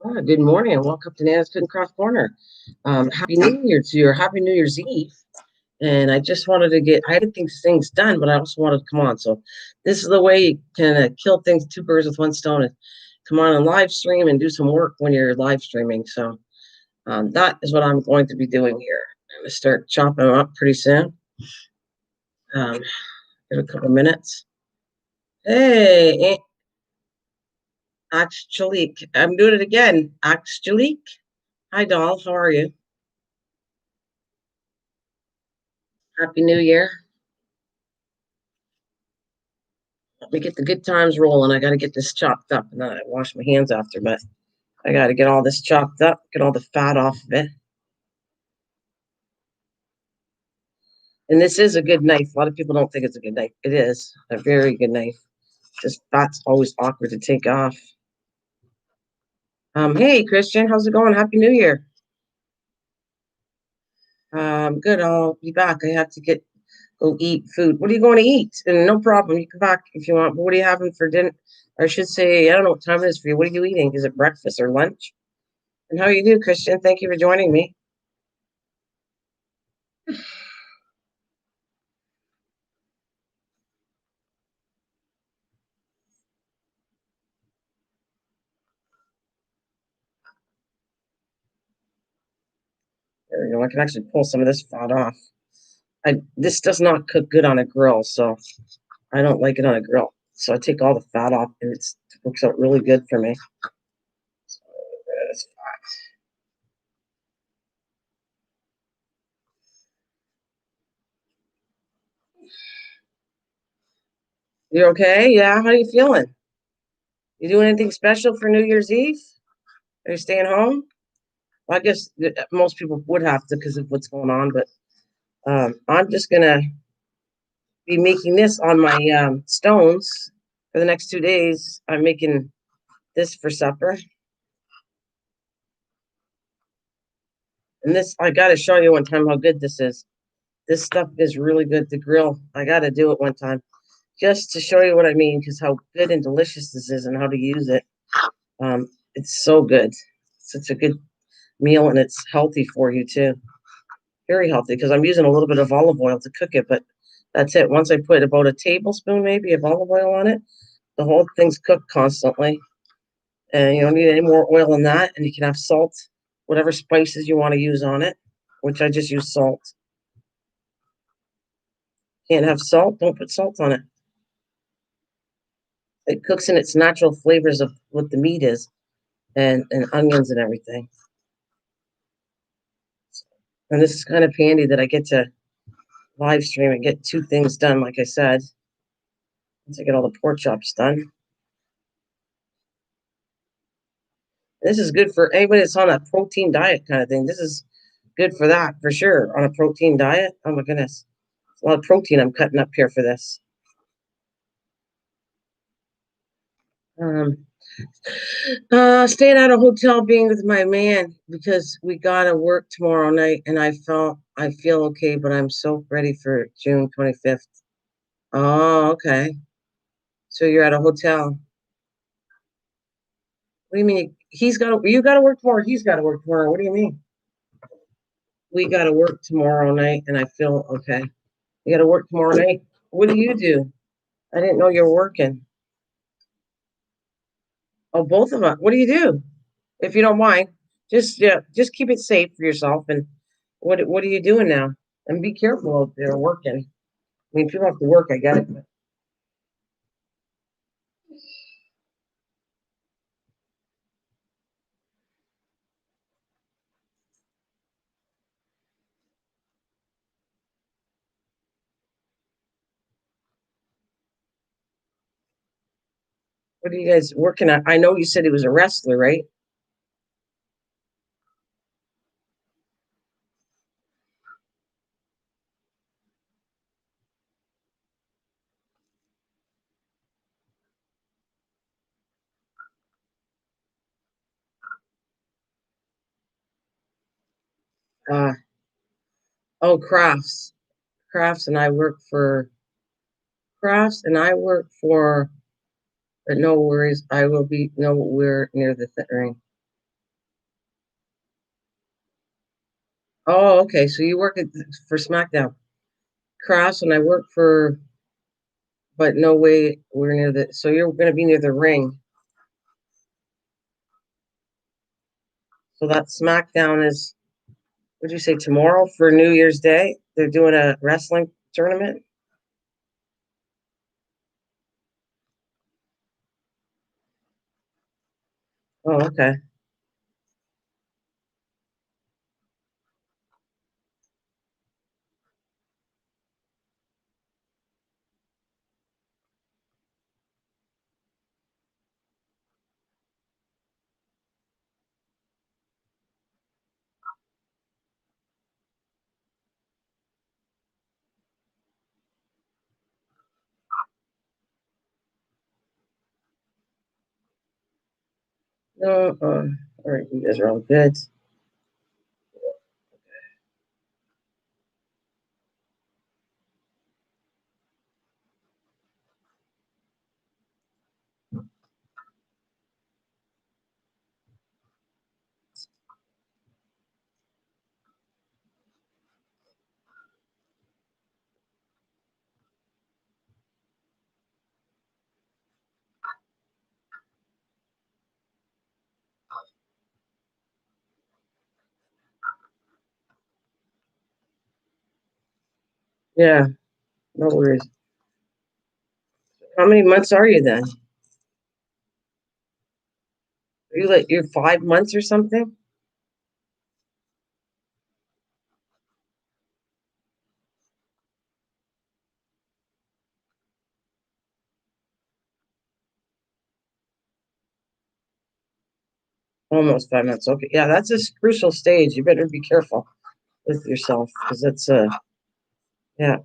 Good morning and welcome to Nana's Food and Craft Corner. Happy New Year to you, or Happy New Year's Eve. And I just wanted to I had things done, but I also wanted to come on. So this is the way you can kill things, two birds with one stone, and come on and live stream and do some work when you're live streaming. So that is what I'm going to be doing here. I'm going to start chopping them up pretty soon. Give a couple minutes. Hey, Angelique. I'm doing it again. Angelique. Hi, doll. How are you? Happy New Year. Let me get the good times rolling. I got to get this chopped up, and then I wash my hands after, but I got to get all this chopped up, get all the fat off of it. And this is a good knife. A lot of people don't think it's a good knife. It is a very good knife. Just fat's always awkward to take off. Hey, Christian, how's it going? Happy New Year. Good. I'll be back. I have to go eat food. What are you going to eat? And no problem. You come back if you want. But what are you having for dinner? Or I should say, I don't know what time it is for you. What are you eating? Is it breakfast or lunch? And how you do, Christian? Thank you for joining me. There we go. I can actually pull some of this fat off. This does not cook good on a grill, so I don't like it on a grill. So I take all the fat off, and it works out really good for me. So this fat. You're okay? Yeah. How are you feeling? You doing anything special for New Year's Eve? Are you staying home? Well, I guess most people would have to because of what's going on, but I'm just gonna be making this on my stones for the next 2 days. I'm making this for supper. And this, I got to show you one time how good this is. This stuff is really good to grill. I got to do it one time just to show you what I mean, because how good and delicious this is and how to use it. It's so good. Such a good meal, and it's healthy for you too. Very healthy because I'm using a little bit of olive oil to cook it, but that's it. Once I put about a tablespoon maybe of olive oil on it, the whole thing's cooked constantly. And you don't need any more oil than that. And you can have salt, whatever spices you want to use on it, which I just use salt. Can't have salt, don't put salt on it. It cooks in its natural flavors of what the meat is and onions and everything. And this is kind of handy that I get to live stream and get two things done, like I said. Once I get all the pork chops done. This is good for anybody that's on a protein diet kind of thing. This is good for that, for sure, on a protein diet. Oh, my goodness. It's a lot of protein I'm cutting up here for this. Staying at a hotel, being with my man because we gotta work tomorrow night, and I feel okay, but I'm so ready for June 25th. Oh, okay. So you're at a hotel. What do you mean? You gotta work tomorrow. He's gotta work tomorrow. What do you mean? We gotta work tomorrow night, and I feel okay. You gotta work tomorrow night. What do you do? I didn't know you were working. Oh, both of us. What do you do? If you don't mind, just keep it safe for yourself. And what are you doing now? And be careful out there working. I mean, people have to work. I get it. But what are you guys working at? I know you said he was a wrestler, right? Uh, oh, crafts, and I work for crafts, and I work for. But no worries, I will be nowhere near the ring. Oh, okay. So you work for SmackDown. Cross, and I work for, but no way we're near the. So you're going to be near the ring. So that SmackDown is. Would you say tomorrow for New Year's Day? They're doing a wrestling tournament. Oh, okay. All right, you guys are all good. Yeah, no worries. How many months are you then? Are you like you're 5 months or something? Almost 5 months. Okay, yeah, that's a crucial stage. You better be careful with yourself because it's yeah.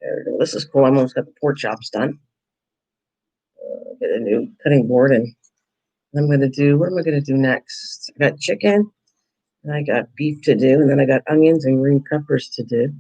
There we go. This is cool. I almost got the pork chops done. Get a new cutting board, and I'm going to do. What am I going to do next? I got chicken, and I got beef to do, and then I got onions and green peppers to do.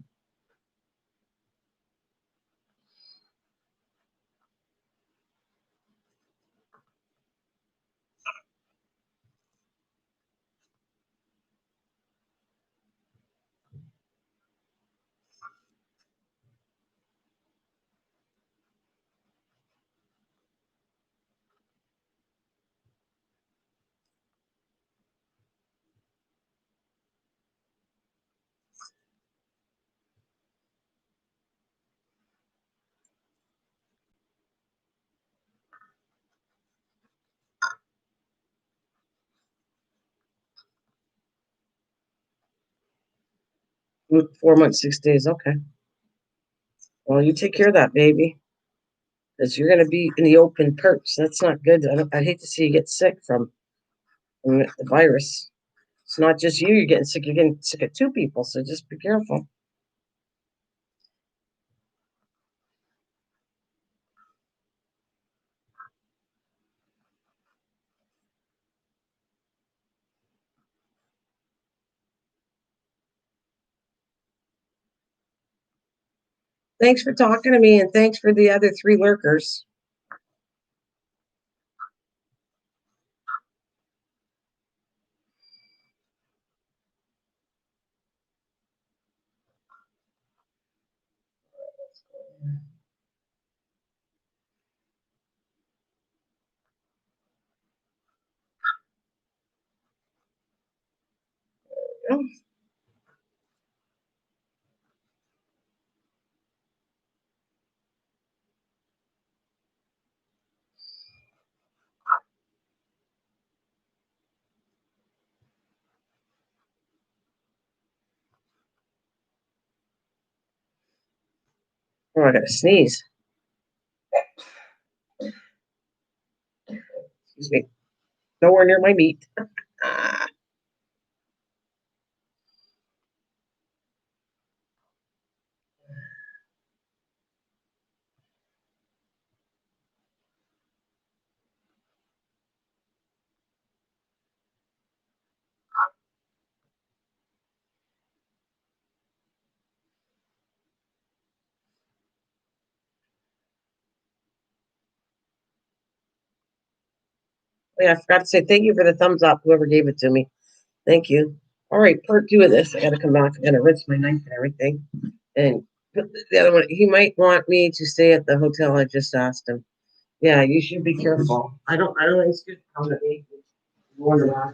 4 months, 6 days. Okay. Well, you take care of that, baby, because you're going to be in the open perch. That's not good. I'd hate to see you get sick from the virus. It's not just you. You're getting sick. You're getting sick of two people. So just be careful. Thanks for talking to me, and thanks for the other three lurkers. Oh, I got to sneeze. Excuse me. Nowhere near my meat. Ah, Yeah, I forgot to say thank you for the thumbs up, whoever gave it to me. Thank you. All right, part 2 of this. I got to come back. I got to rinse my knife and everything. And the other one, he might want me to stay at the hotel. I just asked him. Yeah, you should be careful. I don't think it's good to come to me. Wonder why.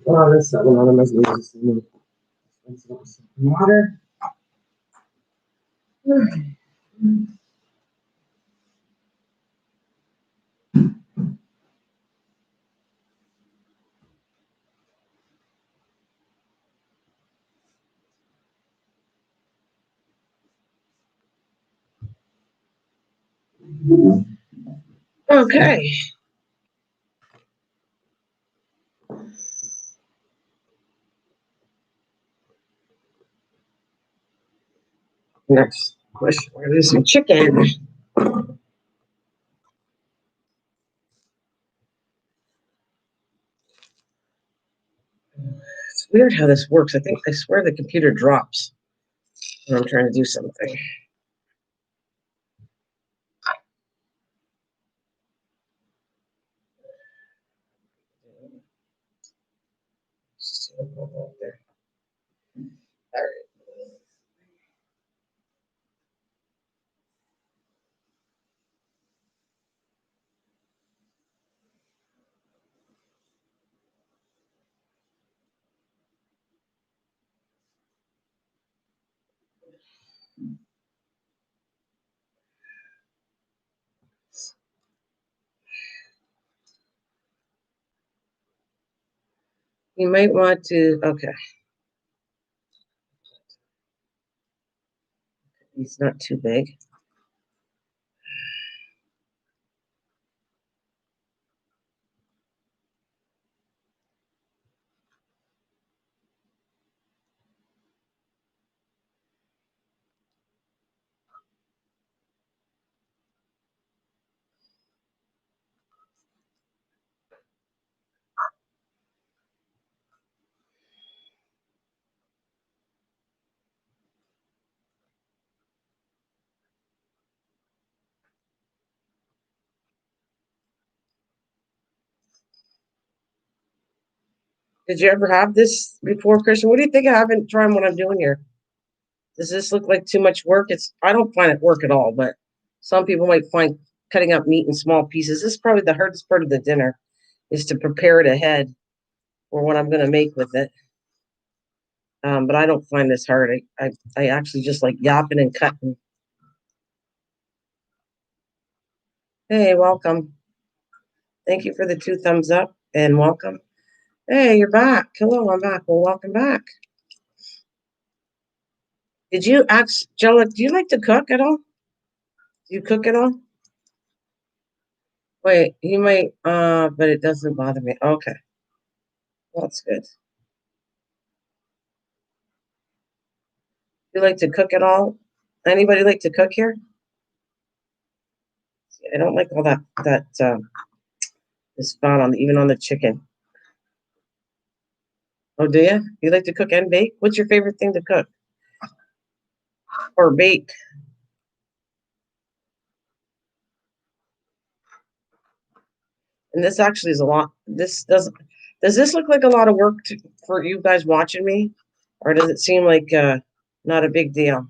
Oh, this other one must be water. Okay. Next question. We're gonna do some chicken. It's weird how this works. I swear the computer drops when I'm trying to do something. All right. You might want to. Okay. He's not too big. Did you ever have this before, Christian? What do you think? I haven't tried what I'm doing here. Does this look like too much work? I don't find it work at all, but some people might find cutting up meat in small pieces. This is probably the hardest part of the dinner is to prepare it ahead for what I'm going to make with it. But I don't find this hard. I actually just like yapping and cutting. Hey, welcome. Thank you for the 2 thumbs up and welcome. Hey, you're back. Hello, I'm back. Well, welcome back. Did you ask Jella, do you like to cook at all? Do you cook at all? Wait, you might, but it doesn't bother me. Okay, well, that's good. You like to cook at all? Anybody like to cook here? I don't like all that is found on even on the chicken. Oh, do you? You like to cook and bake? What's your favorite thing to cook or bake? And this actually is a lot. Does this look like a lot of work for you guys watching me, or does it seem like not a big deal?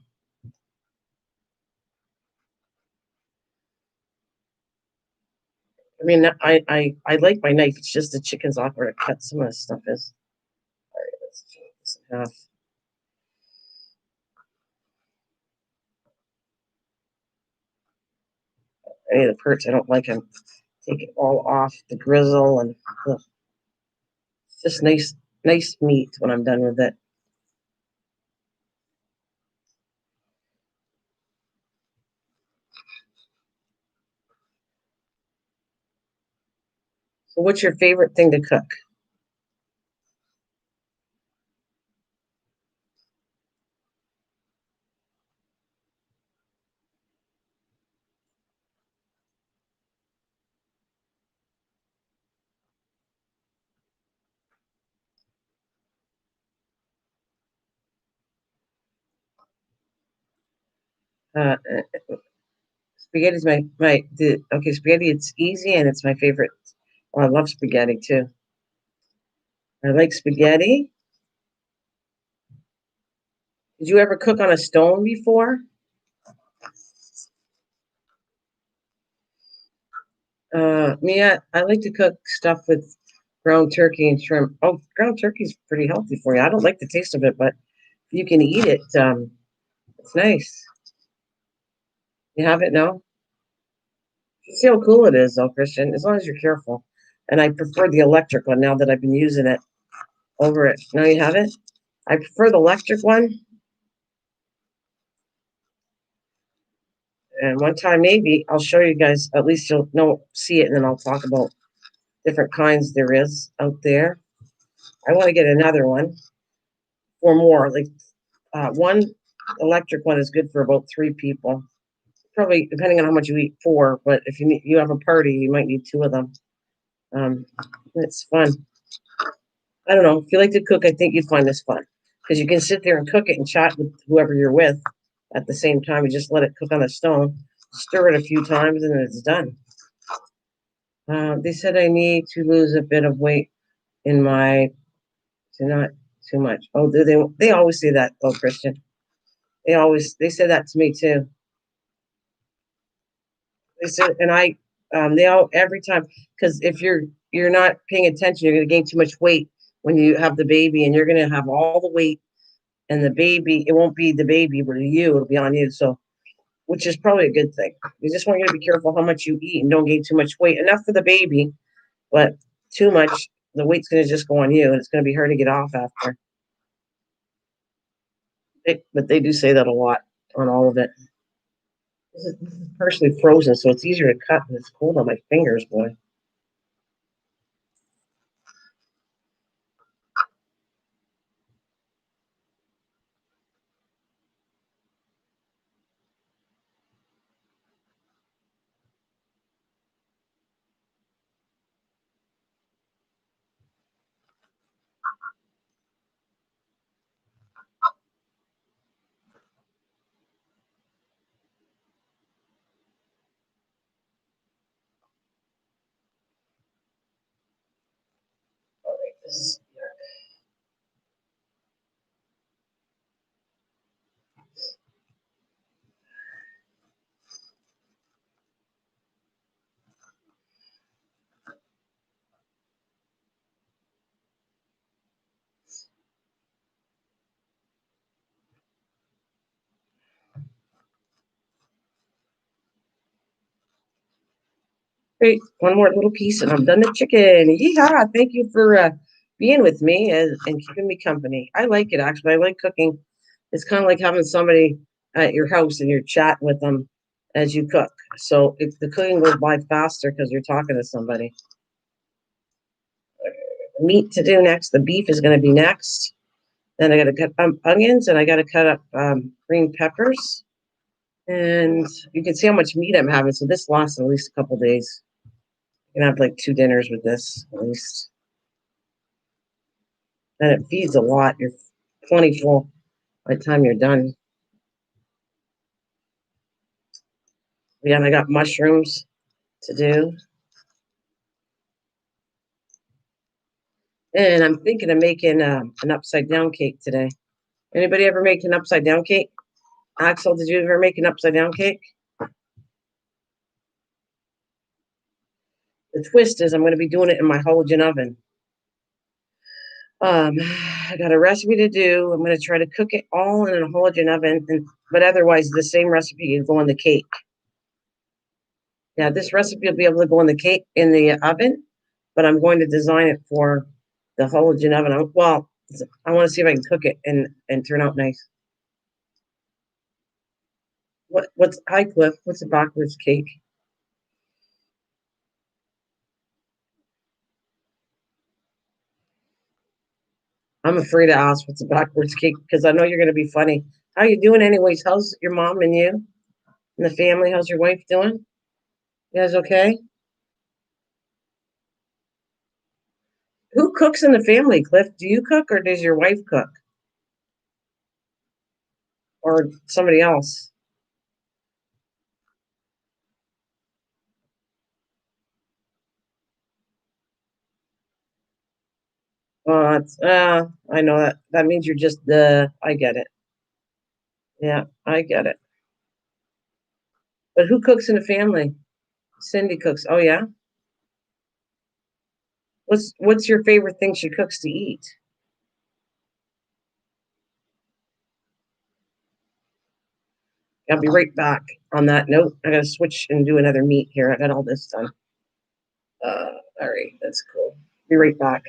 I mean, I like my knife. It's just the chicken's off where to cut some of this stuff is. All right, let's chop this in half. Any of the perch, I don't like them. Take it all off the grizzle, and ugh, it's just nice meat when I'm done with it. So, what's your favorite thing to cook? Uh, Spaghetti's okay, spaghetti, it's easy and it's my favorite. Oh, I love spaghetti too. I like spaghetti. Did you ever cook on a stone before? I like to cook stuff with ground turkey and shrimp. Oh, ground turkey's pretty healthy for you. I don't like the taste of it, but you can eat it. It's nice. You have it now? See how cool it is, though, Christian, as long as you're careful. And I prefer the electric one now that I've been using it over it. Now you have it? I prefer the electric one. And one time, maybe I'll show you guys. At least you'll know, see it, and then I'll talk about different kinds there is out there. I want to get another one or more. Like one electric one is good for about 3 people. Probably depending on how much you eat, 4. But if you have a party, you might need 2 of them. It's fun. I don't know. If you like to cook, I think you'd find this fun because you can sit there and cook it and chat with whoever you're with at the same time. You just let it cook on a stone, stir it a few times, and then it's done. They said I need to lose a bit of weight in my to not too much. Oh, do they? They always say that, though, Christian. They say that to me too. They said, and they all every time because if you're not paying attention, you're going to gain too much weight when you have the baby, and you're going to have all the weight, and the baby, it won't be the baby, but it'll be on you. So, which is probably a good thing. We just want you to be careful how much you eat and don't gain too much weight. Enough for the baby, but too much, the weight's going to just go on you, and it's going to be hard to get off after. But they do say that a lot on all of it. This is partially frozen, so it's easier to cut, and it's cold on my fingers, boy. This is great. One more little piece, and I'm done the chicken. Yeehaw! Thank you for being with me and keeping me company. I like it, actually. I like cooking. It's kind of like having somebody at your house and you're chatting with them as you cook. So if the cooking goes by faster because you're talking to somebody. Meat to do next. The beef is going to be next. Then I got to cut onions and I got to cut up green peppers. And you can see how much meat I'm having. So this lasts at least a couple days. You can have like 2 dinners with this at least. And it feeds a lot. You're plenty full by the time you're done. Yeah, and I got mushrooms to do. And I'm thinking of making an upside down cake today. Anybody ever make an upside down cake? Axel, did you ever make an upside down cake? The twist is I'm going to be doing it in my halogen oven. I got a recipe to do. I'm going to try to cook it all in a halogen oven, but otherwise the same recipe can go in the cake. Yeah, this recipe will be able to go in the cake in the oven, but I'm going to design it for the halogen oven. I want to see if I can cook it and turn out nice. What's Hi Cliff? What's a backwards cake? I'm afraid to ask what's a backwards cake because I know you're going to be funny. How you doing, anyways? How's your mom and you and the family? How's your wife doing? You guys okay? Who cooks in the family, Cliff? Do you cook or does your wife cook or somebody else? Well, that's I know that. That means you're just I get it. Yeah, I get it. But who cooks in the family? Cindy cooks. Oh yeah. What's your favorite thing she cooks to eat? I'll be right back. On that note, I gotta switch and do another meet here. I got all this done. All right, that's cool. Be right back.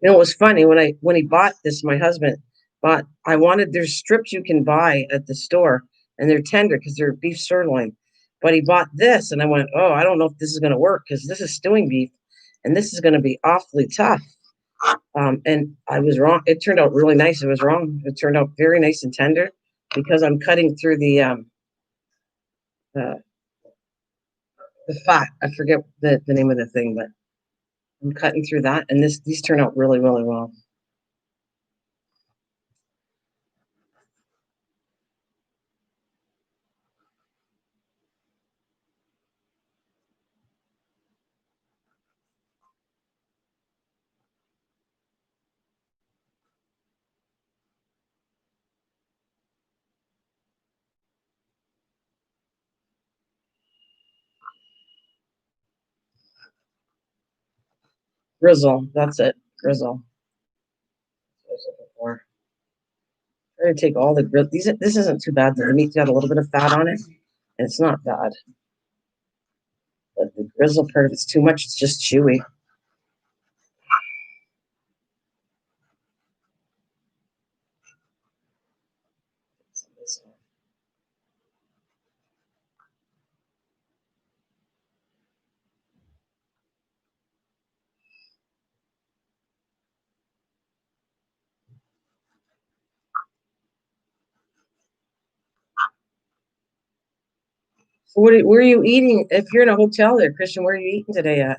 You know, it was funny when he bought this. My husband bought. I wanted there's strips you can buy at the store, and they're tender because they're beef sirloin. But he bought this, and I went, oh, I don't know if this is going to work because this is stewing beef, and this is going to be awfully tough. And I was wrong. It turned out really nice. It was wrong. It turned out very nice and tender because I'm cutting through uh, the fat. I forget the name of the thing, but I'm cutting through that, and these turn out really really well. Grizzle. That's it. Grizzle. That's what I was looking for. I'm gonna take all the grill. This isn't too bad. The meat's got a little bit of fat on it, and it's not bad. But the grizzle part, if it's too much, it's just chewy. So where are you eating? If you're in a hotel there, Christian, where are you eating today at?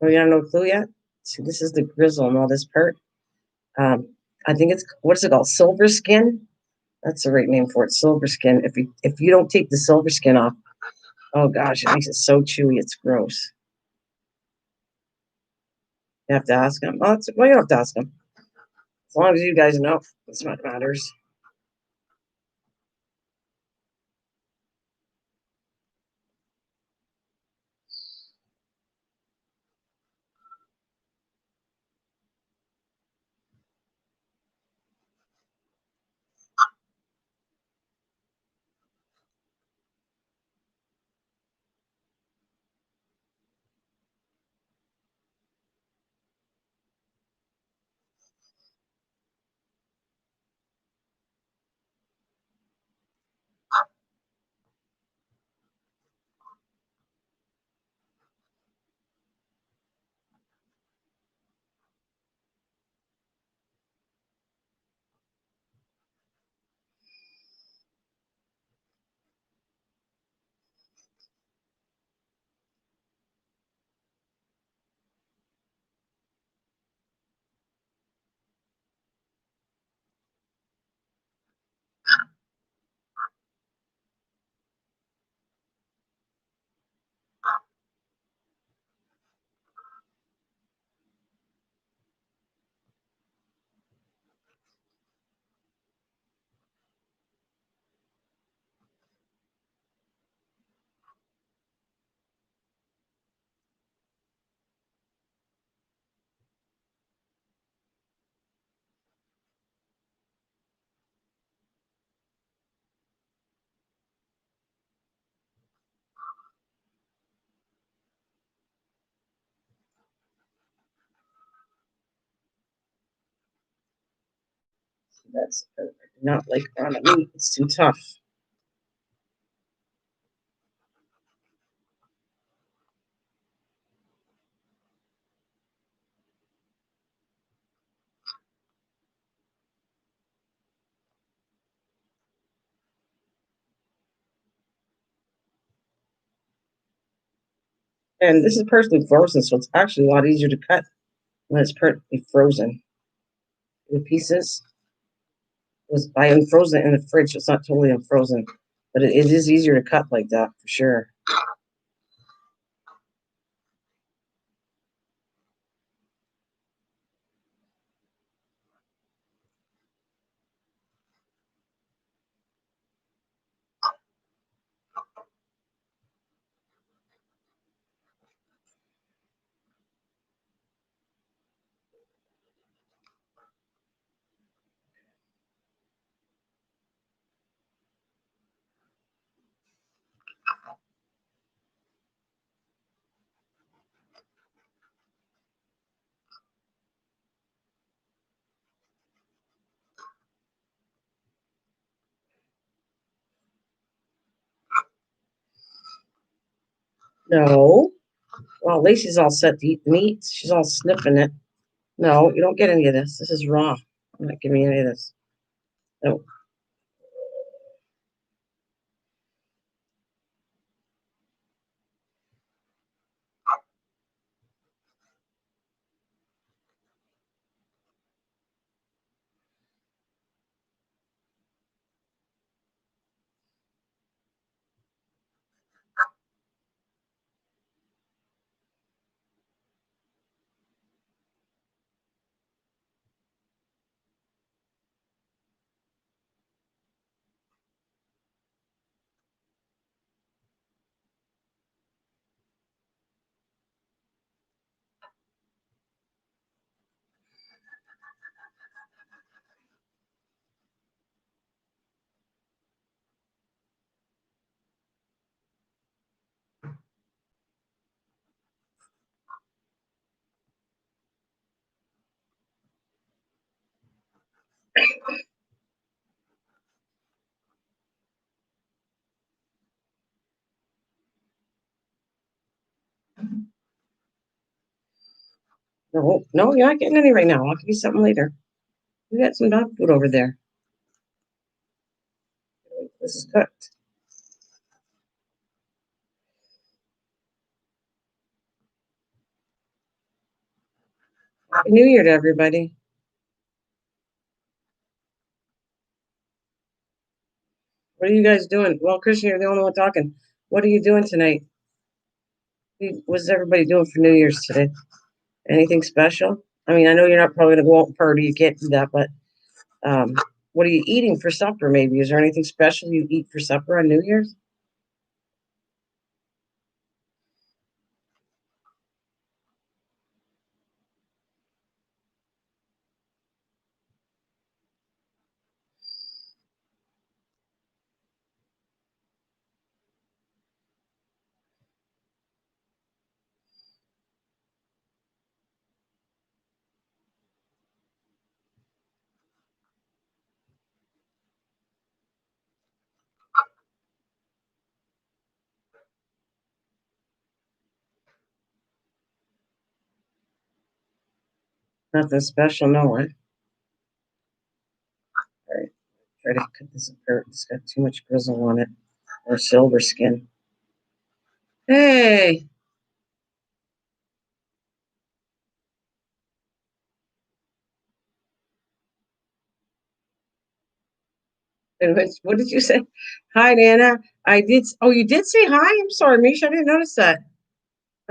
Oh, you have no clue yet? See, this is the grizzle and all this part. Um, I think it's what's it called? Silver skin. That's the right name for it. Silver skin. If you don't take the silver skin off, oh gosh, it makes it so chewy. It's gross. You have to ask them. Well, you don't have to ask them. As long as you guys know, that's what matters. That's not like on meat. It's too tough. And this is perfectly frozen, so it's actually a lot easier to cut when it's perfectly frozen. The pieces was I unfrozen it in the fridge. So it's not totally unfrozen, but it is easier to cut like that for sure. No. Well, Lacey's all set to eat the meat. She's all sniffing it. No, you don't get any of this. This is raw. I'm not giving you any of this. No. No, no, you're not getting any right now. I'll give you something later. You got some dog food over there. This is cooked. Happy New Year to everybody. What are you guys doing? Well, Christian, you're the only one talking. What are you doing tonight? What's everybody doing for New Year's today? Anything special? I mean, I know you're not probably gonna go out and party. You can't do that, but um, what are you eating for supper? Maybe is there anything special you eat for supper on New Year's? Nothing special, no. All right, try to cut this apart. It's got too much grizzle on it, or silver skin. Hey, and what did you say? Hi, Nana. I did. Oh, you did say hi. I'm sorry, Misha. I didn't notice that.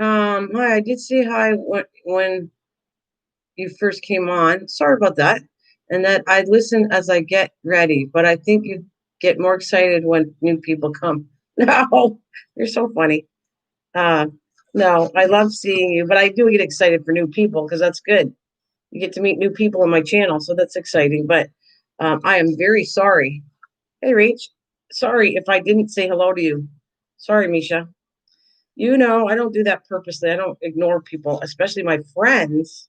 Hi. I did say hi when you first came on. Sorry about that. And that I listen as I get ready, but I think you get more excited when new people come. No, you're so funny. Uh, no, I love seeing you, but I do get excited for new people because that's good. You get to meet new people on my channel, so that's exciting. But I am very sorry. Hey, Rach, sorry if I didn't say hello to you. Sorry, Misha. You know, I don't do that purposely. I don't ignore people, especially my friends.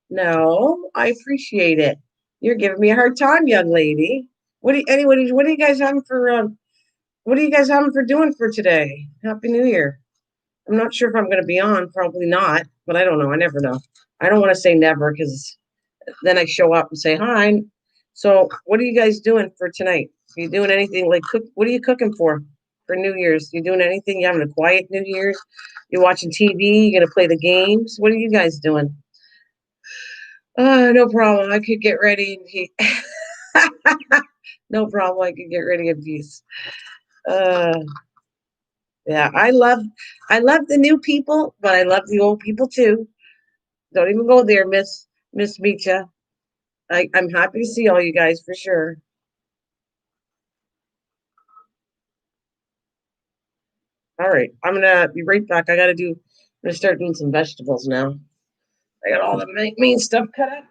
No, I appreciate it. You're giving me a hard time, young lady. What are you guys having for what are you guys having for doing for today? Happy New Year. I'm not sure if I'm going to be on. Probably not, but I don't know. I never know. I don't want to say never because then I show up and say hi. So, what are you guys doing for tonight? Are you doing anything like cook? What are you cooking for New Year's? You doing anything? You having a quiet New Year's? You watching TV? You gonna play the games? What are you guys doing? No problem. I could get ready. No problem. I could get ready in peace. Uh, yeah, I love the new people, but I love the old people too. Don't even go there, Miss Micha. I'm happy to see all you guys for sure. All right, I'm gonna be right back. I'm gonna start doing some vegetables now. I got all the main stuff cut up.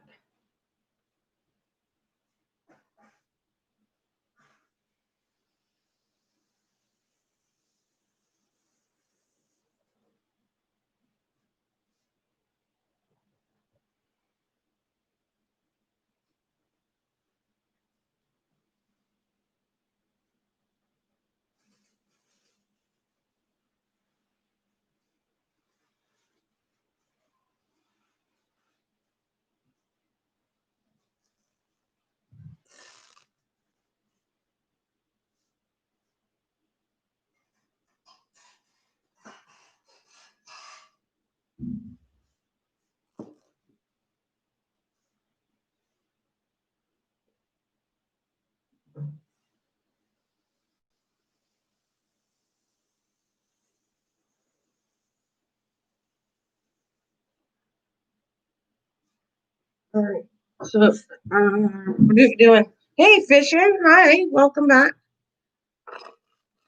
All right. So, what are you doing? Hey, Fisher. Hi. Welcome back.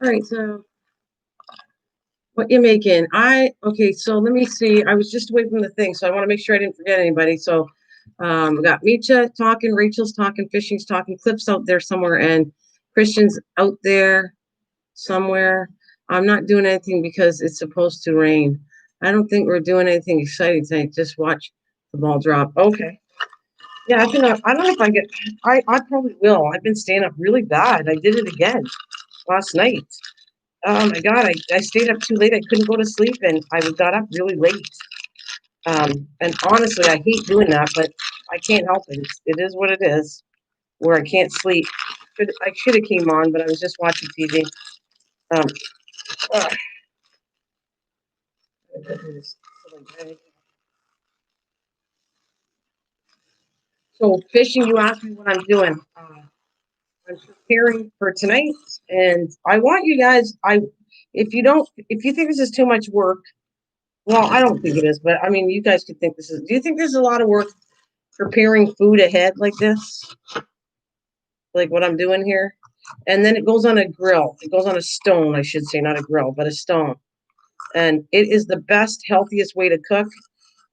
All right. So, what you making? Okay. So let me see. I was just away from the thing, so I want to make sure I didn't forget anybody. So, we got Micha talking, Rachel's talking, Fishing's talking, Clip's out there somewhere, and Christian's out there somewhere. I'm not doing anything because it's supposed to rain. I don't think we're doing anything exciting tonight. Just watch the ball drop. Okay. Yeah, I think I don't know if I get. I probably will. I've been staying up really bad. I did it again last night. Oh my God, I stayed up too late. I couldn't go to sleep, and I got up really late. And honestly, I hate doing that, but I can't help it. It is what it is. Where I can't sleep. I should have came on, but I was just watching TV. Um, uh, so fishing, you asked me what I'm doing. I'm preparing for tonight, and I want you guys. If you think this is too much work, well, I don't think it is, but I mean, you guys could think this is. Do you think there's a lot of work preparing food ahead like this, like what I'm doing here? And then it goes on a grill. It goes on a stone, I should say, not a grill, but a stone. And it is the best, healthiest way to cook.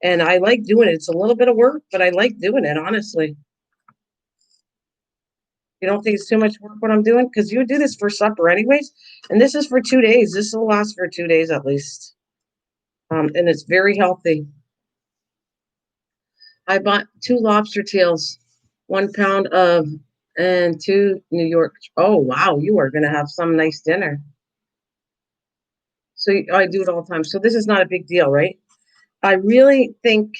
And I like doing it. It's a little bit of work, but I like doing it, honestly. You don't think it's too much work what I'm doing? Because you would do this for supper anyways. And this is for 2 days. This will last for 2 days at least. And it's very healthy. I bought 2 lobster tails, 1 pound of, and 2 New York. Oh, wow. You are going to have some nice dinner. So I do it all the time. So this is not a big deal, right? I really think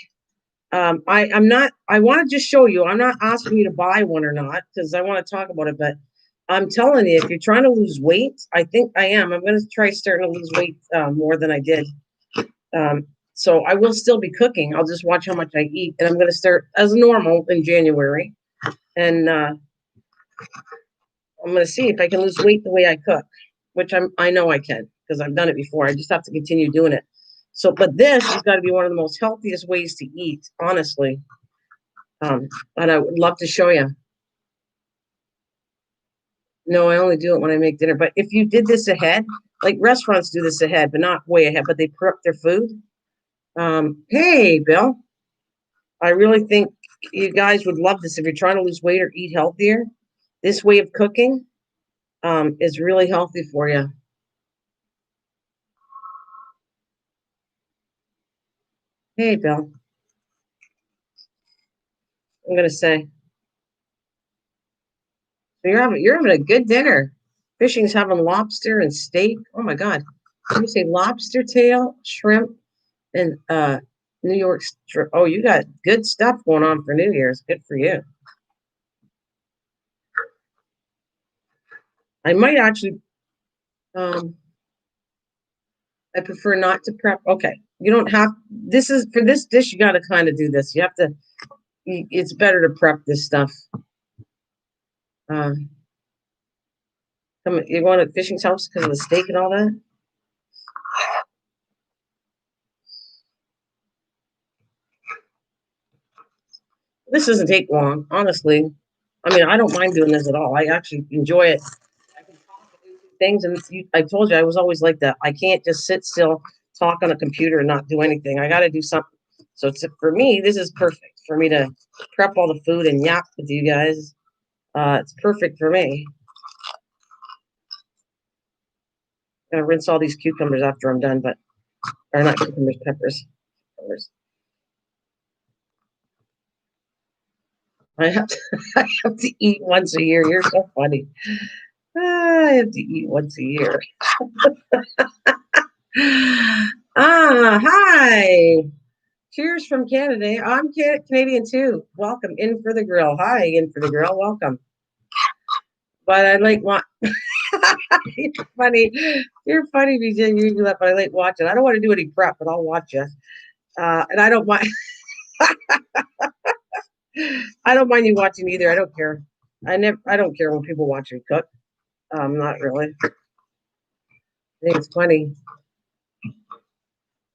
I'm not, I want to just show you, I'm not asking you to buy one or not because I want to talk about it, but I'm telling you, if you're trying to lose weight, I think I am. I'm going to try starting to lose weight more than I did. Um, so I will still be cooking. I'll just watch how much I eat, and I'm going to start as normal in January, and I'm going to see if I can lose weight the way I cook, which I know I can because I've done it before. I just have to continue doing it. So, but this has got to be one of the most healthiest ways to eat, honestly. And I would love to show you. No, I only do it when I make dinner. But if you did this ahead, like restaurants do this ahead, but not way ahead, but they prep their food. Hey, Bill, I really think you guys would love this if you're trying to lose weight or eat healthier. This way of cooking is really healthy for you. Hey, Bill, I'm going to say. You're having a good dinner. Fishing's having lobster and steak. Oh my God. You say lobster tail, shrimp, and New York strip. Oh, you got good stuff going on for New Year's. Good for you. I might actually I prefer not to prep. Okay. You don't have this is for this dish, you gotta kind of do this. You have to it's better to prep this stuff. Uh you're going to fishing house because of the steak and all that? This doesn't take long, honestly. I mean, I don't mind doing this at all. I actually enjoy it. I can talk and do things, and I told you I was always like that. I can't just sit still, talk on a computer, and not do anything. I got to do something. So for me, this is perfect for me to prep all the food and yap with you guys. It's perfect for me. I'm gonna rinse all these cucumbers after I'm done, but or not cucumbers, peppers. Peppers. I have to, I have to eat once a year. You're so funny. I have to eat once a year. Hi. Cheers from Canada. I'm Canadian too. Welcome in for the grill. Hi, in for the grill. Welcome. But I like what you're funny. You're funny, BJ. You do that, but I like watching. I don't want to do any prep, but I'll watch you. And I don't mind. I don't mind you watching either. I don't care. I don't care when people watch me cook. Not really. I think it's funny.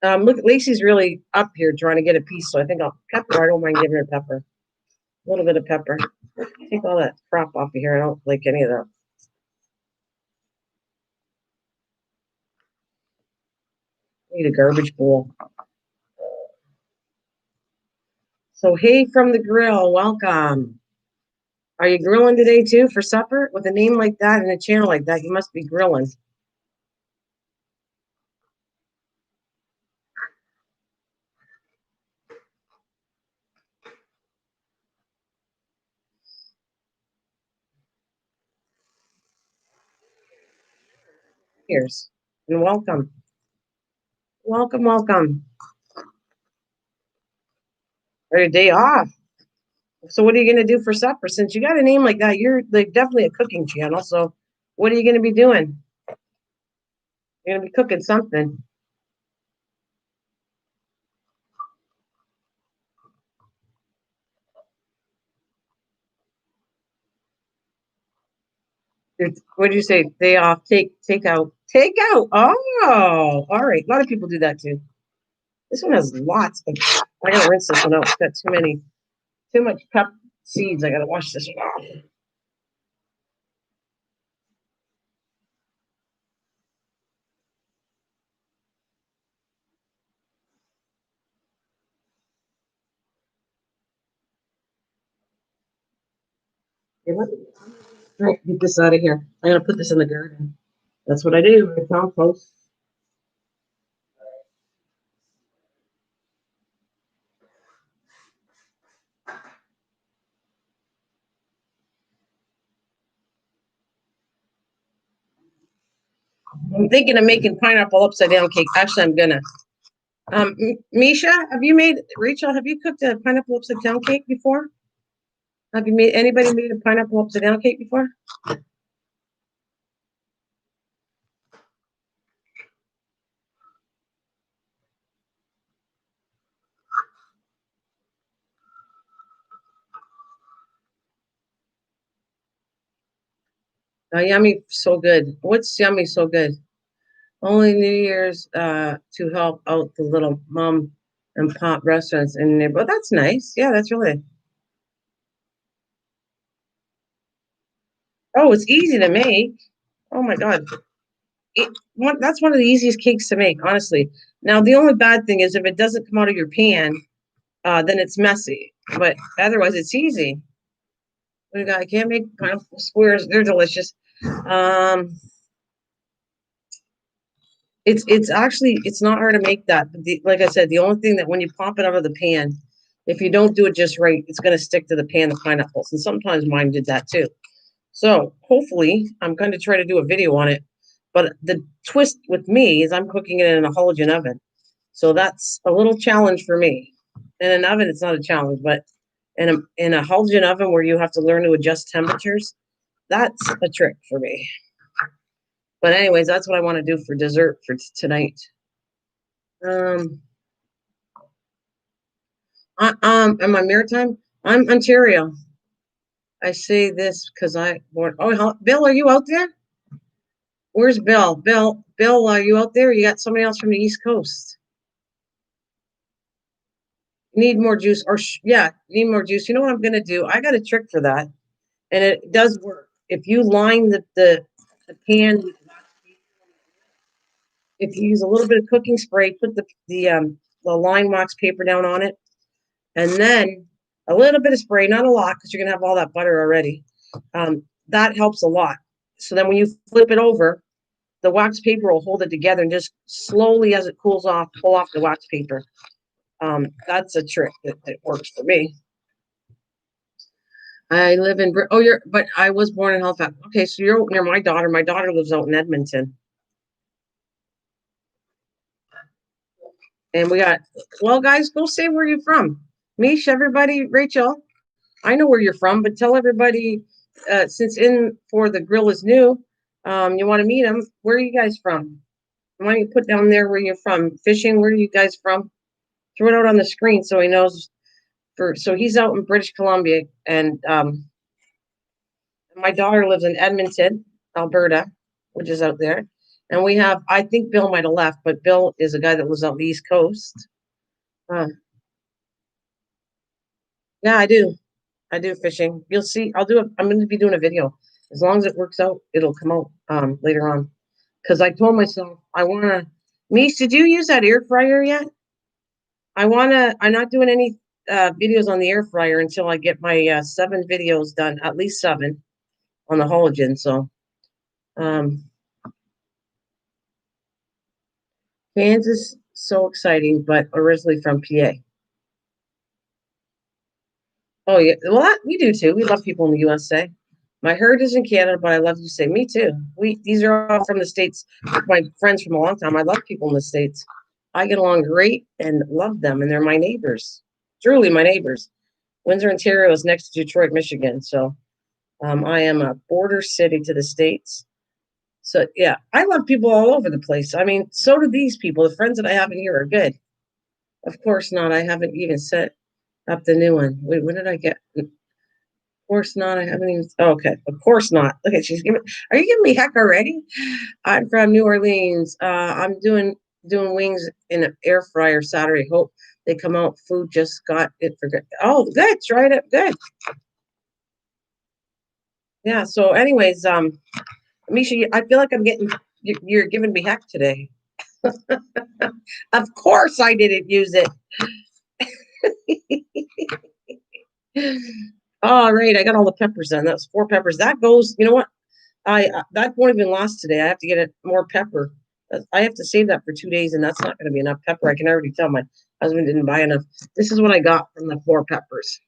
Look, Lacey's really up here trying to get a piece, so I think I'll pepper. I don't mind giving her pepper. A little bit of pepper. Take all that crap off of here. I don't like any of that. I need a garbage bowl. So, hey from the grill, welcome. Are you grilling today too for supper? With a name like that and a channel like that, you must be grilling. Here's and welcome. Welcome, welcome. Or your day off. So what are you gonna do for supper? Since you got a name like that, you're like definitely a cooking channel. So what are you gonna be doing? You're gonna be cooking something. What did you say? Day off, take out. Take out. Oh, all right. A lot of people do that too. This one has lots of I gotta rinse this one out. It's got too much pep seeds. I gotta wash this one off. Okay, right, get this out of here. I'm gonna put this in the garden. That's what I do. I compost. I'm thinking of making pineapple upside down cake. Actually, I'm gonna. Misha, have you made Rachel? Have you cooked a pineapple upside down cake before? Have you made anybody made a pineapple upside down cake before? Yummy, so good. What's yummy, so good? Only New Year's to help out the little mom and pop restaurants in the neighborhood. That's nice. Yeah, that's really. Oh, it's easy to make. Oh my God. That's one of the easiest cakes to make, honestly. Now, the only bad thing is if it doesn't come out of your pan, then it's messy. But otherwise, it's easy. I can't make pineapple squares. They're delicious. Um, it's actually it's not hard to make that. But like I said, the only thing that when you pop it out of the pan, if you don't do it just right, it's going to stick to the pan, the pineapples. And sometimes mine did that too. So hopefully I'm going to try to do a video on it. But the twist with me is I'm cooking it in a halogen oven. So that's a little challenge for me. In an oven, it's not a challenge, but in a halogen oven where you have to learn to adjust temperatures, that's a trick for me. But anyways, that's what I want to do for dessert for tonight. Am I maritime? I'm Ontario. I say this because I born. Oh, Bill, are you out there? Where's Bill? Bill, are you out there? You got somebody else from the East Coast. Need more juice, or yeah, need more juice. You know what I'm gonna do? I got a trick for that, and it does work. If you line the pan with, if you use a little bit of cooking spray, put the line wax paper down on it, and then a little bit of spray, not a lot, because you're gonna have all that butter already. That helps a lot. So then when you flip it over, the wax paper will hold it together, and just slowly as it cools off, pull off the wax paper. That's a trick that works for me. I live in but I was born in Halifax. Okay, so you're near my daughter. My daughter lives out in Edmonton. And we got, well, guys, go say where you're from. Mish, everybody, Rachel, I know where you're from, but tell everybody, since In for the Grill is new, you want to meet them. Where are you guys from? Why don't you put down there where you're from? Fishing, where are you guys from? Throw it out on the screen so he knows. So he's out in British Columbia, and my daughter lives in Edmonton, Alberta, which is out there. And we have, I think Bill might have left, but Bill is a guy that lives on the East Coast. Yeah, I do. I do fishing. You'll see. I'm going to be doing a video. As long as it works out, it'll come out later on. Because I told myself I want to. Mies, did you use that air fryer yet? I'm not doing any videos on the air fryer until I get my 7 videos done, at least 7 on the halogen. So, um, Kansas, so exciting, but originally from PA. Oh yeah, well we do too. We love people in the USA. My herd is in Canada, but I love to say me too. These are all from the States. My friends from a long time. I love people in the States. I get along great and love them, and they're my neighbors. Truly my neighbors. Windsor, Ontario is next to Detroit, Michigan. So I am a border city to the States. So yeah, I love people all over the place. I mean, so do these people. The friends that I have in here are good. Of course not. I haven't even set up the new one. Wait, when did I get? Of course not. I haven't even. Oh, okay. Of course not. Okay, she's giving. Are you giving me heck already? I'm from New Orleans. I'm doing wings in an air fryer Saturday. Hope they come out. Food just got it for good. Oh, good. Try it up. Good. Yeah. So, anyways, Misha, I feel like I'm getting. You're giving me heck today. Of course, I didn't use it. All right, I got all the peppers in. That's 4 peppers. That goes. You know what? I that won't even last today. I have to get it more pepper. I have to save that for 2 days, and that's not going to be enough pepper. I can already tell my husband didn't buy enough. This is what I got from the 4 peppers.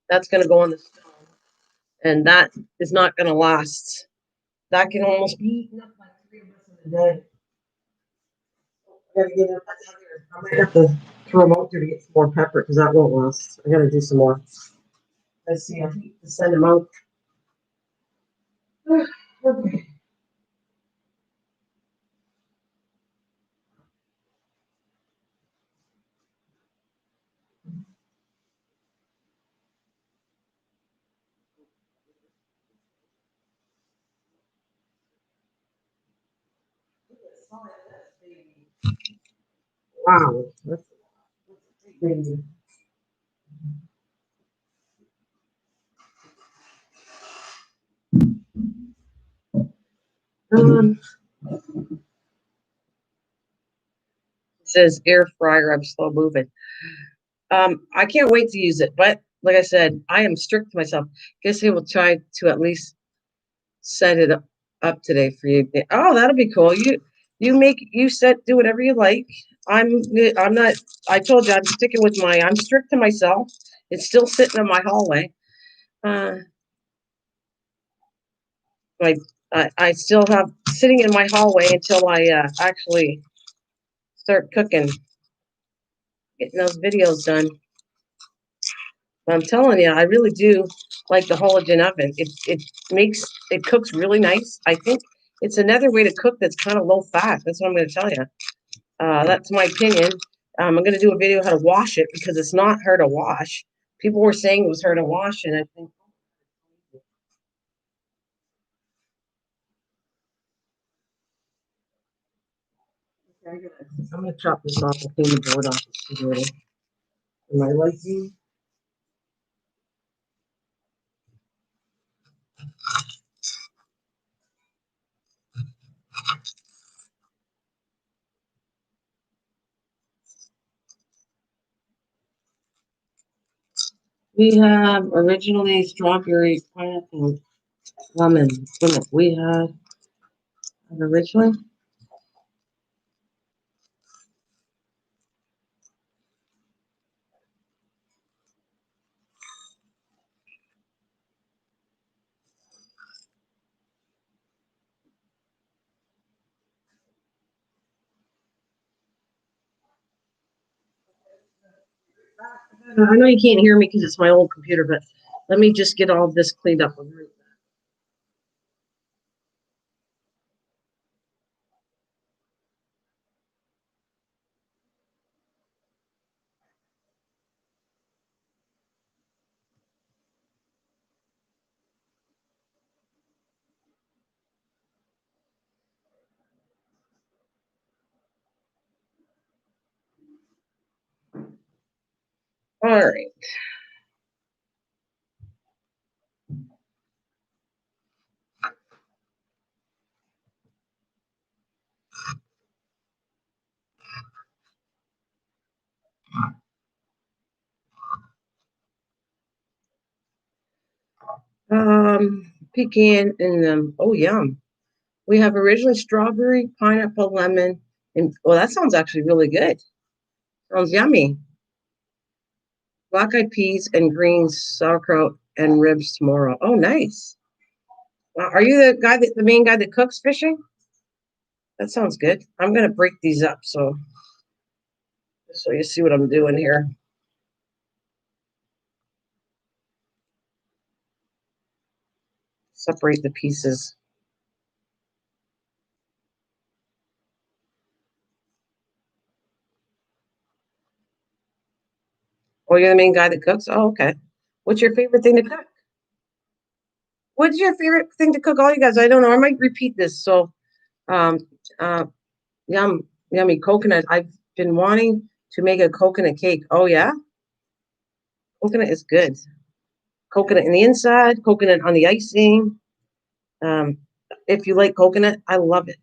That's going to go on the stove, and that is not going to last. That can almost be eaten up by 3 of us in a day. I gotta get another. I might have to throw them out there to get some more pepper because that won't last. I got to do some more. Let's see. I hate to send them out. Okay. Wow, that's crazy. Um, it says air fryer. I'm slow moving. I can't wait to use it, but like I said, I am strict to myself. Guess I will try to at least set it up today for you. Oh, that'll be cool. You do whatever you like. I'm not. I told you I'm sticking with I'm strict to myself. It's still sitting in my hallway. I still have sitting in my hallway until I actually start cooking, getting those videos done. But I'm telling you, I really do like the halogen oven. It cooks really nice. I think it's another way to cook that's kind of low fat. That's what I'm going to tell you. That's my opinion. I'm going to do a video how to wash it because it's not hard to wash. People were saying it was hard to wash, and I think I'm going to chop this off and clean the board off. Am I liking? We have originally strawberry, pineapple, lemon. We had originally. I know you can't hear me because it's my old computer, but let me just get all of this cleaned up. All right. Pecan and oh yum. We have originally strawberry, pineapple, lemon, and well, that sounds actually really good. Sounds yummy. Black eyed peas and greens, sauerkraut and ribs tomorrow. Oh, nice. Wow, are you the main guy that cooks fishing? That sounds good. I'm gonna break these up so you see what I'm doing here. Separate the pieces. Oh, you're the main guy that cooks? Oh, okay. What's your favorite thing to cook? What's your favorite thing to cook? All you guys, I don't know. I might repeat this. So, um, uh, yum, yummy coconut. I've been wanting to make a coconut cake. Oh yeah, coconut is good. Coconut in the inside, coconut on the icing. Um, if you like coconut, I love it.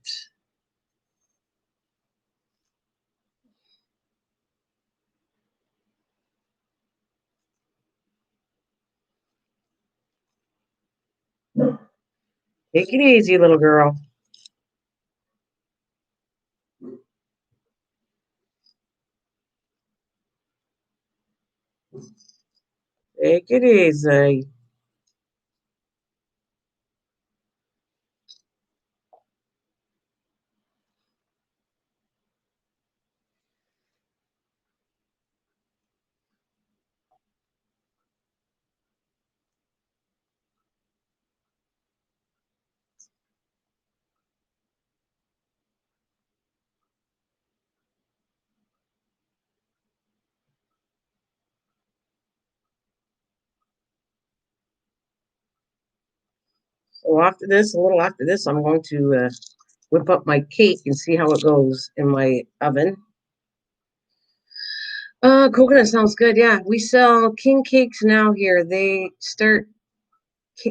Take it easy, little girl. Take it easy. So a little after this, I'm going to whip up my cake and see how it goes in my oven. Coconut sounds good. Yeah, we sell king cakes now here. They start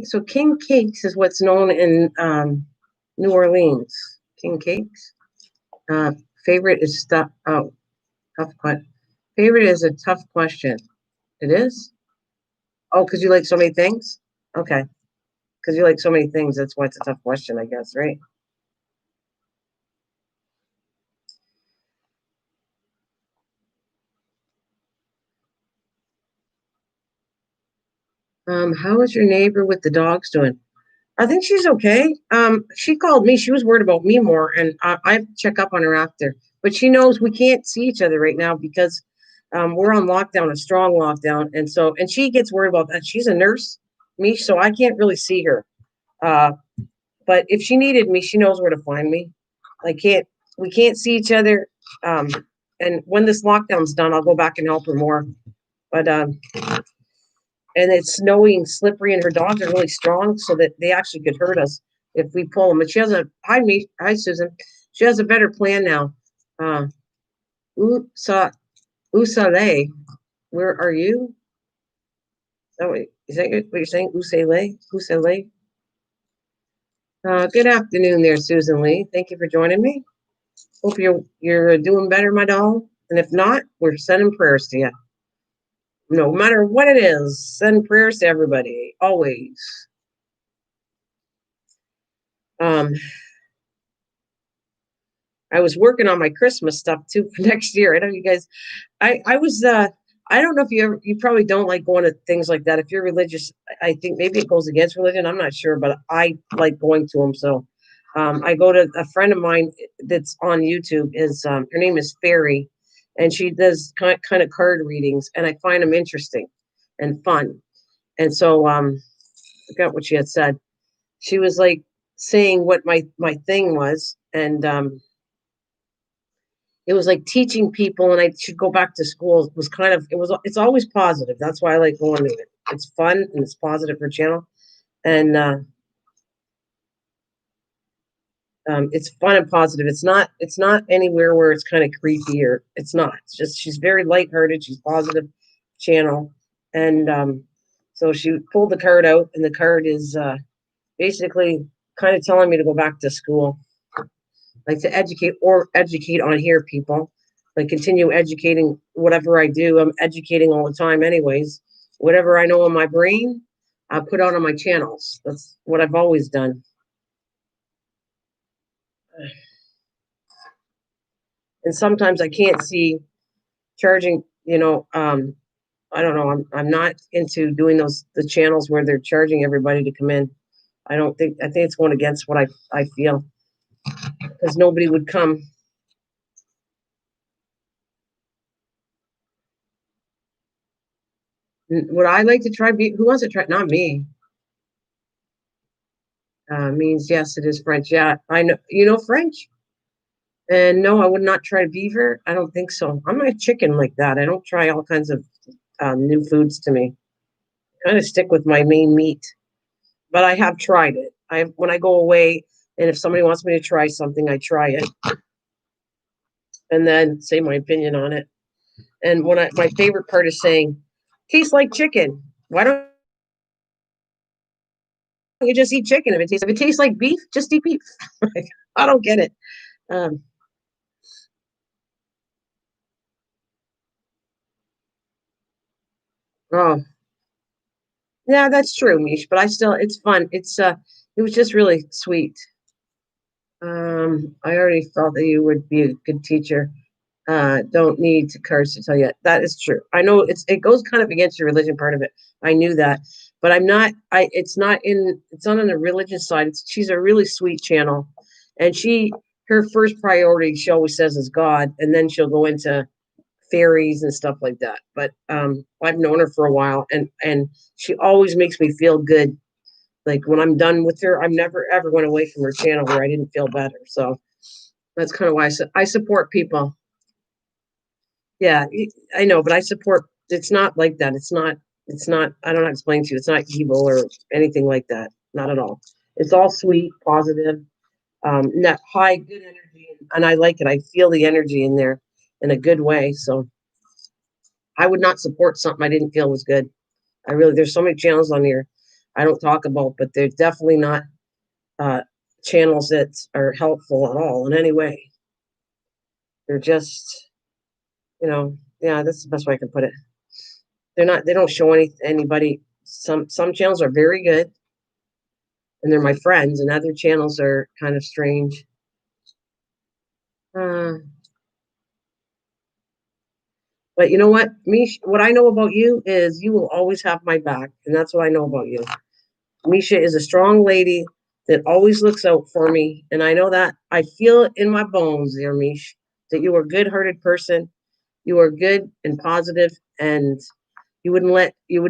so king cakes is what's known in New Orleans. King cakes. Uh, favorite is stuff. Oh, tough question. Favorite is a tough question. It is. Oh, because you like so many things. Okay, because you like so many things. That's why it's a tough question, I guess, right? How is your neighbor with the dogs doing? I think she's okay. She called me. She was worried about me more, and I check up on her after. But she knows we can't see each other right now because we're on lockdown, a strong lockdown, and she gets worried about that. She's a nurse, me, so I can't really see her. Uh, but if she needed me, she knows where to find me. I can't. We can't see each other. Um, and when this lockdown's done, I'll go back and help her more. But and it's snowing, slippery, and her dogs are really strong, so that they actually could hurt us if we pull them. But she has a hi Susan. She has a better plan now. Uh, Usa Usale, where are you? Oh wait, is that what you're saying? Usale, Usale. Good afternoon, there, Susan Lee. Thank you for joining me. Hope you're doing better, my doll. And if not, we're sending prayers to you. No matter what it is, send prayers to everybody always. Um, I was working on my Christmas stuff too for next year. I know you guys. I was. I don't know if you probably don't like going to things like that. If you're religious, I think maybe it goes against religion. I'm not sure, but I like going to them. So, I go to a friend of mine that's on YouTube. Is her name is Fairy, and she does kind of card readings, and I find them interesting and fun. And so, I forgot what she had said. She was like saying what my thing was, and it was like teaching people, and I should go back to school. It was kind of it's always positive. That's why I like going to it. It's fun and it's positive for channel, and it's fun and positive. It's not anywhere where it's kind of creepy, or it's not. It's just she's very lighthearted. She's positive channel, and so she pulled the card out, and the card is basically kind of telling me to go back to school, like to educate on here, people. Like continue educating whatever I do. I'm educating all the time, anyways. Whatever I know in my brain, I put out on my channels. That's what I've always done. And sometimes I can't see charging. I don't know. I'm not into doing the channels where they're charging everybody to come in. I think it's going against what I feel, because nobody would come. Would I like to try? Who wants to try? Not me. Means yes, it is French. Yeah, I know. You know French? And no, I would not try beaver. I don't think so. I'm not a chicken like that. I don't try all kinds of new foods to me. Kind of stick with my main meat. But I have tried it. I when I go away, and if somebody wants me to try something, I try it and then say my opinion on it. And my favorite part is saying, "Tastes like chicken. Why don't you just eat chicken? If it tastes like beef, just eat beef." I don't get it. Um, oh, yeah, that's true, Mish. But it's fun. It was just really sweet. I already felt that you would be a good teacher. Don't need to curse to tell you that is true. I know it goes kind of against your religion part of it. I knew that, but I'm not. It's not on the religion side. She's a really sweet channel, and her first priority she always says is God, and then she'll go into fairies and stuff like that. But I've known her for a while, and she always makes me feel good. Like when I'm done with her, I'm never ever went away from her channel where I didn't feel better. So that's kind of why I support people. Yeah, I know, but I support. It's not like that. It's not. It's not. I don't know how to explain to you. It's not evil or anything like that. Not at all. It's all sweet, positive, net high, good energy, and I like it. I feel the energy in there in a good way. So I would not support something I didn't feel was good. I really. There's so many channels on here I don't talk about, but they're definitely not uh, channels that are helpful at all in any way. They're just, yeah, that's the best way I can put it. They don't show anybody. Some channels are very good and they're my friends, and other channels are kind of strange. Uh, but you know what, Mish, what I know about you is you will always have my back, and that's what I know about you. Misha is a strong lady that always looks out for me. And I know that. I feel it in my bones, dear Mish, that you are a good-hearted person. You are good and positive, and you would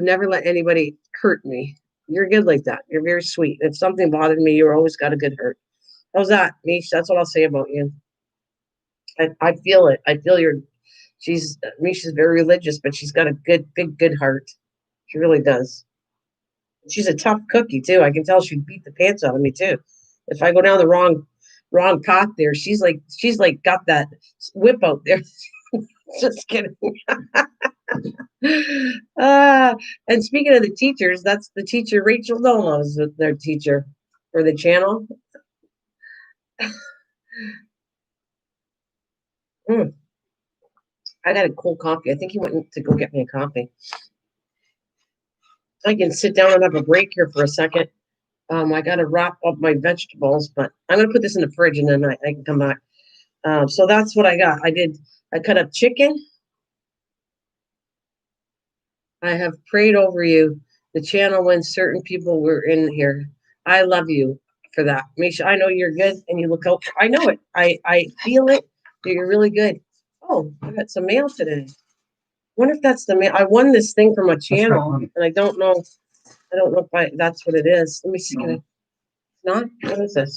never let anybody hurt me. You're good like that. You're very sweet. If something bothered me, you always got a good hurt. How's that, Mish? That's what I'll say about you. I feel it. I feel your. Misha's very religious, but she's got a good heart. She really does. She's a tough cookie too. I can tell she'd beat the pants out of me too. If I go down the wrong path there, she's like got that whip out there. Just kidding. uh, and speaking of the teachers, that's the teacher Rachel Dono is their teacher for the channel. Mm, I got a cold coffee. I think he went to go get me a coffee. I can sit down and have a break here for a second. I got to wrap up my vegetables, but I'm going to put this in the fridge and then I can come back. So that's what I got. I cut up chicken. I have prayed over you, the channel, when certain people were in here. I love you for that. Misha, I know you're good and you look out. I know it. I feel it. You're really good. Oh, I got some mail today. I wonder if that's the mail. I won this thing from a channel and I don't know. I don't know if that's what it is. Let me see. It's not? What is this?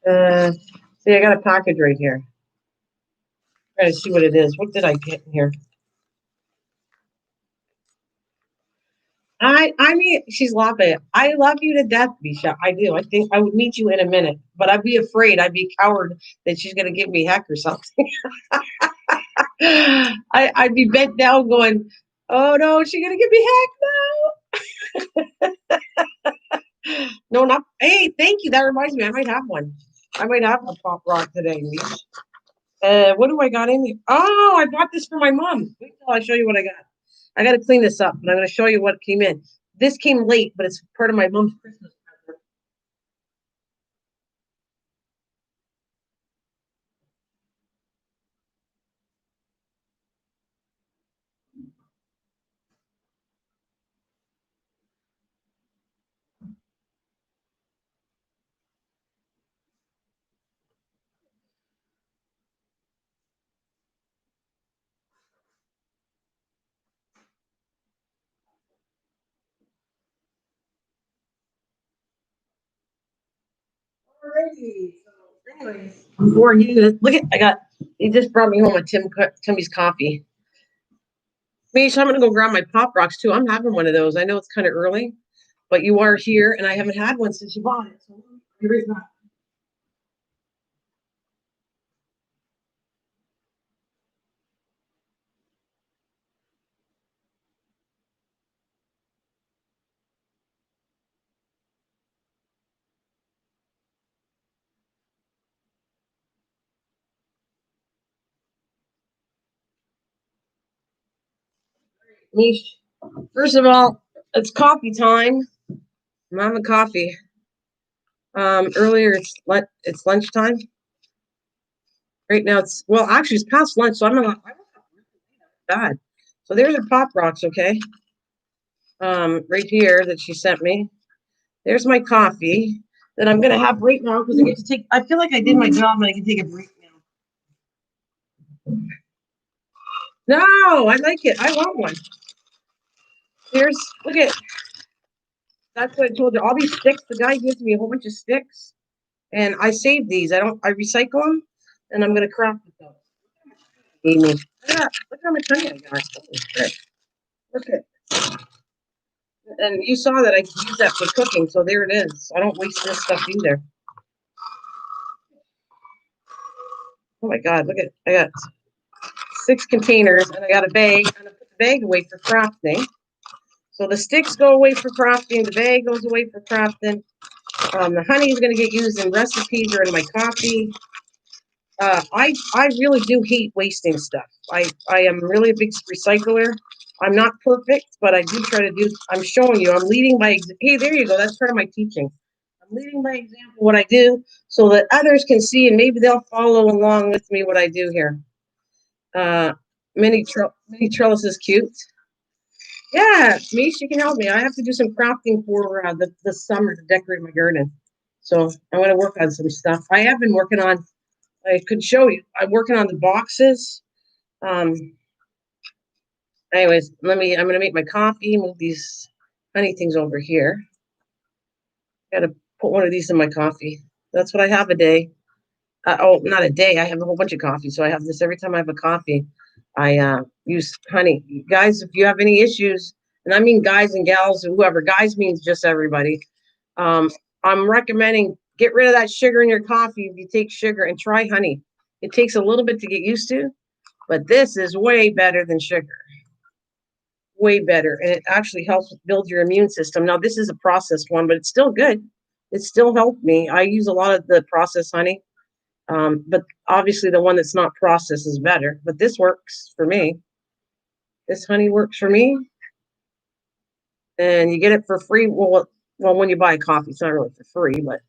See, I got a package right here. Try to see what it is. What did I get in here? I mean, she's laughing. I love you to death, Bisha. I do. I think I would meet you in a minute, but I'd be afraid. I'd be coward that she's going to give me heck or something. I'd be bent down going, oh no, she's going to give me heck. No. No, not. Hey, thank you. That reminds me. I might have one. I might have a pop rock today. What do I got in here? Oh, I bought this for my mom. Wait till I show you what I got. I got to clean this up, and I'm going to show you what came in. This came late, but it's part of my mom's Christmas present. Alrighty. So, anyways, before you look at, he just brought me home a Timmy's coffee. Mish, I'm going to go grab my Pop Rocks too. I'm having one of those. I know it's kind of early, but you are here, and I haven't had one since you bought it. So here is that. Mish, first of all, it's coffee time. I'm having coffee. Earlier it's lunchtime. Right now it's well, actually it's past lunch, so I'm not. I woke up really bad. So there's the Pop Rocks, okay. Right here that she sent me. There's my coffee that I'm gonna have right now because I get to take. I feel like I did my job and I can take a break now. No, I like it. I want one. Here's look at that's what I told you. All these sticks. The guy gives me a whole bunch of sticks, and I save these. I recycle them, and I'm gonna craft with those. Amy, look how much honey I got. Holy shit. Look at. And you saw that I use that for cooking, so there it is. I don't waste this stuff either. Oh my God, look at I got 6 containers and I got a bag and I put the bag away for crafting. So the sticks go away for crafting, the bag goes away for crafting. The honey is going to get used in recipes or in my coffee. I really do hate wasting stuff. I am really a big recycler. I'm not perfect, but I do try to do. I'm showing you. I'm leading by. Hey, there you go. That's part of my teaching. I'm leading by example what I do, so that others can see and maybe they'll follow along with me what I do here. Mini trellis is cute. Yeah, Mish, you can help me. I have to do some crafting for the summer to decorate my garden. So I'm going to work on some stuff. I have been working on, I could show you, I'm working on the boxes. Um, anyways, I'm going to make my coffee, move these honey things over here. Got to put one of these in my coffee. That's what I have a day. Not a day. I have a whole bunch of coffee. So I have this every time I have a coffee. I use honey. Guys, if you have any issues, and I mean guys and gals, whoever, guys means just everybody. Um, I'm recommending get rid of that sugar in your coffee if you take sugar and try honey. It takes a little bit to get used to, but this is way better than sugar. Way better. And it actually helps build your immune system. Now, this is a processed one, but it's still good. It still helped me. I use a lot of the processed honey. But obviously the one that's not processed is better. But this works for me. This honey works for me. And you get it for free. Well, when you buy a coffee, it's not really for free, but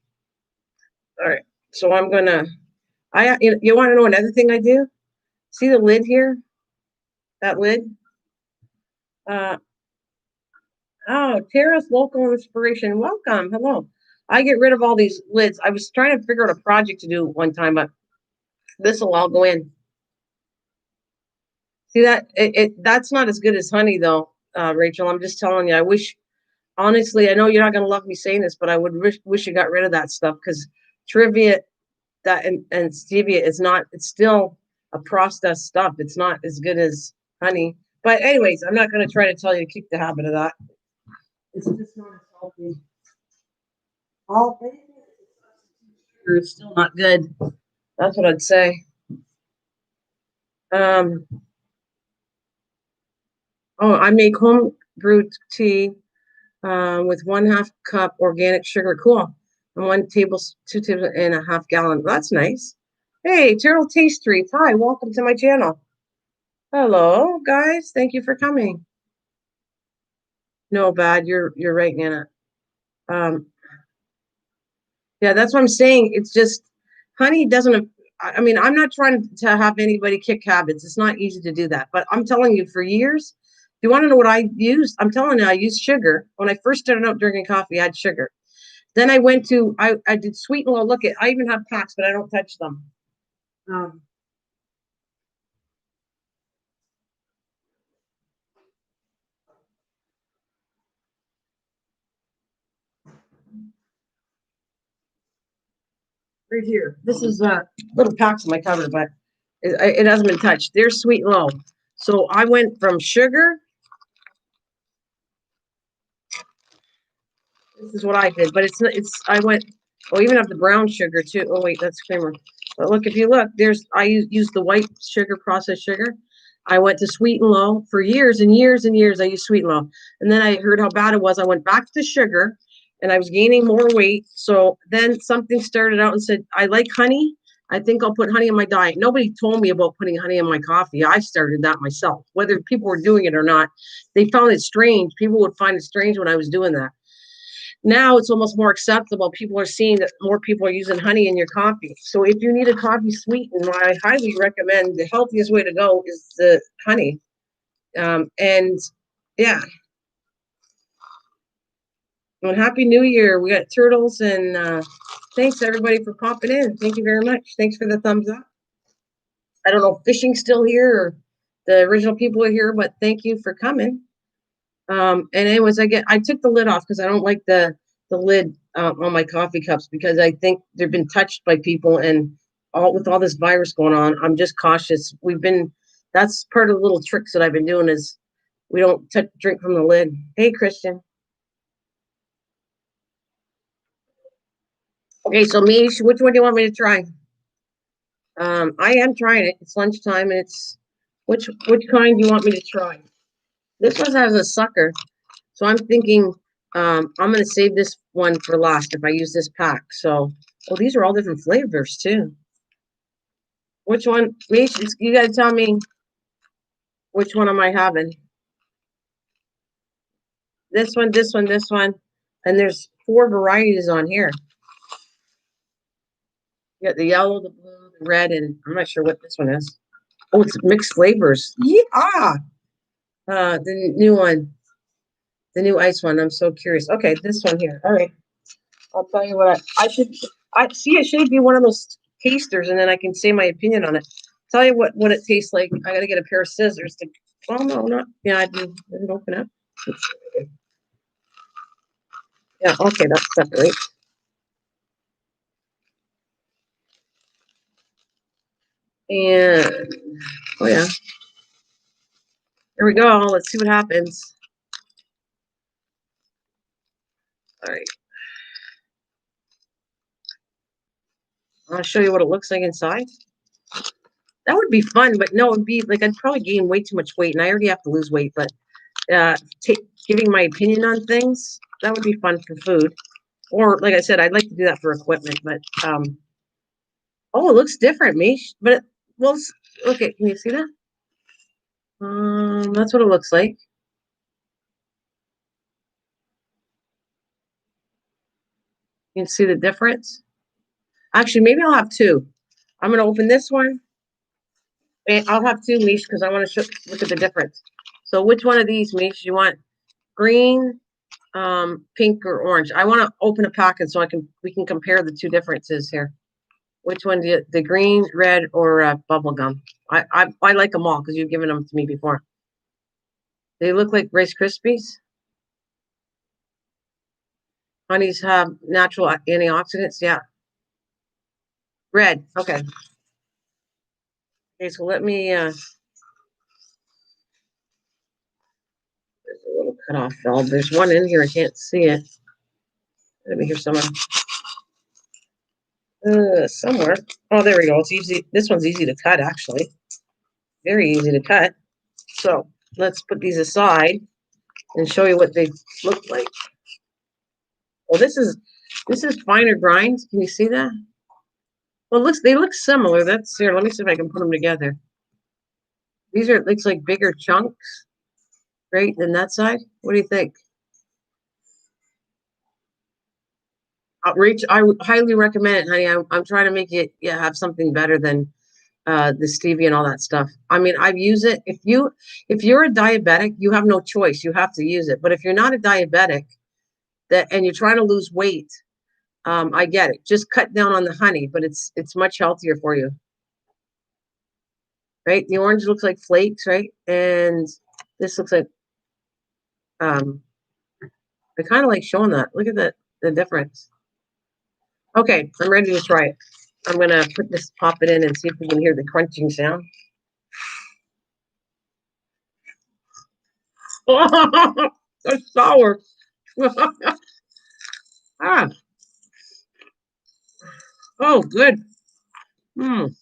all right. So I'm gonna you want to know another thing I do? See the lid here? That lid? Uh oh, Tara's local inspiration. Welcome. Hello. I get rid of all these lids. I was trying to figure out a project to do one time, but this will all go in. See that? That's not as good as honey though, Rachel. I'm just telling you. I wish honestly, I know you're not going to love me saying this, but I would wish you got rid of that stuff because trivia that and stevia is not. It's still a processed stuff. It's not as good as honey. But anyways, I'm not going to try to tell you to keep the habit of that. It's just not as healthy. All it's still not good. That's what I'd say. Um. Oh, I make home brewed tea with 1/2 cup organic sugar. Cool. And 2.5 gallon. That's nice. Hey, Terrell Taste Treats. Hi, welcome to my channel. Hello, guys. Thank you for coming. No, bad. You're right, Nana. Um, yeah, that's what I'm saying. It's just honey doesn't. I mean, I'm not trying to have anybody kick habits. It's not easy to do that. But I'm telling you, for years, if you want to know what I used, I'm telling you, I used sugar. When I first started out drinking coffee, I had sugar. Then I went to I did sweet and low. Look at I even have packs, but I don't touch them. Um, right here. This is little packs in my cupboard, but it hasn't been touched. There's sweet and low. So I went from sugar. This is what I did, but it's I went. Oh, even have the brown sugar too. Oh wait, that's creamer. But look, if you look, there's I use the white sugar, processed sugar. I went to sweet and low for years and years and years. I used sweet and low, and then I heard how bad it was. I went back to sugar, and I was gaining more weight. So then something started out and said, "I like honey. I think I'll put honey in my diet." Nobody told me about putting honey in my coffee. I started that myself. Whether people were doing it or not, they found it strange. People would find it strange when I was doing that. Now it's almost more acceptable. People are seeing that more people are using honey in your coffee. So if you need a coffee sweetened, I highly recommend the healthiest way to go is the honey. And yeah, well, happy New Year. We got turtles and thanks everybody for popping in. Thank you very much. Thanks for the thumbs up. I don't know if fishing's still here or the original people are here, but thank you for coming. And anyways, I took the lid off because I don't like the lid on my coffee cups because I think they've been touched by people and all with all this virus going on. I'm just cautious. That's part of the little tricks that I've been doing is we don't drink from the lid. Hey, Christian. Okay, so Mish, which one do you want me to try? I am trying it. It's lunchtime and it's which kind do you want me to try? This one has a sucker. So I'm thinking I'm going to save this one for last if I use this pack. So, oh, these are all different flavors too. Which one? Mish, you got to tell me which one am I having? This one, this one, this one. And there's 4 varieties on here. You got the yellow, the blue, the red, and I'm not sure what this one is. Oh, it's mixed flavors. Yeah. The new one. The new ice one. I'm so curious. Okay, this one here. All right. I'll tell you what I should. I see. I should be one of those tasters, and then I can say my opinion on it. Tell you what it tastes like. I got to get a pair of scissors to. Oh no, not. Yeah, I didn't open up. Yeah. Okay, that's separate. And oh yeah, here we go. Let's see what happens. All right. I'll show you what it looks like inside. That would be fun, but no, it'd be like I'd probably gain way too much weight, and I already have to lose weight. But giving my opinion on things, that would be fun for food. Or like I said, I'd like to do that for equipment. But oh, it looks different, Mish. But well, okay, can you see that? That's what it looks like. You can see the difference. Actually, maybe I'll have two. I'm gonna open this one, and I'll have two, Mish, because I want to look at the difference. So, which one of these, Mish? You want green, pink, or orange? I want to open a packet so we can compare the two differences here. Which one do you, the green, red, or bubble gum? I like them all because you've given them to me before. They look like Rice Krispies. Honeys have natural antioxidants. Yeah. Red. Okay. Okay, so let me there's a little cutoff valve. There's one in here. I can't see it. Let me hear someone. Somewhere. Oh, there we go. It's easy. This one's easy to cut, actually. Very easy to cut. So let's put these aside and show you what they look like. Well, this is finer grinds. Can you see that? Well, they look similar. That's here. Let me see if I can put them together. These are, it looks like bigger chunks, right? Than that side. What do you think? Outreach. I would highly recommend it, honey. I'm trying to make it have something better than the stevia and all that stuff. I mean, I've used it. If you're a diabetic, you have no choice. You have to use it. But if you're not a diabetic and you're trying to lose weight, I get it. Just cut down on the honey, but it's much healthier for you. Right? The orange looks like flakes, right? And this looks like I kind of like showing that. Look at the difference. Okay, I'm ready to try it. I'm gonna pop it in and see if we can hear the crunching sound. That's sour. Ah, oh, good. Mm.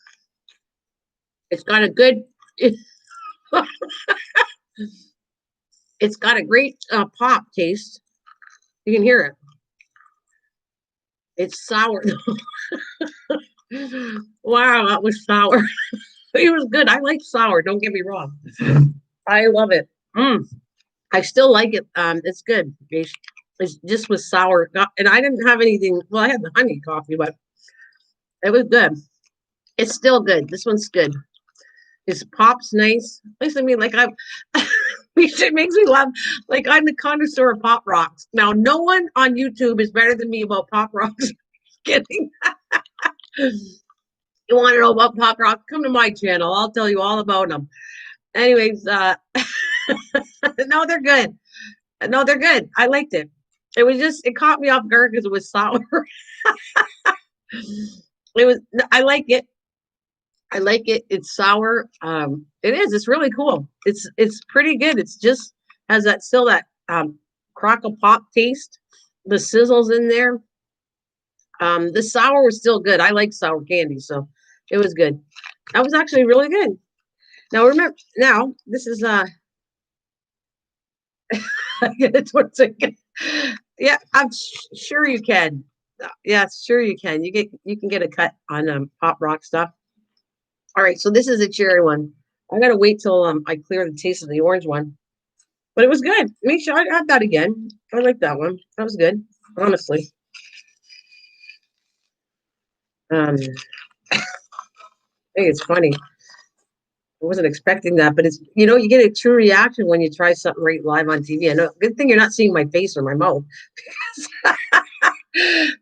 It's got a good. It's got a great pop taste. You can hear it. It's sour. Wow, that was sour. It was good. I like sour. Don't get me wrong. I love it. Mm. I still like it. It's good. It's just was sour, and I didn't have anything. Well, I had the honey coffee, but it was good. It's still good. This one's good. His pop's nice. Listen to me, like I'm. It makes me laugh. Like I'm the connoisseur of pop rocks. Now, no one on YouTube is better than me about pop rocks. Kidding. You want to know about pop rocks? Come to my channel. I'll tell you all about them. Anyways, no, they're good. No, they're good. I liked it. It caught me off guard because it was sour. It was. I like it. I like it. It's sour. It is. It's really cool. It's pretty good. It's just has that crackle pop taste. The sizzle's in there. The sour was still good. I like sour candy, so it was good. That was actually really good. Now remember, now this is it's what's it. Yeah, I'm sure you can. Yeah, sure you can. You can get a cut on pop rock stuff. All right, so this is a cherry one. I gotta wait till I clear the taste of the orange one. But it was good. Make sure I'd have that again. I like that one. That was good, honestly. I think it's funny. I wasn't expecting that, but it's, you get a true reaction when you try something right live on TV. I know, good thing you're not seeing my face or my mouth.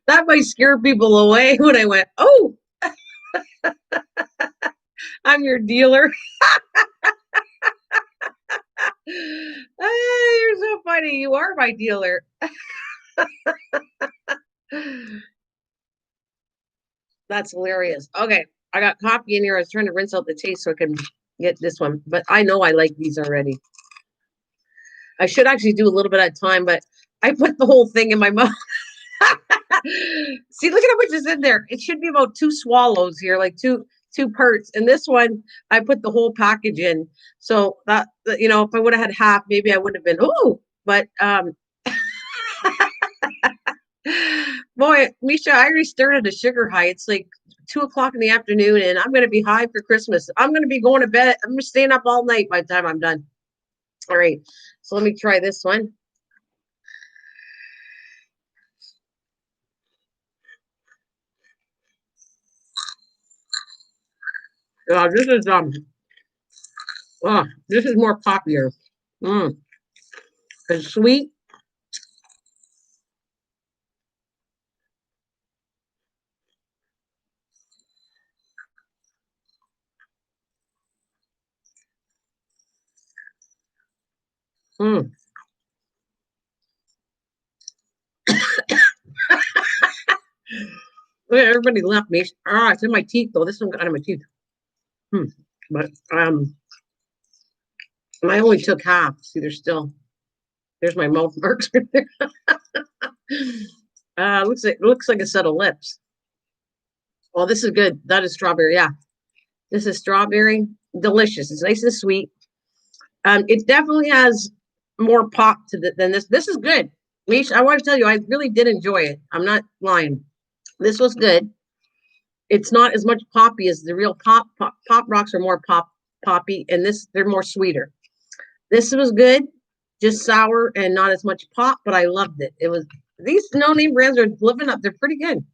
That might scare people away when I went, oh, I'm your dealer. You're so funny. You are my dealer. That's hilarious. Okay, I got coffee in here. I was trying to rinse out the taste so I can get this one, but I know I like these already. I should actually do a little bit at a time, but I put the whole thing in my mouth. See, look at how much is in there. It should be about 2 swallows here, like two parts. And this one, I put the whole package in. So that, if I would have had half, maybe I would have been, oh, but boy, Misha, I already started a sugar high. It's like 2 o'clock in the afternoon, and I'm going to be high for Christmas. I'm going to be going to bed. I'm staying up all night by the time I'm done. All right, so let me try this one. This is this is more popular. It's sweet. Mm. Everybody left me. It's in my teeth though. This one got out of my teeth. But I only took half. See, there's my mouth marks right there. Looks like a set of lips. Well, this is good. That is strawberry. Yeah, this is strawberry. Delicious. It's nice and sweet. It definitely has more pop to than this. This is good. Mish, I want to tell you, I really did enjoy it. I'm not lying. This was good. It's not as much poppy as the real pop rocks are more poppy, and they're more sweeter. This was good, just sour and not as much pop, but I loved it. It was these no name brands are living up. They're pretty good.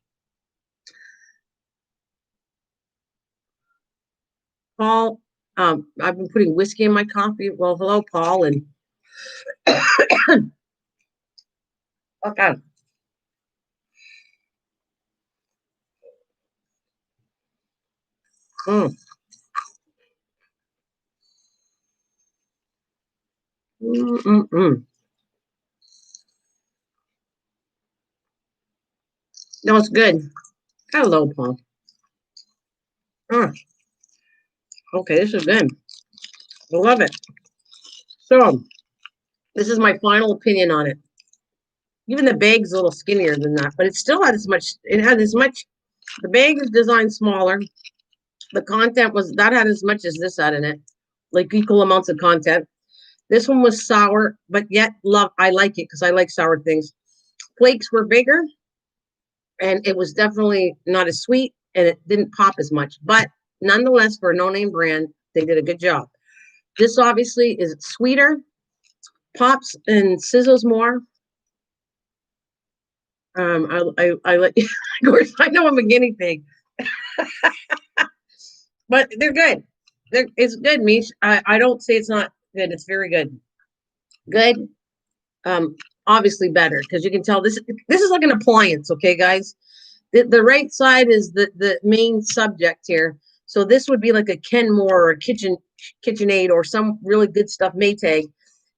Paul, I've been putting whiskey in my coffee. Well, hello, Paul, and okay. Mm. Mm-mm-mm. No, it's good. Hello, Paul. Ah, okay, this is good. I love it. So, this is my final opinion on it. Even the bag's a little skinnier than that, but it still had as much. It had as much. The bag is designed smaller. The content was that had as much as this had in it, like equal amounts of content. This one was sour, but yet I like it because I like sour things. Flakes were bigger, and it was definitely not as sweet, and it didn't pop as much. But nonetheless, for a no-name brand, they did a good job. This obviously is sweeter, pops and sizzles more. I let of course I know I'm a guinea pig, but they're good. It's good, Mish. I don't say it's not good. It's very good. Good. Um, Obviously better because you can tell this is like an appliance. Okay, guys. The right side is the main subject here. So this would be like a Kenmore or a KitchenAid or some really good stuff Maytag,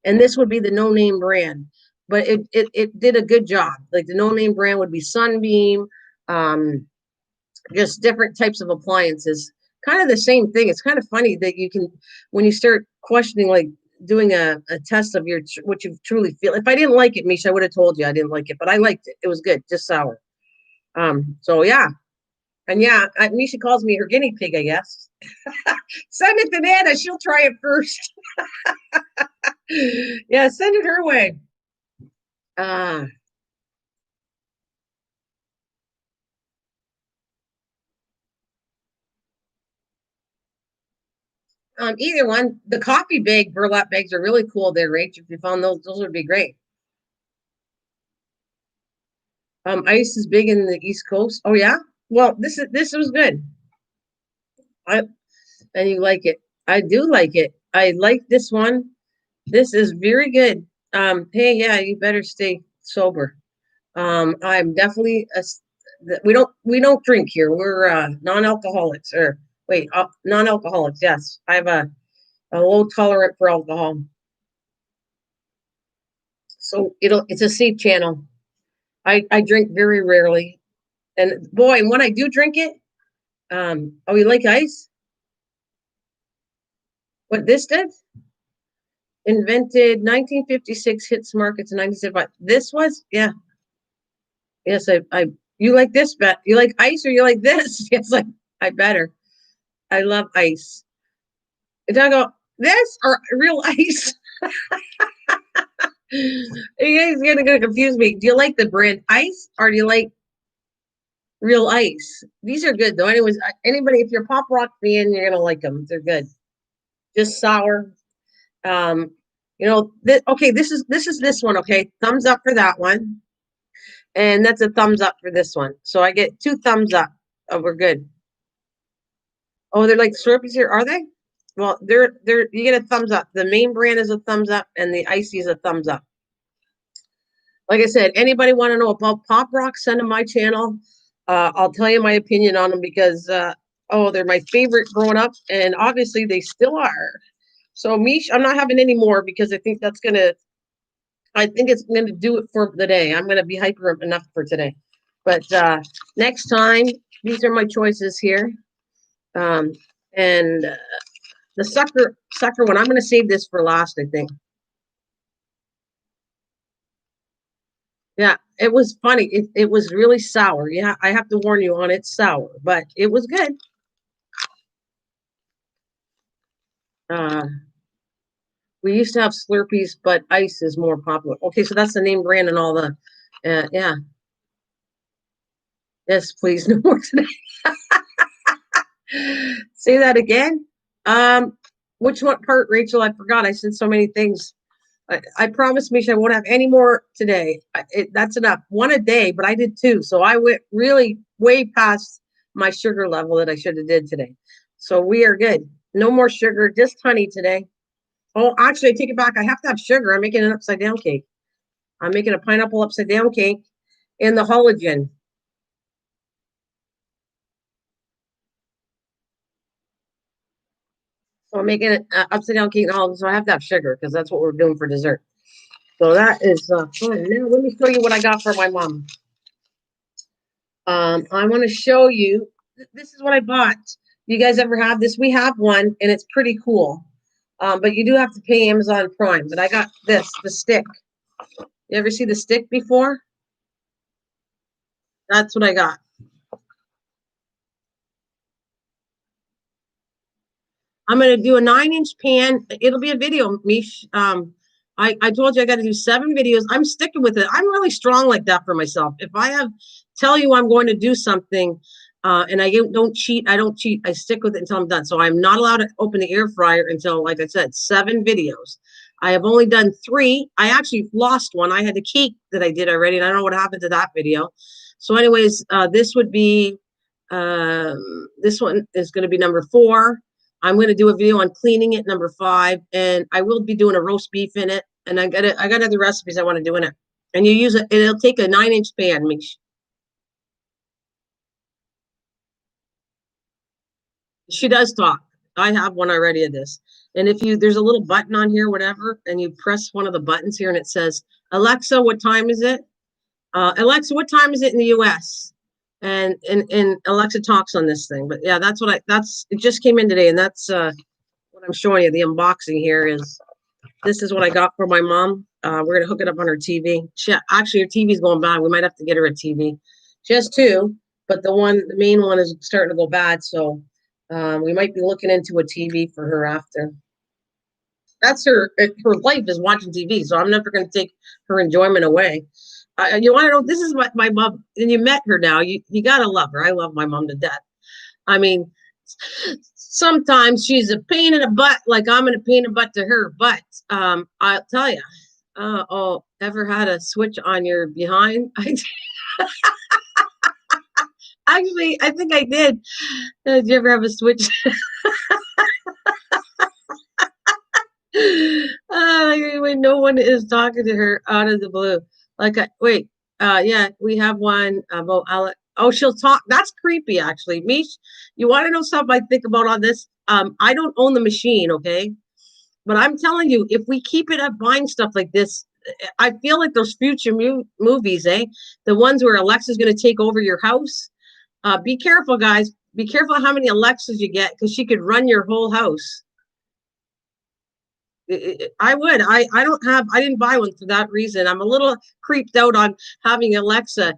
and this would be the no name brand. But it did a good job. Like the no name brand would be Sunbeam, um, just different types of appliances. Kind of the same thing. It's kind of funny that you can when you start questioning like doing a test of your what you truly feel. If I didn't like it, Misha, I would have told you I didn't like it, but I liked it. It was good, just sour. So yeah, and yeah, Misha calls me her guinea pig, I guess. Send it to Nana, she'll try it first. Yeah, send it her way. Uh, Either one. The coffee bag, burlap bags are really cool there, Rach. If you found those would be great. Ice is big in the East Coast. Oh yeah. Well, this was good. I and you like it. I do like it. I like this one. This is very good. Hey, yeah, you better stay sober. I'm definitely we don't drink here. We're non-alcoholics or wait, non-alcoholics. Yes, I have a low tolerant for alcohol, so it's a safe channel. I drink very rarely, and boy, when I do drink it, oh, you like ice? What this did? Invented 1956, hits markets in 1975. This was, yeah, yes. I you like this bet? You like ice or you like this? Yes, like I better. I love ice. And I go this or real ice. You guys are gonna confuse me. Do you like the brand ice or do you like real ice? These are good though. Anyways, anybody, if you're a pop rock fan, you're gonna like them. They're good. Just sour. Um, okay, this is this one. Okay, thumbs up for that one, and that's a thumbs up for this one. So I get two thumbs up. Oh, we're good. Oh, they're like Slurpees here, are they? Well, they're you get a thumbs up. The main brand is a thumbs up, and the icy is a thumbs up. Like I said, anybody want to know about pop rock, send them my channel. I'll tell you my opinion on them because they're my favorite growing up, and obviously they still are. So Mish, I'm not having any more because I think it's gonna do it for the day. I'm gonna be hyper enough for today. But next time, these are my choices here. Um, and the sucker one, I'm gonna save this for last, I think. Yeah, it was funny. It was really sour. Yeah, I have to warn you on it's sour, but it was good. Uh, we used to have Slurpees, but ice is more popular. Okay, so that's the name brand and all the. Yeah, yes, please, no more today. Say that again. Um, which one part, Rachel? I forgot. I said so many things. I promise, Misha, I won't have any more today. That's enough. One a day, but I did two, so I went really way past my sugar level that I should have did today. So we are good. No more sugar, just honey today. Oh, actually, I take it back. I have to have sugar. I'm making an upside down cake. I'm making a pineapple upside down cake in the halogen. So I'm making an upside down cake in the halogen. So I have to have sugar because that's what we're doing for dessert. So that is fun. Now let me show you what I got for my mom. I want to show you. This is what I bought. You guys ever have this? We have one, and it's pretty cool. But you do have to pay Amazon Prime. But I got this, the stick. You ever see the stick before? That's what I got. I'm gonna do a 9-inch pan. It'll be a video, Mish. I told you I got to do 7 videos. I'm sticking with it. I'm really strong like that for myself. If I tell you I'm going to do something, and I don't cheat, I don't cheat. I stick with it until I'm done. So I'm not allowed to open the air fryer until, like I said, 7 videos. I have only done 3. I actually lost one. I had the cake that I did already, and I don't know what happened to that video. So, anyways, this would be this one is going to be number 4. I'm going to do a video on cleaning it, number 5, and I will be doing a roast beef in it. And I got other recipes I want to do in it. And you use it, it'll take a 9-inch pan. She does talk. I have one already of this. And if there's a little button on here, whatever, and you press one of the buttons here, and it says, "Alexa, what time is it?" Alexa, what time is it in the U.S.? And Alexa talks on this thing. But yeah, it just came in today, and that's what I'm showing you. The unboxing here is this is what I got for my mom. We're gonna hook it up on her TV. Actually, her TV's going bad. We might have to get her a TV. She has 2, but the main one is starting to go bad. So we might be looking into a TV for her after. That's her life is watching TV. So I'm never going to take her enjoyment away. You want to know? This is what my mom. And you met her now. You gotta love her. I love my mom to death. I mean, sometimes she's a pain in the butt, like I'm in a pain in the butt to her. But I'll tell you, ever had a switch on your behind? Actually, I think I did. Did you ever have a switch? when no one is talking to her out of the blue. Like, wait, yeah, we have one about Alex. Oh, she'll talk. That's creepy, actually. Mish, you want to know something I think about on this? I don't own the machine, okay? But I'm telling you, if we keep it up buying stuff like this, I feel like those future movies, eh? The ones where Alexa's going to take over your house. Be careful, guys. Be careful how many Alexas you get because she could run your whole house. I would. I don't have. I didn't buy one for that reason. I'm a little creeped out on having Alexa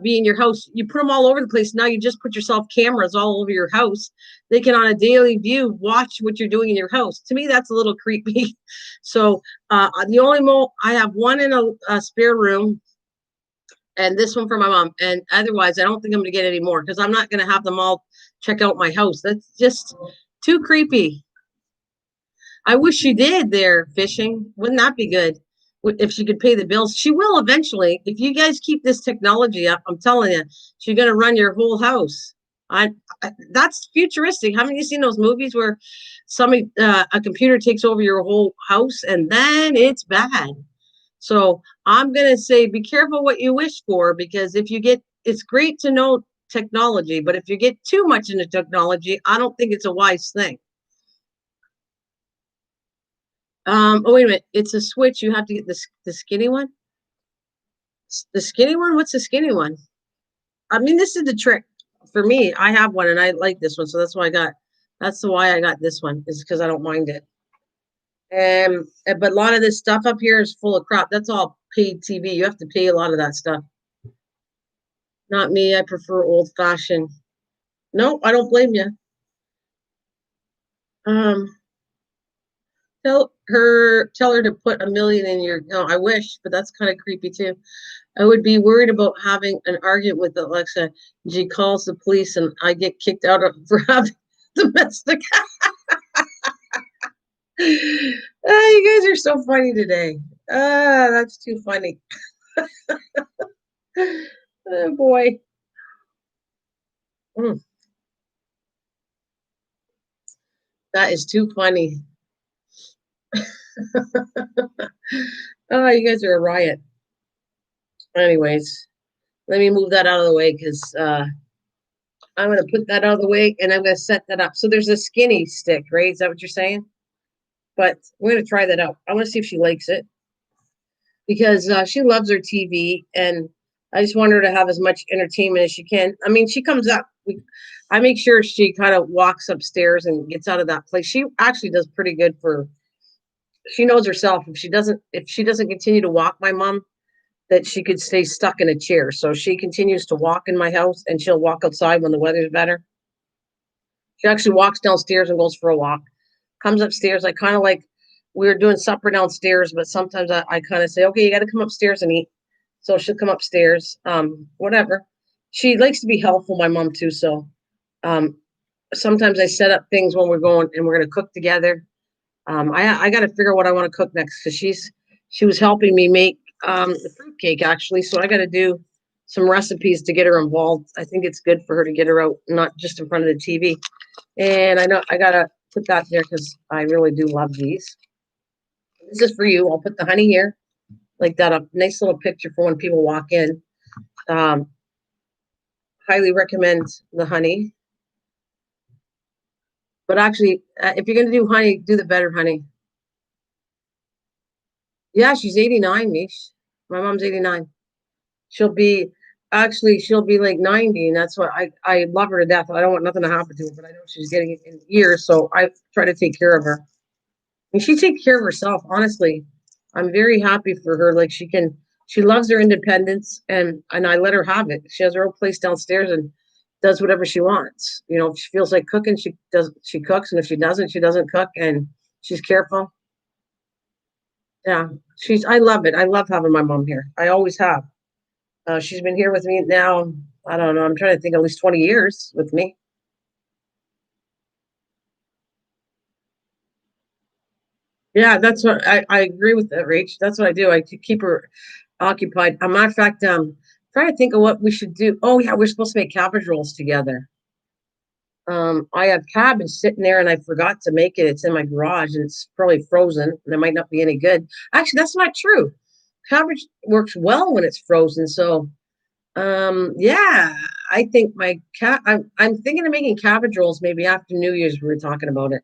be in your house. You put them all over the place. Now you just put yourself cameras all over your house. They can, on a daily view, watch what you're doing in your house. To me, that's a little creepy. So the only I have one in a spare room, and this one for my mom. And otherwise, I don't think I'm going to get any more because I'm not going to have them all check out my house. That's just too creepy. I wish she did there fishing. Wouldn't that be good? If she could pay the bills. She will eventually. If you guys keep this technology up, I'm telling you, she's going to run your whole house. That's futuristic. Haven't you seen those movies where somebody a computer takes over your whole house and then it's bad? So I'm going to say be careful what you wish for, because if you get, it's great to know technology, but if you get too much into technology, I don't think it's a wise thing. Oh, wait a minute. It's a switch. You have to get the skinny one. The skinny one? What's the skinny one? I mean, this is the trick for me. I have one and I like this one. So that's why I got this one, is because I don't mind it. But a lot of this stuff up here is full of crap. That's all paid TV. You have to pay a lot of that stuff. Not me. I prefer old fashioned. No, I don't blame you. Um, tell her to put a million in your. No, I wish, but that's kind of creepy too. I would be worried about having an argument with Alexa. She calls the police and I get kicked out of for having domestic. You guys are so funny today. That's too funny. Oh boy. Mm, that is too funny. Oh, you guys are a riot. Anyways, let me move that out of the way because I'm going to put that out of the way and I'm going to set that up. So there's a skinny stick, right? Is that what you're saying? But we're going to try that out. I want to see if she likes it because she loves her TV, and I just want her to have as much entertainment as she can. I mean, she comes up. I make sure she kind of walks upstairs and gets out of that place. She actually does pretty good for. She knows herself. If she doesn't continue to walk, my mom, that she could stay stuck in a chair. So she continues to walk in my house, and she'll walk outside when the weather's better. She actually walks downstairs and goes for a walk. Comes upstairs. I kind of like, we were doing supper downstairs, but sometimes I kind of say, okay, you got to come upstairs and eat. So she'll come upstairs. Whatever. She likes to be helpful, my mom too. So um, sometimes I set up things when we're going and we're going to cook together. I got to figure out what I want to cook next because she was helping me make the fruit cake actually. So I got to do some recipes to get her involved. I think it's good for her to get her out, not just in front of the TV. And I know I gotta put that there because I really do love these. This is for you. I'll put the honey here, like that. A nice little picture for when people walk in. Um, highly recommend the honey. But actually, if you're gonna do honey, do the better honey. Yeah, she's 89, Mish. My mom's 89. She'll be she'll be like 90, and that's what I love her to death. I don't want nothing to happen to her, but I know she's getting it in years, so I try to take care of her. And she takes care of herself, honestly. I'm very happy for her. Like she loves her independence, and I let her have it. She has her own place downstairs and does whatever she wants. You know, if she feels like cooking, she cooks, and if she doesn't cook, and she's careful. Yeah, I love it. I love having my mom here. I always have. She's been here with me now. I don't know. I'm trying to think, at least 20 years with me. Yeah, that's what I agree with that, Rach. That's what I do. I keep her occupied. A matter of fact, trying to think of what we should do. Oh yeah, we're supposed to make cabbage rolls together. I have cabbage sitting there and I forgot to make it. It's in my garage and it's probably frozen and it might not be any good. Actually, that's not true. Cabbage works well when it's frozen. So, yeah, I think I'm thinking of making cabbage rolls maybe after New Year's. We were talking about it,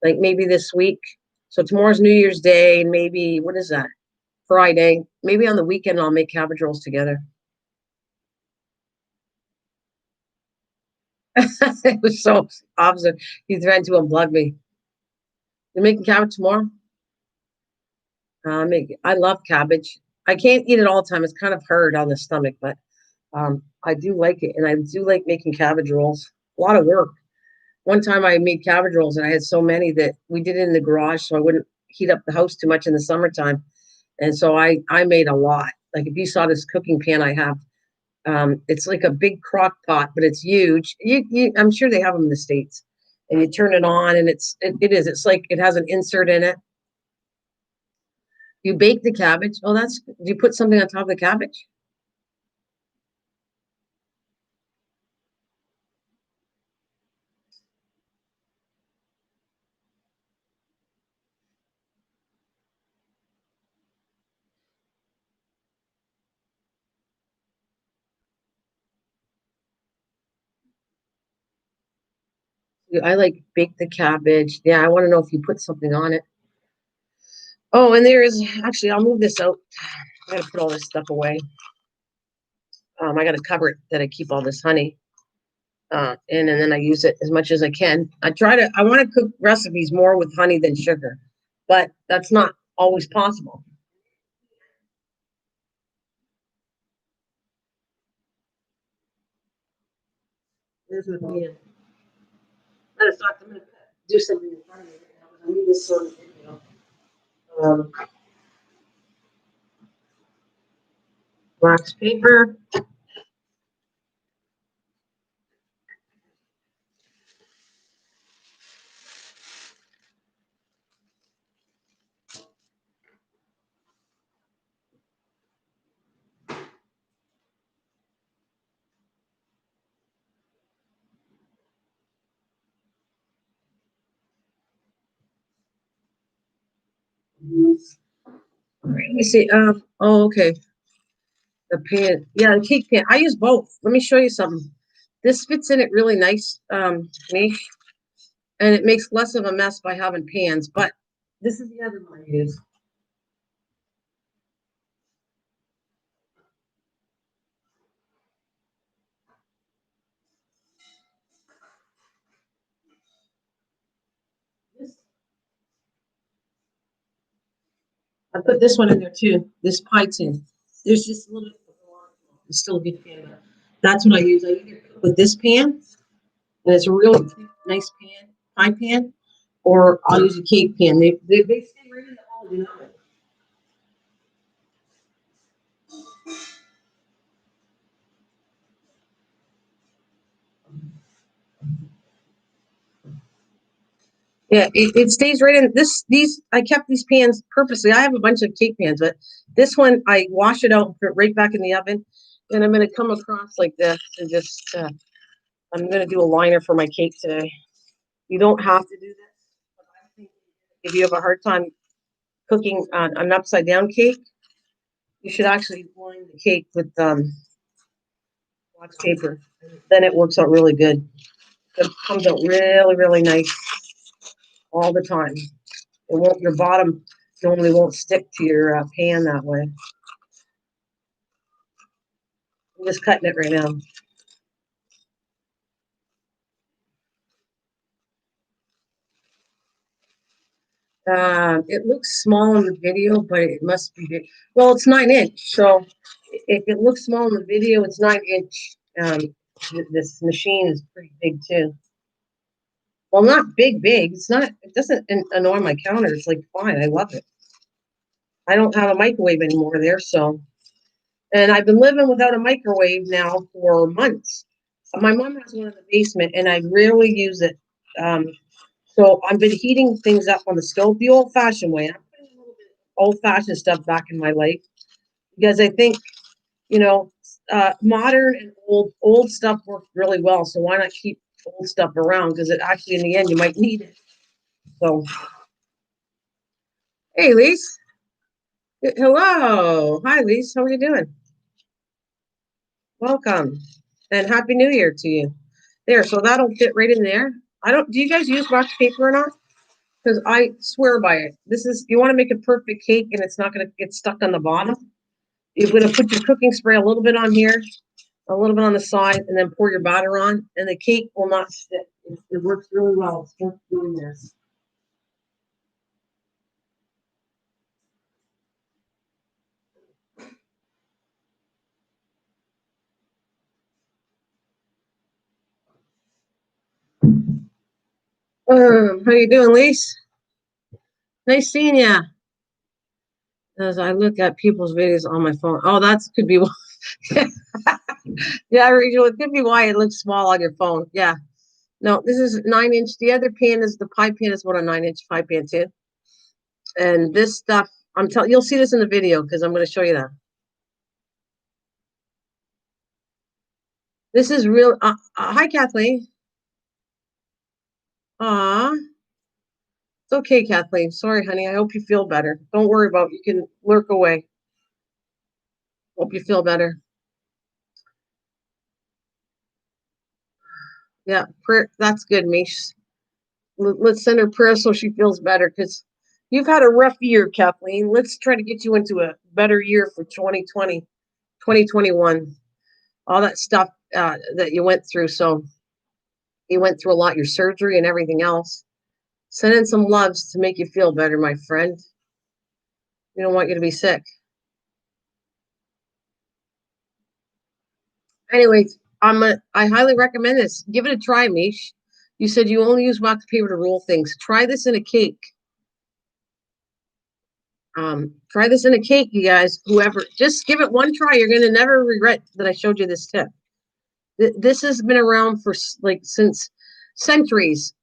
like maybe this week. So tomorrow's New Year's Day, and maybe what is that? Friday. Maybe on the weekend I'll make cabbage rolls together. It was so opposite. He threatened to unplug me. You're making cabbage tomorrow? I love cabbage. I can't eat it all the time. It's kind of hard on the stomach, but I do like it, and I do like making cabbage rolls. A lot of work. One time I made cabbage rolls, and I had so many that we did it in the garage, so I wouldn't heat up the house too much in the summertime. And so I made a lot. Like if you saw this cooking pan I have, it's like a big crock pot, but it's huge. I'm sure they have them in the States. And you turn it on, and it is. It's like it has an insert in it. You bake the cabbage. Oh, that's. Do you put something on top of the cabbage? I like bake the cabbage. Yeah, I want to know if you put something on it. Oh, and there is actually. I'll move this out. I gotta put all this stuff away. I gotta cover it that I keep all this honey. And then I use it as much as I can. I want to cook recipes more with honey than sugar, but that's not always possible. There's my pan. Matter of fact, I'm going to do something in front of me right now. I need this sort of video. Um, Wax paper. All right, let me see. Oh, okay. The pan. Yeah, the cake pan. I use both. Let me show you something. This fits in it really nice, me, and it makes less of a mess by having pans. But this is the other one I use. This I put this one in there too. This pie tin. There's just a little bit more. It's still a good pan, but that's what I use. I either cook with this pan, and it's a really nice pan, pie pan, or I'll use a cake pan. They stay right in the oven. Yeah, it stays right in this. These I kept these pans purposely. I have a bunch of cake pans, but this one I wash it out and put it right back in the oven. And I'm going to come across like this and just I'm going to do a liner for my cake today. You don't have to do this, but I think if you have a hard time cooking an upside down cake, you should actually line the cake with wax paper. Then it works out really good. It comes out really, really nice all the time. It won't. Your bottom normally won't stick to your pan that way. I'm just cutting it right now. It looks small in the video, but it must be big. Well, it's 9 inch, so if it looks small in the video, it's 9 inch. This machine is pretty big too. Well, not big, big. It's not. It doesn't annoy my counter. It's like fine. I love it. I don't have a microwave anymore there, so and I've been living without a microwave now for months. My mom has one in the basement, and I rarely use it. Um, so I've been heating things up on the stove the old-fashioned way. I'm putting a little bit of old-fashioned stuff back in my life because I think you know modern and old stuff works really well. So why not keep old stuff around because it actually in the end you might need it. So, hey, Lise. Hello. Hi, Lise. How are you doing? Welcome. And Happy New Year to you. There, so that'll fit right in there. I don't, do you guys use wax paper or not? Because I swear by it. This is, you want to make a perfect cake and it's not going to get stuck on the bottom. You're going to put your cooking spray a little bit on here, a little bit on the side, and then pour your batter on, and the cake will not stick. It works really well. It's just doing this. How you doing, Lise? Nice seeing you. As I look at people's videos on my phone. Oh, that could be why. Yeah, Rachel, it could be why it looks small on your phone. Yeah. No, this is 9 inch. The other pan is the pie pan is what a 9 inch pie pan too. And this stuff, I'm telling you'll see this in the video because I'm going to show you that. This is real. Hi, Kathleen. Aw, it's okay, Kathleen. Sorry, honey. I hope you feel better. Don't worry about it. You can lurk away. Hope you feel better. Yeah, prayer. That's good, Mish. Let's send her prayer so she feels better because you've had a rough year, Kathleen. Let's try to get you into a better year for 2020, 2021. All that stuff that you went through. So you went through a lot, your surgery and everything else. Send in some loves to make you feel better, my friend. We don't want you to be sick. Anyways, I highly recommend this. Give it a try, Mish. You said you only use wax paper to roll things. Try this in a cake. Try this in a cake, you guys. Whoever, just give it one try. You're gonna never regret that I showed you this tip. This has been around for like since centuries.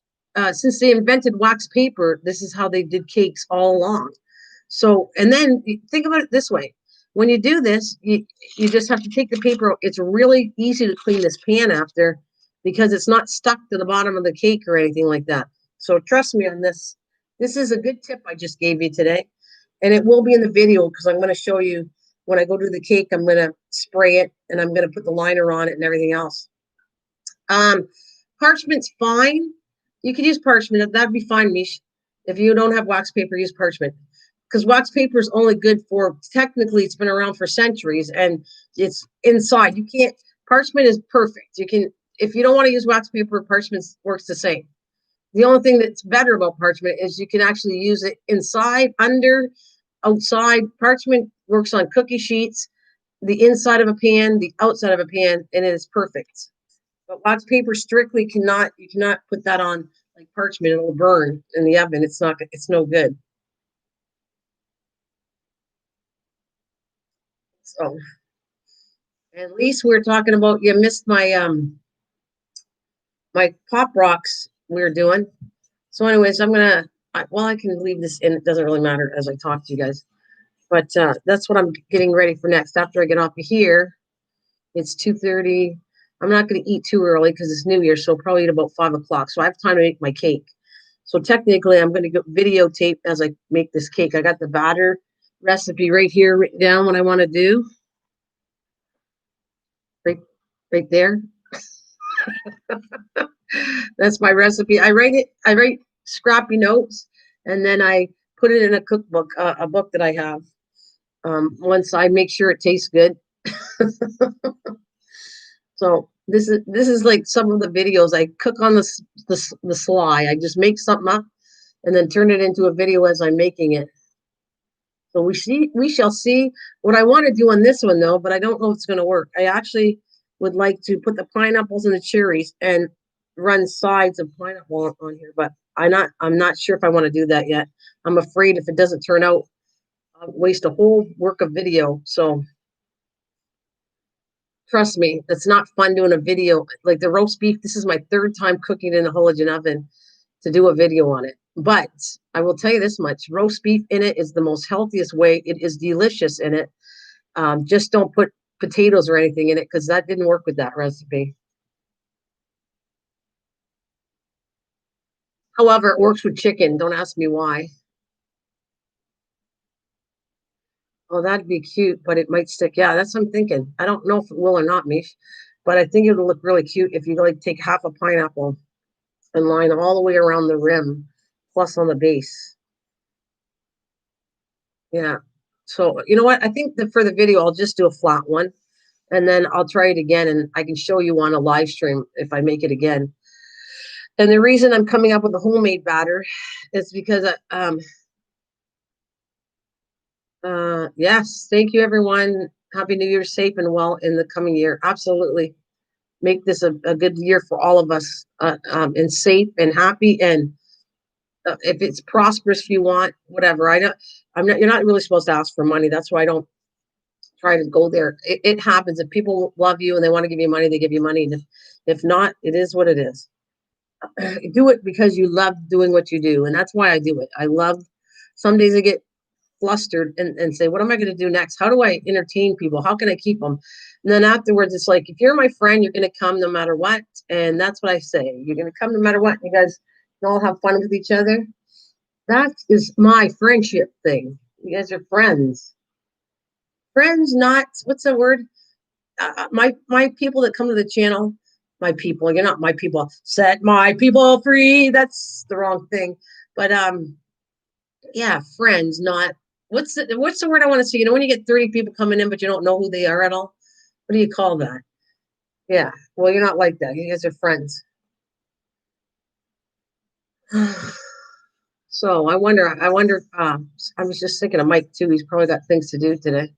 Since they invented wax paper, this is how they did cakes all along. So, and then think about it this way. When you do this, you just have to take the paper. It's really easy to clean this pan after because it's not stuck to the bottom of the cake or anything like that. So trust me on this. This is a good tip I just gave you today. And it will be in the video because I'm going to show you when I go do the cake, I'm going to spray it and I'm going to put the liner on it and everything else. Um, Parchment's fine. You could use parchment. That'd be fine, Mish. If you don't have wax paper, use parchment. Because wax paper is only good for, technically, it's been around for centuries and it's inside. You can't, parchment is perfect. You can, if you don't want to use wax paper, parchment works the same. The only thing that's better about parchment is you can actually use it inside, under, outside. Parchment works on cookie sheets, the inside of a pan, the outside of a pan, and it is perfect. But wax paper strictly cannot, you cannot put that on like parchment. It'll burn in the oven. It's not, it's no good. So, at least we're talking about, you missed my pop rocks we are doing. So anyways, well, I can leave this in. It doesn't really matter as I talk to you guys. But that's what I'm getting ready for next. After I get off of here, it's 2:30. I'm not going to eat too early because it's New Year, so I'll probably eat about 5 o'clock. So I have time to make my cake. So technically, I'm going to videotape as I make this cake. I got the batter recipe right here written down. What I want to do, right, right there. That's my recipe. I write it. I write scrappy notes, and then I put it in a cookbook, a book that I have. Once I make sure it tastes good. So this is like some of the videos I cook on the sly. I just make something up and then turn it into a video as I'm making it. So we shall see. What I want to do on this one though, but I don't know if it's going to work. I actually would like to put the pineapples and the cherries and run sides of pineapple on here, but I'm not sure if I want to do that yet. I'm afraid if it doesn't turn out, I'll waste a whole work of video. So trust me, it's not fun doing a video like the roast beef. This is my third time cooking in the halogen oven to do a video on it. But I will tell you this much: roast beef in it is the most healthiest way. It is delicious in it. Just don't put potatoes or anything in it because that didn't work with that recipe. However, it works with chicken. Don't ask me why. Oh, that'd be cute, but it might stick. Yeah, that's what I'm thinking. I don't know if it will or not, Mish, but I think it'll look really cute if you like take half a pineapple and line all the way around the rim, plus on the base. Yeah. So you know what? I think that for the video, I'll just do a flat one, and then I'll try it again, and I can show you on a live stream if I make it again. And the reason I'm coming up with a homemade batter is because yes, thank you everyone. Happy New Year, safe and well in the coming year. Absolutely. Make this a good year for all of us, and safe and happy. And if it's prosperous, if you want, whatever. I'm not, you're not really supposed to ask for money. That's why I don't try to go there. It happens. If people love you and they want to give you money, they give you money. And if not, it is what it is. Do it because you love doing what you do. And that's why I do it. I love, some days I get flustered and say, what am I going to do next? How do I entertain people? How can I keep them? And then afterwards, it's like, if you're my friend, you're going to come no matter what. And that's what I say. You're going to come no matter what. You guys can all have fun with each other. That is my friendship thing. You guys are friends. Friends, not, what's the word? My people that come to the channel, my people, you're not my people. Set my people free. That's the wrong thing. But yeah, friends, not, what's the word I want to say? You know, when you get 30 people coming in, but you don't know who they are at all. What do you call that? Yeah. Well, you're not like that. You guys are friends. So I wonder. I was just thinking of Mike too. He's probably got things to do today.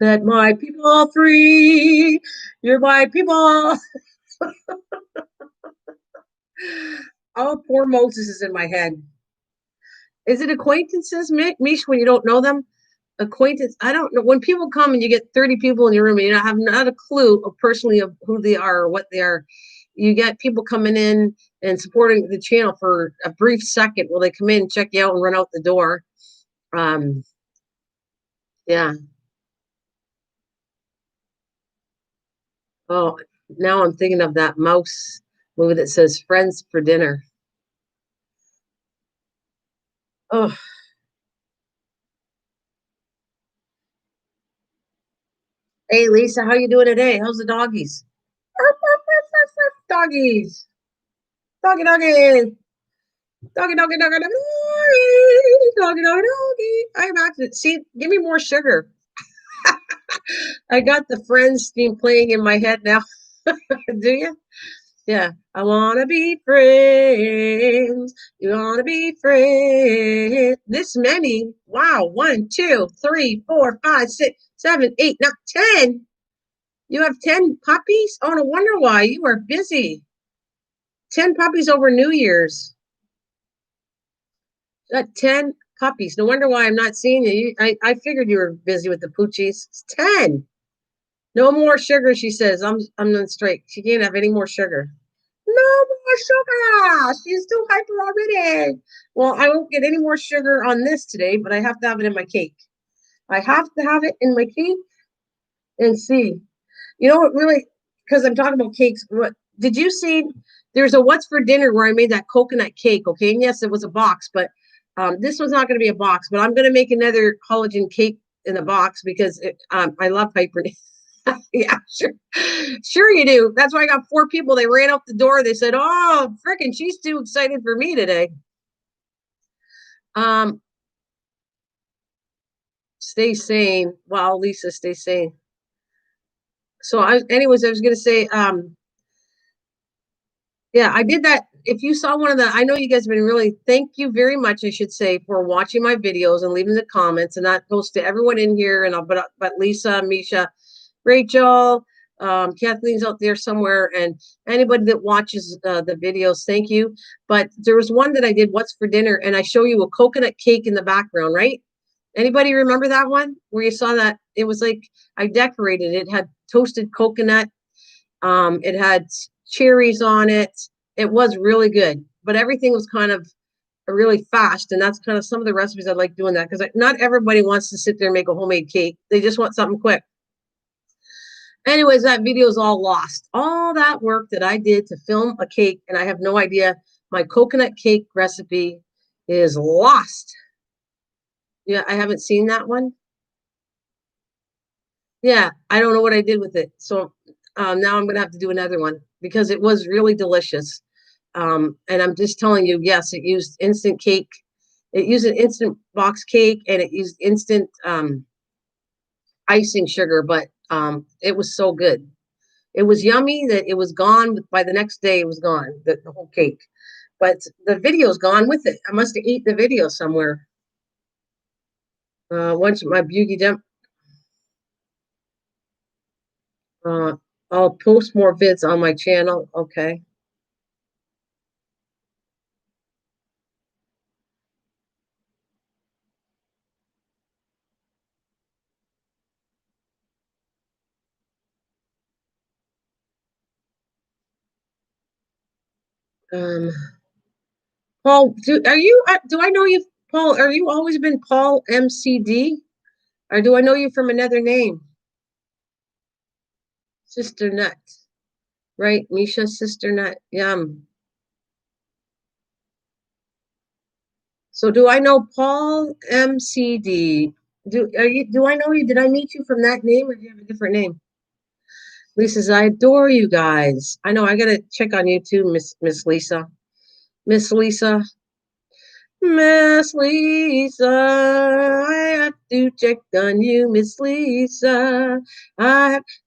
Set my people free. You're my people. Oh, poor Moses is in my head. Is it acquaintances, Mish, when you don't know them? Acquaintance. I don't know. When people come and you get 30 people in your room and you have not a clue of personally of who they are or what they are, you get people coming in and supporting the channel for a brief second. Will they come in, check you out, and run out the door? Um, yeah. Oh, now I'm thinking of that mouse movie that says "Friends for Dinner." Oh, hey Lisa, how you doing today? How's the doggies? Doggies, doggy, doggy. Doggy, doggy, doggy, doggy, doggy, doggy, doggy. I'm acting. See, give me more sugar. I got the Friends theme playing in my head now. Do you? Yeah. I wanna be friends. You wanna be friends. This many. Wow. 1, 2, 3, 4, 5, 6, 7, 8, 9, 10. You have 10 puppies? Oh, no wonder why. You are busy. 10 puppies over New Year's. Got 10 puppies. No wonder why I'm not seeing you. I figured you were busy with the poochies. It's 10. No more sugar, she says. I'm not straight. She can't have any more sugar. No more sugar. She's too hyper already. Well, I won't get any more sugar on this today, but I have to have it in my cake. I have to have it in my cake and see. You know what really, because I'm talking about cakes, what did you see? There's a what's for dinner where I made that coconut cake, okay? And yes, it was a box, but this was not going to be a box, but I'm going to make another collagen cake in a box because I love hyper. Yeah, sure. Sure you do. That's why I got 4 people. They ran out the door. They said, oh, freaking, she's too excited for me today. Um, stay sane. Wow, Lisa, stay sane. So anyways, I was going to say, yeah, I did that. If you saw one of the, I know you guys have been really, thank you very much, I should say, for watching my videos and leaving the comments. And that goes to everyone in here. And but Lisa, Misha, Rachel, Kathleen's out there somewhere, and anybody that watches the videos, thank you. But there was one that I did, what's for dinner, and I show you a coconut cake in the background, right? Anybody remember that one where you saw that? It was like I decorated it. It had toasted coconut. It had cherries on it. It was really good, but everything was kind of really fast. And that's kind of some of the recipes I like doing that because not everybody wants to sit there and make a homemade cake. They just want something quick. Anyways, that video is all lost. All that work that I did to film a cake, and I have no idea. My coconut cake recipe is lost. Yeah, I haven't seen that one. Yeah, I don't know what I did with it. So now I'm gonna have to do another one because it was really delicious. And I'm just telling you, yes, it used instant cake. It used an instant box cake and it used instant icing sugar, but it was so good. It was yummy that it was gone. By the next day, it was gone, the whole cake. But the video's gone with it. I must have eaten the video somewhere. Once my beauty dump, uh, I'll post more vids on my channel. Okay. Um, Paul, do I know you, Paul? Are you always been Paul MCD, or do I know you from another name? Sister Nut, right? Misha, Sister Nut. Yum. So do I know Paul MCD? Do I know you? Did I meet you from that name, or do you have a different name? Lisa says, I adore you guys. I know I gotta check on you too, Miss Lisa. Miss Lisa. Miss Lisa, I have to check on you, Miss Lisa.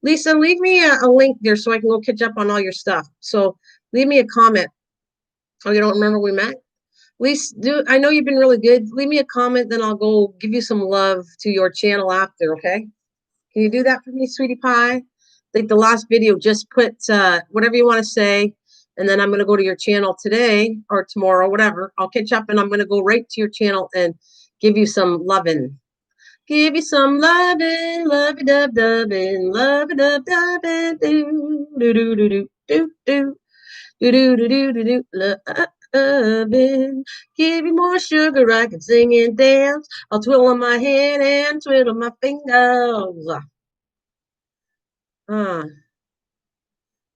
Lisa, leave me a link there so I can go catch up on all your stuff. So leave me a comment. Oh, you don't remember we met? Lisa, I know you've been really good. Leave me a comment, then I'll go give you some love to your channel after, okay? Can you do that for me, sweetie pie? Like the last video, just put whatever you want to say, and then I'm going to go to your channel today or tomorrow, whatever. I'll catch up, and I'm going to go right to your channel and give you some loving. Give you some loving, lovey dub dubbing, lovey dub dubbing, do do do do do do do do do do do do do loving. Give you more sugar, I can sing and dance. I'll twiddle my hand and twiddle my fingers. Uh,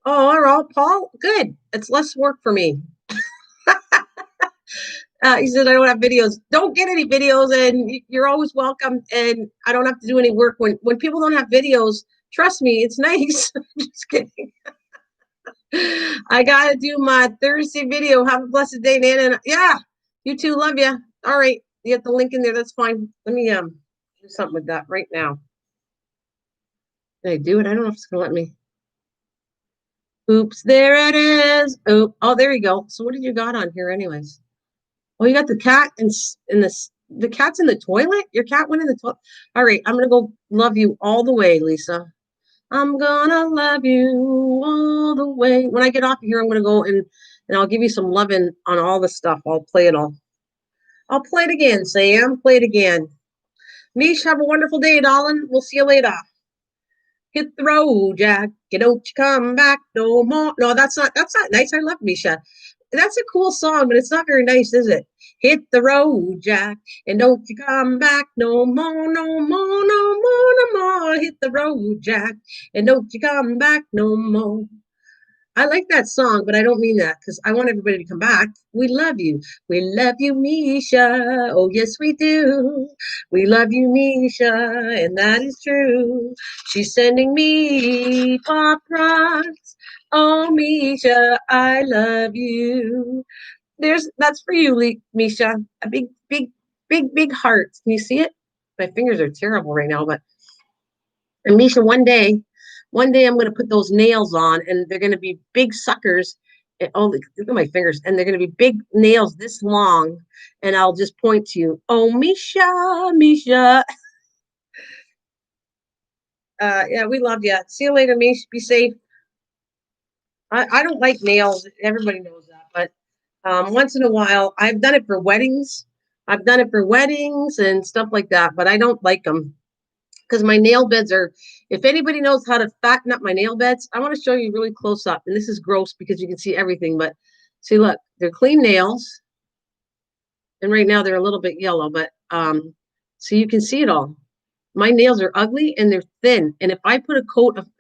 oh, all right, Paul. Good. It's less work for me. He said, I don't have videos. Don't get any videos, and you're always welcome. And I don't have to do any work. When people don't have videos, trust me, it's nice. Just kidding. I got to do my Thursday video. Have a blessed day, Nana. Yeah, you too. Love you. All right. You have the link in there. That's fine. Let me do something with that right now. Did I do it? I don't know if it's going to let me. Oops, there it is. Oh, there you go. So what did you got on here anyways? Oh, you got the cat in this. The cat's in the toilet. Your cat went in the toilet. All right, I'm gonna go love you all the way, Lisa. I'm gonna love you all the way. When I get off of here, I'm gonna go and I'll give you some loving on all the stuff. I'll play it all. I'll play it again, Sam. Play it again. Mish, have a wonderful day, darling. We'll see you later. Hit the road, Jack. You don't you come back no more. No, that's not nice. I love Misha. That's a cool song, but it's not very nice, is it? Hit the road, Jack, and don't you come back no more, no more, no more, no more. Hit the road, Jack, and don't you come back no more. I like that song, but I don't mean that because I want everybody to come back. We love you. We love you, Misha. Oh, yes, we do. We love you, Misha, and that is true. She's sending me pop rocks. Oh, Misha, I love you. That's for you, Misha. A big, big, big, big heart. Can you see it? My fingers are terrible right now, but and Misha, one day I'm going to put those nails on, and they're going to be big suckers. And, oh, look at my fingers, and they're going to be big nails this long, and I'll just point to you. Oh, Misha, Misha. Yeah, we love you. See you later, Misha. Be safe. I don't like nails. Everybody knows that, but once in a while, I've done it for weddings. I've done it for weddings and stuff like that, but I don't like them because my nail beds are, if anybody knows how to fatten up my nail beds, I want to show you really close up. And this is gross because you can see everything, but see, look, they're clean nails. And right now they're a little bit yellow, but so you can see it all. My nails are ugly and they're thin. And if I put a coat of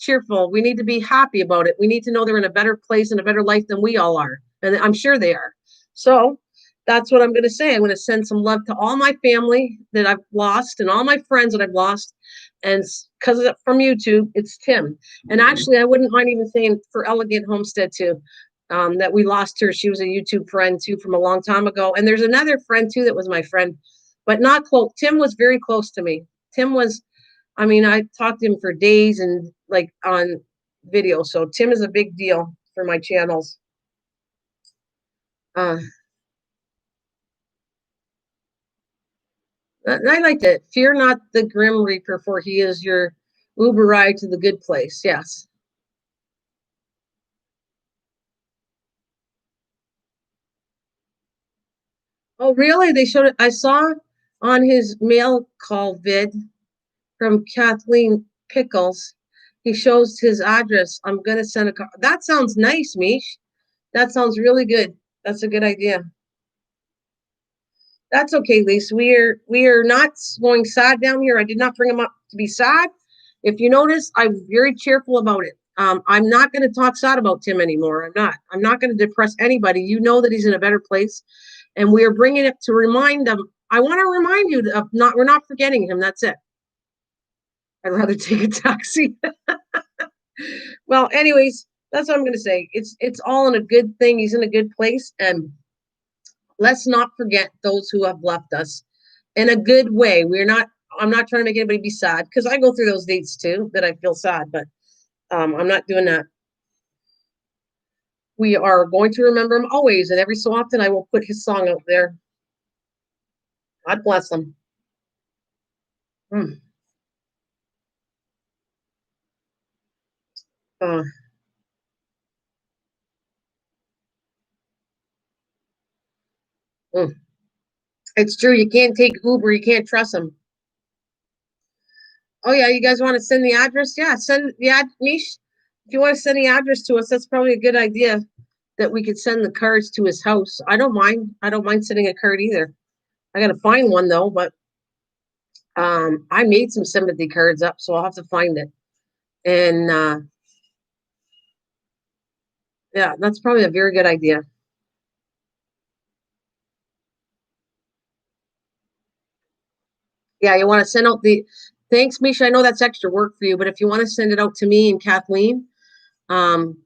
cheerful. We need to be happy about it. We need to know they're in a better place and a better life than we all are. And I'm sure they are. So that's what I'm going to say. I'm going to send some love to all my family that I've lost and all my friends that I've lost. And because from YouTube, it's Tim. And actually, I wouldn't mind even saying for Elegant Homestead too, that we lost her. She was a YouTube friend too from a long time ago. And there's another friend too that was my friend, but not close. Tim was very close to me. Tim was, I mean, I talked to him for days and like on video. So Tim is a big deal for my channels. Uh, I like that. Fear not the Grim Reaper, for he is your Uber ride to the good place. Yes. Oh, really? They showed it. I saw on his mail call vid from Kathleen Pickles. He shows his address. I'm gonna send a car. That sounds nice, Mish. That sounds really good. That's a good idea. That's okay, Lisa. We are not going sad down here. I did not bring him up to be sad. If you notice, I'm very cheerful about it. I'm not going to talk sad about Tim anymore. I'm not. I'm not going to depress anybody. You know that he's in a better place, and we are bringing it to remind them. I want to remind you of not. We're not forgetting him. That's it. I'd rather take a taxi. Well, anyways, that's what I'm going to say. It's all in a good thing. He's in a good place, and let's not forget those who have left us in a good way. I'm not trying to make anybody be sad because I go through those dates too that I feel sad, but I'm not doing that. We are going to remember him always, and every so often I will put his song out there. God bless him. Mm. Uh, mm. It's true. You can't take Uber. You can't trust him. Oh yeah, you guys want to send the address? Yeah, send the Mish. If you want to send the address to us, that's probably a good idea. That we could send the cards to his house. I don't mind. I don't mind sending a card either. I gotta find one though, but I made some sympathy cards up, so I'll have to find it. And yeah, that's probably a very good idea. Yeah, you want to send out the thanks, Misha. I know that's extra work for you, but if you want to send it out to me and Kathleen, um,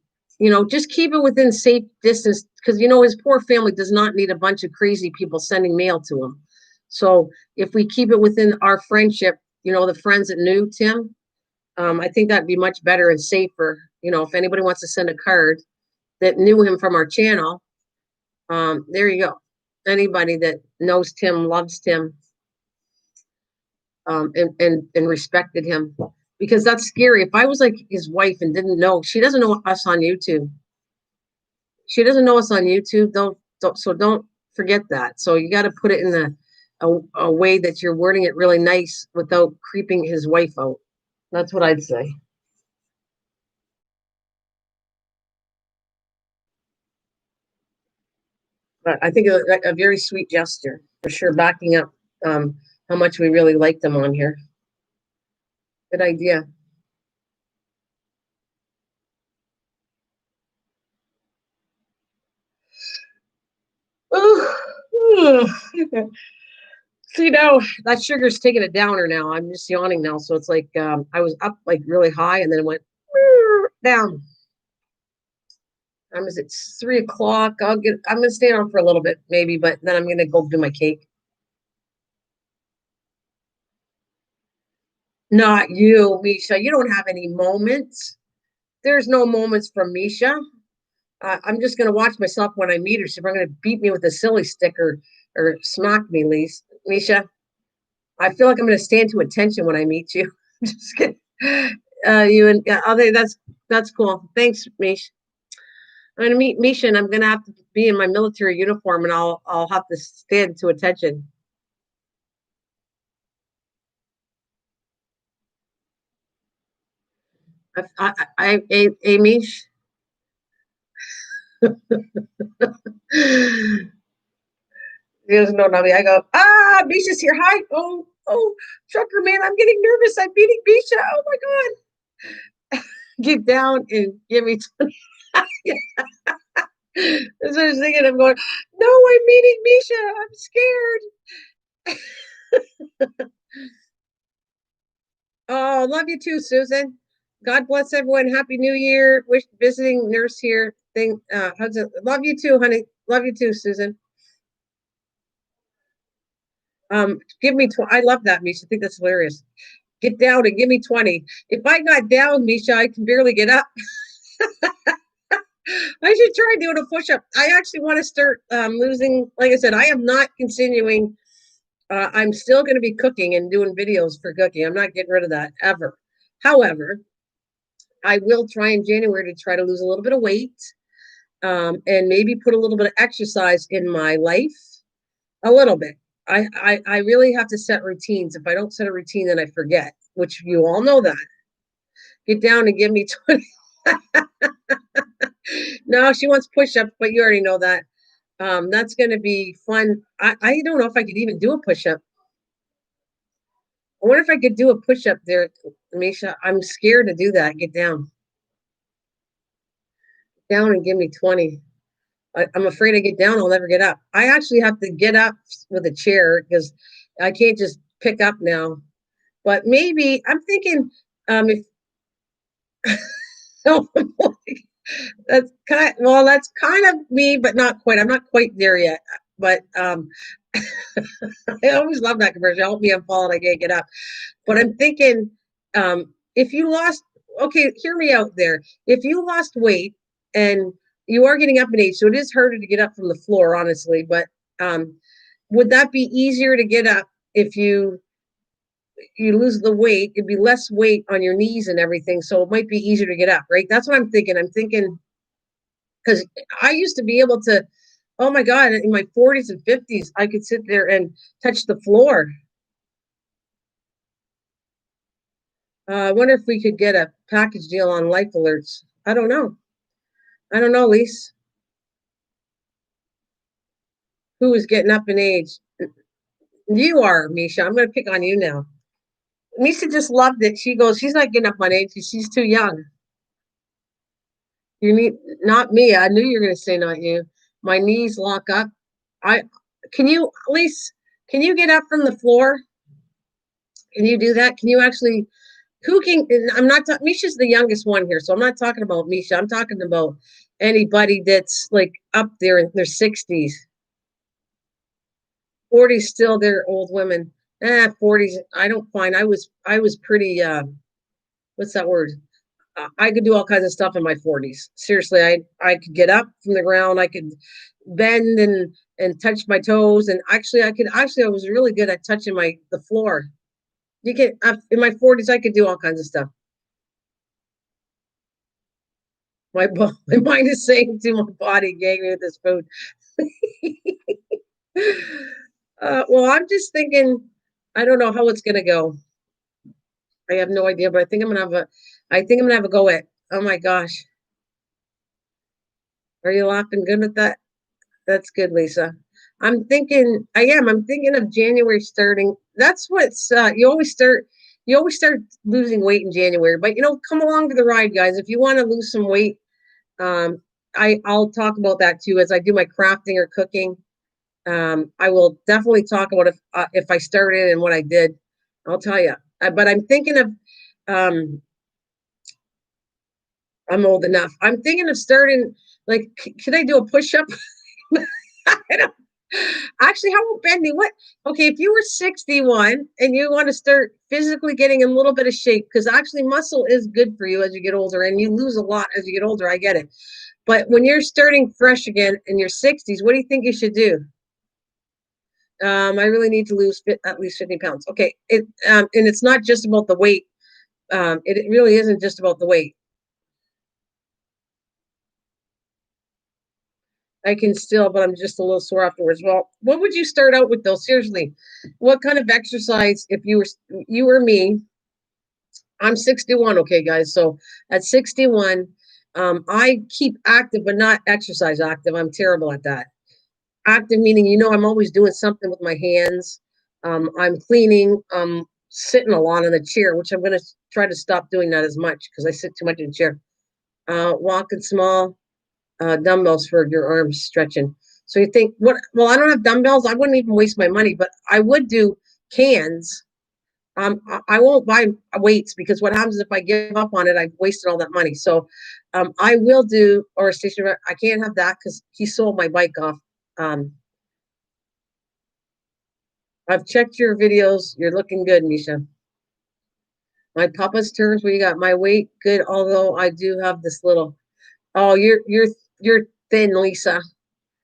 just keep it within safe distance because his poor family does not need a bunch of crazy people sending mail to him. So if we keep it within our friendship, the friends that knew Tim, I think that'd be much better and safer. If anybody wants to send a card that knew him from our channel, there you go. Anybody that knows Tim, loves Tim, and respected him, because that's scary. If I was like his wife and didn't know, she doesn't know us on YouTube. She doesn't know us on YouTube. Don't forget that. So you got to put it in a way that you're wording it really nice without creeping his wife out. That's what I'd say. But I think a very sweet gesture for sure, backing up how much we really like them on here. Good idea. See now that sugar's taking a downer now. I'm just yawning now. So it's like I was up like really high and then it went down. It's 3 o'clock. I'm gonna stay on for a little bit, maybe, but then I'm gonna go do my cake. Not you, Misha. You don't have any moments. There's no moments from Misha. I'm just gonna watch myself when I meet her. So if I'm gonna beat me with a silly stick or smack me, Lise. Misha, I feel like I'm gonna stand to attention when I meet you. Just kidding. You and okay, that's cool. Thanks, Mish. I'm gonna meet Misha, and I'm gonna have to be in my military uniform, and I'll have to stand to attention. A Mish. He doesn't know me. I go, Misha's here. Hi. Oh, trucker man, I'm getting nervous. I'm meeting Misha. Oh my god. get down and give me 20. That's what I was thinking. I'm going, no, I'm meeting Misha. I'm scared. Oh, love you too, Susan. God bless everyone. Happy New Year. Wish visiting nurse here. Thing. How's it? Love you too, honey. Love you too, Susan. Give me 20. I love that, Misha. I think that's hilarious. Get down and give me 20. If I got down, Misha, I can barely get up. I should try doing a push up. I actually want to start losing. Like I said, I am not continuing. I'm still going to be cooking and doing videos for cooking. I'm not getting rid of that ever. However, I will try in January to try to lose a little bit of weight and maybe put a little bit of exercise in my life. A little bit. I really have to set routines. If I don't set a routine, then I forget, which you all know that. Get down and give me 20. No, she wants push-ups, but you already know that. That's going to be fun. I don't know if I could even do a push-up. I wonder if I could do a push-up there, Misha. I'm scared to do that. Get down. Down and give me 20. I'm afraid I get down, I'll never get up. I actually have to get up with a chair because I can't just pick up now. But maybe I'm thinking if that's kind of me, but not quite. I'm not quite there yet. But I always love that commercial. Help me, I'm falling, I can't get up. But I'm thinking, if you lost, okay, hear me out there. If you lost weight and you are getting up in age, so it is harder to get up from the floor, honestly. But would that be easier to get up if you lose the weight? It'd be less weight on your knees and everything, so it might be easier to get up, right? That's what I'm thinking. I'm thinking because I used to be able to. Oh my God, in my 40s and 50s, I could sit there and touch the floor. I wonder if we could get a package deal on life alerts. I don't know. I don't know, Lise. Who is getting up in age? You are, Misha. I'm going to pick on you now. Misha just loved it. She goes, she's not getting up on age. She's too young. You need not me. I knew you were going to say not you. My knees lock up. I can you, Lise? Can you get up from the floor? Can you do that? Can you actually? Who can? I'm not. Misha's the youngest one here, so I'm not talking about Misha. I'm talking about anybody that's like up there in their 60s. 40s still they're old women. 40s. I don't find I was pretty what's that word? I could do all kinds of stuff in my 40s. Seriously, I could get up from the ground. I could bend and touch my toes. And actually, I was really good at touching the floor. You can in my 40s, I could do all kinds of stuff. My mind is saying to my body, "Gag me with this food." Well, I'm just thinking. I don't know how it's gonna go. I have no idea, but I think I'm gonna have a. I think I'm gonna have a go at. Oh my gosh, are you laughing good with that? That's good, Lisa. I'm thinking. I am. I'm thinking of January starting. That's what's. You always start. You always start losing weight in January, but come along for the ride, guys. If you want to lose some weight, um, I'll talk about that too as I do my crafting or cooking. I will definitely talk about if I started and what I did. I'll tell you. But I'm thinking of. I'm old enough. I'm thinking of starting. Like, can I do a push up? I don't. Actually, how about Bendy? What? Okay, if you were 61 and you want to start physically getting in a little bit of shape, because actually muscle is good for you as you get older, and you lose a lot as you get older. I get it. But when you're starting fresh again in your 60s, what do you think you should do? I really need to lose at least 50 pounds. Okay, and it's not just about the weight. It really isn't just about the weight. I can still, but I'm just a little sore afterwards. Well, what would you start out with though? Seriously, what kind of exercise if you were me? I'm 61, okay, guys. So at 61, I keep active but not exercise active. I'm terrible at that. Active meaning, I'm always doing something with my hands. I'm cleaning. sitting a lot in the chair, which I'm going to try to stop doing that as much because I sit too much in the chair. Walking small, dumbbells for your arms stretching. So you think, what? Well, I don't have dumbbells. I wouldn't even waste my money, but I would do cans. I won't buy weights because what happens if I give up on it? I've wasted all that money. So I will do, or a stationary. I can't have that because he sold my bike off. Um, I've checked your videos. You're looking good, Misha. My papa's turns. What you got? My weight good, although I do have this little. Oh, you're thin, Lisa.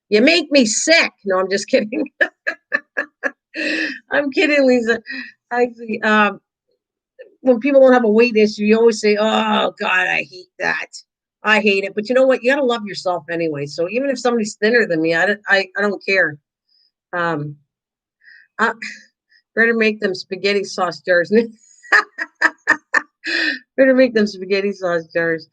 You make me sick. No, I'm just kidding. I'm kidding, Lisa. Actually, when people don't have a weight issue, you always say, "Oh God, I hate that. I hate it." But you know what? You got to love yourself anyway. So even if somebody's thinner than me, I don't care. Um, I better make them spaghetti sauce jars. Better make them spaghetti sauce jars.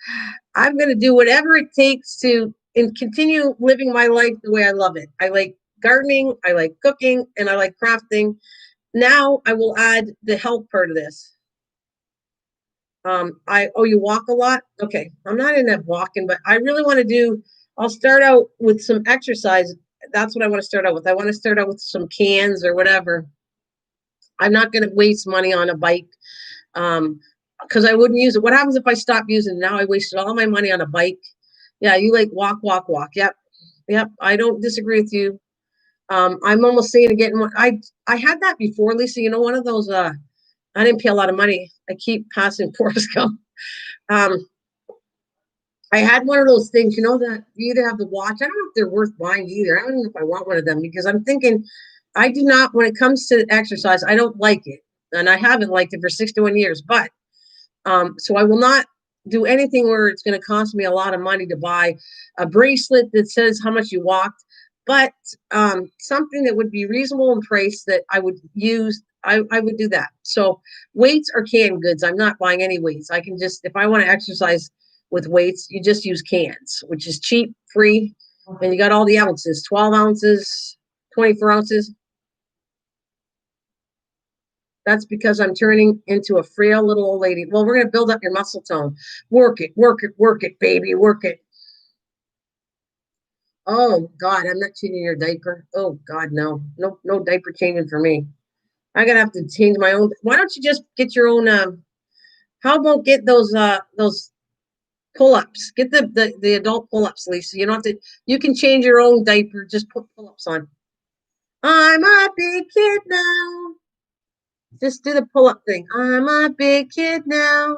I'm going to do whatever it takes to and continue living my life the way I love it. I like gardening, I like cooking, and I like crafting. Now I will add the health part of this. You walk a lot? Okay, I'm not into walking, but I really want to do. I'll start out with some exercise. That's what I want to start out with. I want to start out with some cans or whatever. I'm not going to waste money on a bike because I wouldn't use it. What happens if I stop using it? Now I wasted all my money on a bike. Yeah, you like walk, walk, walk. Yep, yep. I don't disagree with you. I'm almost saying again. I had that before, Lisa. You know, one of those. I didn't pay a lot of money. I keep passing Forrest Gump. Um, I had one of those things, you know, that you either have to watch. I don't know if they're worth buying either. I don't know if I want one of them because I'm thinking I do not, when it comes to exercise, I don't like it. And I haven't liked it for 61 years. But so I will not do anything where it's going to cost me a lot of money to buy a bracelet that says how much you walked, but something that would be reasonable in price that I would use. I would do that. So weights are canned goods. I'm not buying any weights. I can just, if I want to exercise with weights, you just use cans, which is cheap, free, and you got all the ounces, 12 ounces, 24 ounces. That's because I'm turning into a frail little old lady. Well, we're going to build up your muscle tone. Work it, work it, work it, baby, work it. Oh God, I'm not changing your diaper. Oh God, no, no, no diaper changing for me. I'm gonna have to change my own. Why don't you just get your own? How about get those pull-ups? Get the adult pull-ups, Lisa. You don't have to. You can change your own diaper. Just put pull-ups on. I'm a big kid now. Just do the pull-up thing. I'm a big kid now.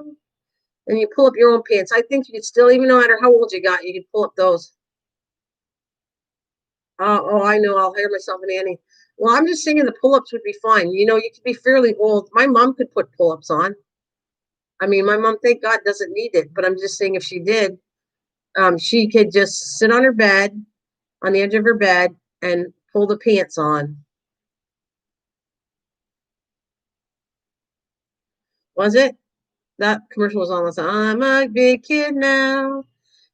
And you pull up your own pants. I think you could still, even no matter how old you got, you could pull up those. Oh, I know. I'll hire myself an Annie. Well, I'm just thinking the pull-ups would be fine. You know, you could be fairly old. My mom could put pull-ups on. I mean, my mom, thank God, doesn't need it. But I'm just saying, if she did, she could just sit on her bed, on the edge of her bed, and pull the pants on. Was it? That commercial was on last time. I'm a big kid now.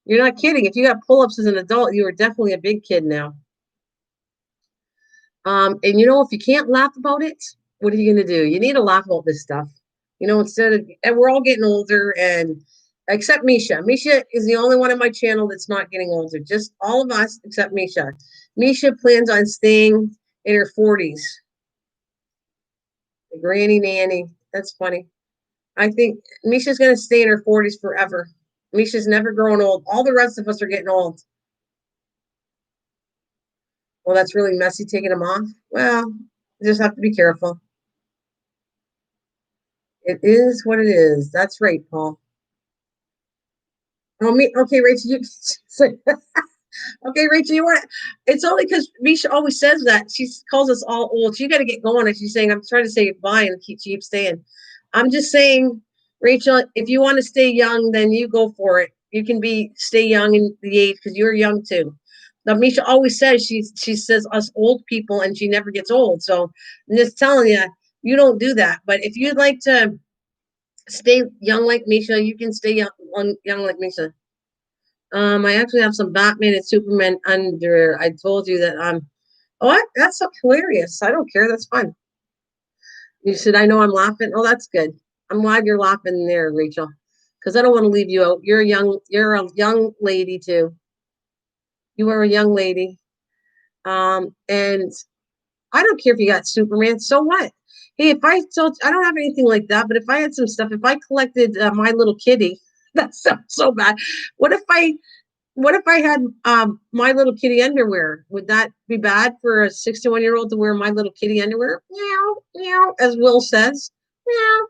You're not kidding. If you got pull-ups as an adult, you are definitely a big kid now. And you know, if you can't laugh about it, what are you going to do? You need to laugh about this stuff. You know, instead of, and we're all getting older, and except Misha. Misha is the only one on my channel that's not getting older. Just all of us except Misha. Misha plans on staying in her 40s. The granny nanny. That's funny. I think Misha's going to stay in her 40s forever. Misha's never growing old. All the rest of us are getting old. Well, that's really messy taking them off. Well, you just have to be careful. It is what it is. That's right, Paul. Oh, me. Okay, Rachel. You. Okay, Rachel. You want? It's only because Misha always says that. She calls us all old. You got to get going. And she's saying, "I'm trying to say goodbye," and she keeps staying. I'm just saying, Rachel. If you want to stay young, then you go for it. You can stay young in the age because you're young too. Now, Misha always says she says us old people, and she never gets old. So I'm just telling you, you don't do that. But if you'd like to stay young like Misha, you can stay young like Misha. I actually have some Batman and Superman under. I told you that. Oh, that's so hilarious. I don't care. That's fun. You said, I know I'm laughing. Oh, that's good. I'm glad you're laughing there, Rachel, because I don't want to leave you out. You're a young lady too. You are a young lady. And I don't care if you got Superman. So what? Hey, if I told, I don't have anything like that, but if I had some stuff, if I collected My Little Kitty, that sounds so bad. What if I, what if I had My Little Kitty underwear? Would that be bad for a 61-year-old to wear My Little Kitty underwear? Meow, meow, as Will says. Meow.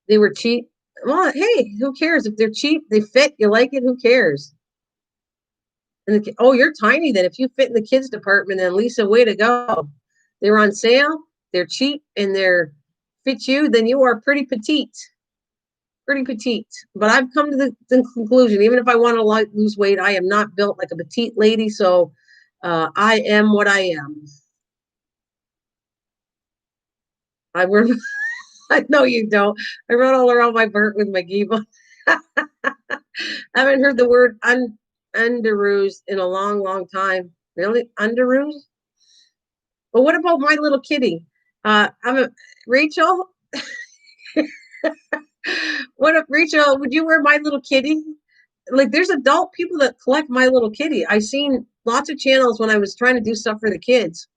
They were cheap. Well, hey, who cares if they're cheap? They fit. You like it? Who cares? And oh, you're tiny. Then if you fit in the kids department, then Lisa, way to go. They're on sale. They're cheap and they're fit you. Then you are pretty petite. Pretty petite. But I've come to the conclusion, even if I want to lose weight, I am not built like a petite lady. So I am what I am. I wear. I know you don't. I run all around my burnt with my giba. I haven't heard the word underoos in a long, long time. Really? Underoos? But what about My Little Kitty? I'm a Rachel. What if Rachel? Would you wear My Little Kitty? Like, there's adult people that collect My Little Kitty. I seen lots of channels when I was trying to do stuff for the kids,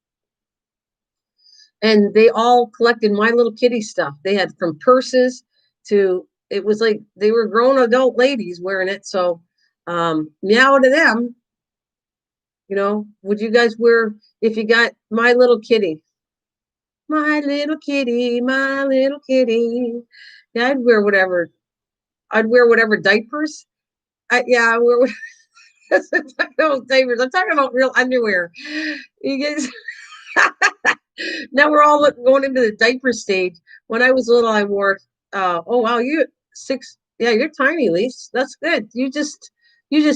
and they all collected My Little Kitty stuff. They had from purses to it was like they were grown adult ladies wearing it. So, meow to them. Would you guys wear if you got My Little Kitty? My little kitty, my little kitty. Yeah, I'd wear whatever diapers. Yeah, I wear I'm talking about diapers. I'm talking about real underwear. You guys, now we're all going into the diaper stage. When I was little, I wore. Oh wow, you 6? Yeah, you're tiny, Lise. That's good. You just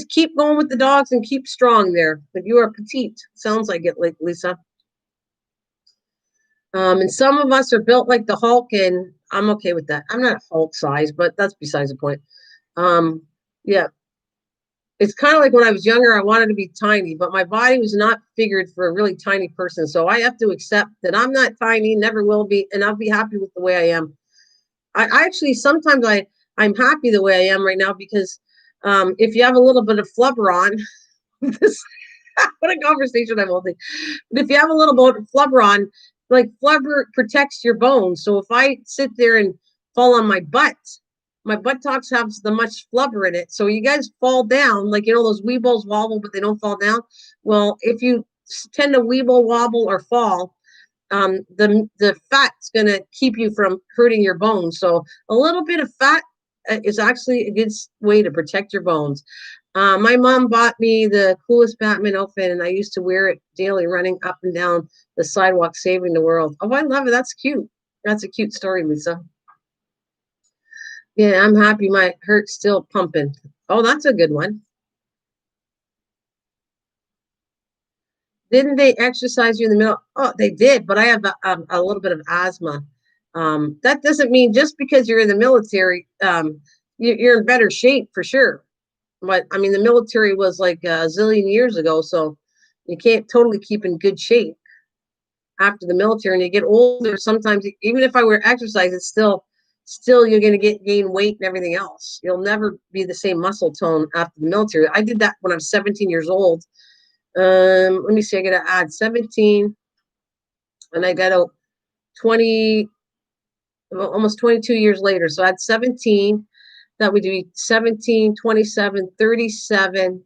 keep going with the dogs and keep strong there. But you are petite. Sounds like it, like Lisa. And some of us are built like the Hulk, and I'm okay with that. I'm not Hulk size, but that's besides the point. Um, yeah, it's kind of like when I was younger, I wanted to be tiny, but my body was not figured for a really tiny person. So I have to accept that I'm not tiny, never will be, and I'll be happy with the way I am. I actually sometimes I'm happy the way I am right now because if you have a little bit of flubber on, this what a conversation I'm holding. But if you have a little bit of flubber on, like flubber protects your bones. So if I sit there and fall on my buttocks have the much flubber in it. So you guys fall down, like those weebles wobble, but they don't fall down. Well, if you tend to weeble, wobble, or fall, the fat's gonna keep you from hurting your bones. So a little bit of fat is actually a good way to protect your bones. My mom bought me the coolest Batman outfit, and I used to wear it daily, running up and down the sidewalk, saving the world. Oh, I love it. That's cute. That's a cute story, Lisa. Yeah, I'm happy. My heart's still pumping. Oh, that's a good one. Didn't they exercise you in the middle? Oh, they did, but I have a little bit of asthma. That doesn't mean just because you're in the military, you're in better shape for sure. But I mean, the military was like a zillion years ago, so you can't totally keep in good shape after the military. And you get older, sometimes even if I were exercise, it's still you're going to gain weight and everything else. You'll never be the same muscle tone after the military. I did that when I was 17 years old. Let me see. I got to add 17, and I got to 20, almost 22 years later. So I had 17. That would be 17, 27, 37.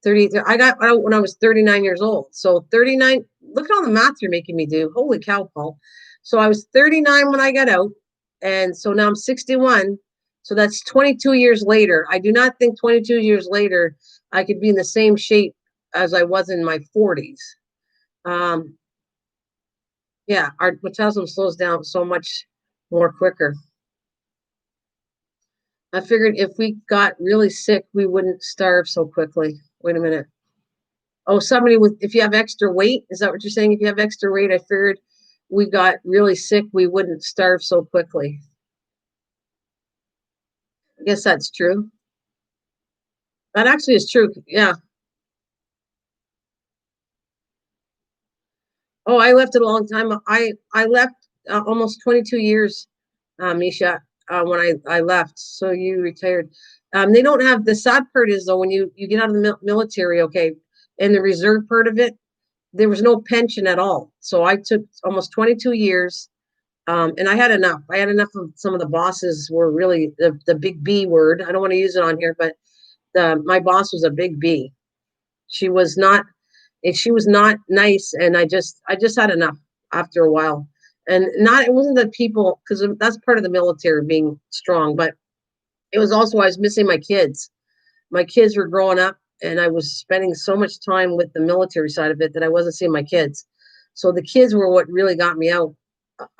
30. I got out when I was 39 years old. So 39, look at all the math you're making me do. Holy cow, Paul. So I was 39 when I got out. And so now I'm 61. So that's 22 years later. I do not think 22 years later I could be in the same shape as I was in my 40s. Yeah, our metabolism slows down so much more quicker. I figured if we got really sick, we wouldn't starve so quickly. Wait a minute. Oh, somebody if you have extra weight, is that what you're saying? If you have extra weight, I figured we got really sick, we wouldn't starve so quickly. I guess that's true. That actually is true. Yeah. Oh, I left it a long time. I left almost 22 years, Misha, when I left. So you retired. They don't have the sad part is though when you get out of the military, okay, and the reserve part of it, there was no pension at all. So I took almost 22 years, and I had enough. I had enough of some of the bosses were really the big B word. I don't want to use it on here, but my boss was a big B. She was not she was not nice, and I just had enough after a while. And not it wasn't the people because that's part of the military being strong, but it was also I was missing my kids. My kids were growing up, and I was spending so much time with the military side of it that I wasn't seeing my kids. So the kids were what really got me out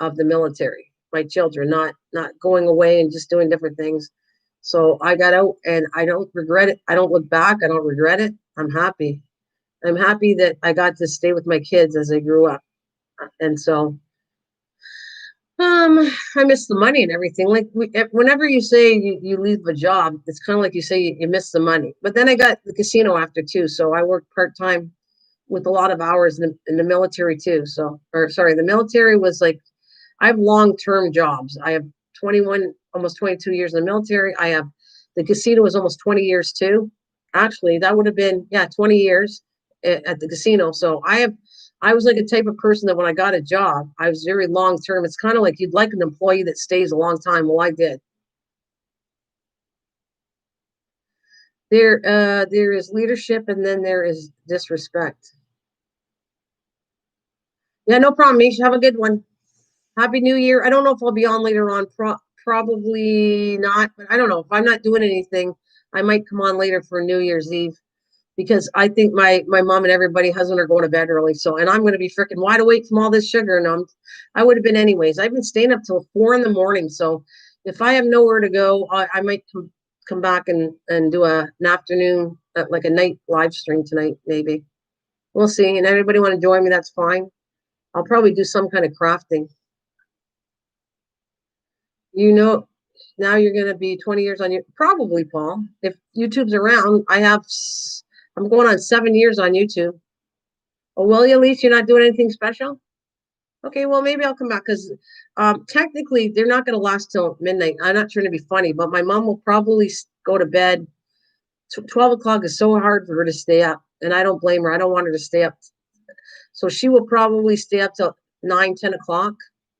of the military. My children, not going away and just doing different things. So I got out, and I don't regret it. I don't look back. I don't regret it. I'm happy. I'm happy that I got to stay with my kids as they grew up. And so I miss the money and everything. Like whenever you say you leave a job, it's kind of like you say you miss the money. But then I got the casino after too, so I worked part time with a lot of hours in the military too. So, or sorry, the military was like I have long term jobs. I have 21, almost 22 years in the military. I have the casino was almost 20 years too. Actually, that would have been, yeah, 20 years at the casino. So I was like a type of person that when I got a job, I was very long term. It's kind of like you'd like an employee that stays a long time. Well, I did. There is leadership and then there is disrespect. Yeah, no problem, Misha. Have a good one. Happy New Year. I don't know if I'll be on later on. Probably not, but I don't know. If I'm not doing anything, I might come on later for New Year's Eve because I think my mom and everybody, husband are going to bed early. So, and I'm going to be freaking wide awake from all this sugar. And I would have been anyways. I've been staying up till 4 in the morning. So if I have nowhere to go, I might come back and do an afternoon, like a night live stream tonight, maybe. We'll see. And everybody want to join me, that's fine. I'll probably do some kind of crafting. You know, now you're going to be 20 years on you. Probably, Paul. If YouTube's around, I'm going on 7 years on YouTube. Oh, will you? At least you're not doing anything special? Okay, well, maybe I'll come back because technically they're not going to last till midnight. I'm not trying to be funny, but my mom will probably go to bed. 12 o'clock is so hard for her to stay up, and I don't blame her. I don't want her to stay up. So she will probably stay up till 9, 10 o'clock.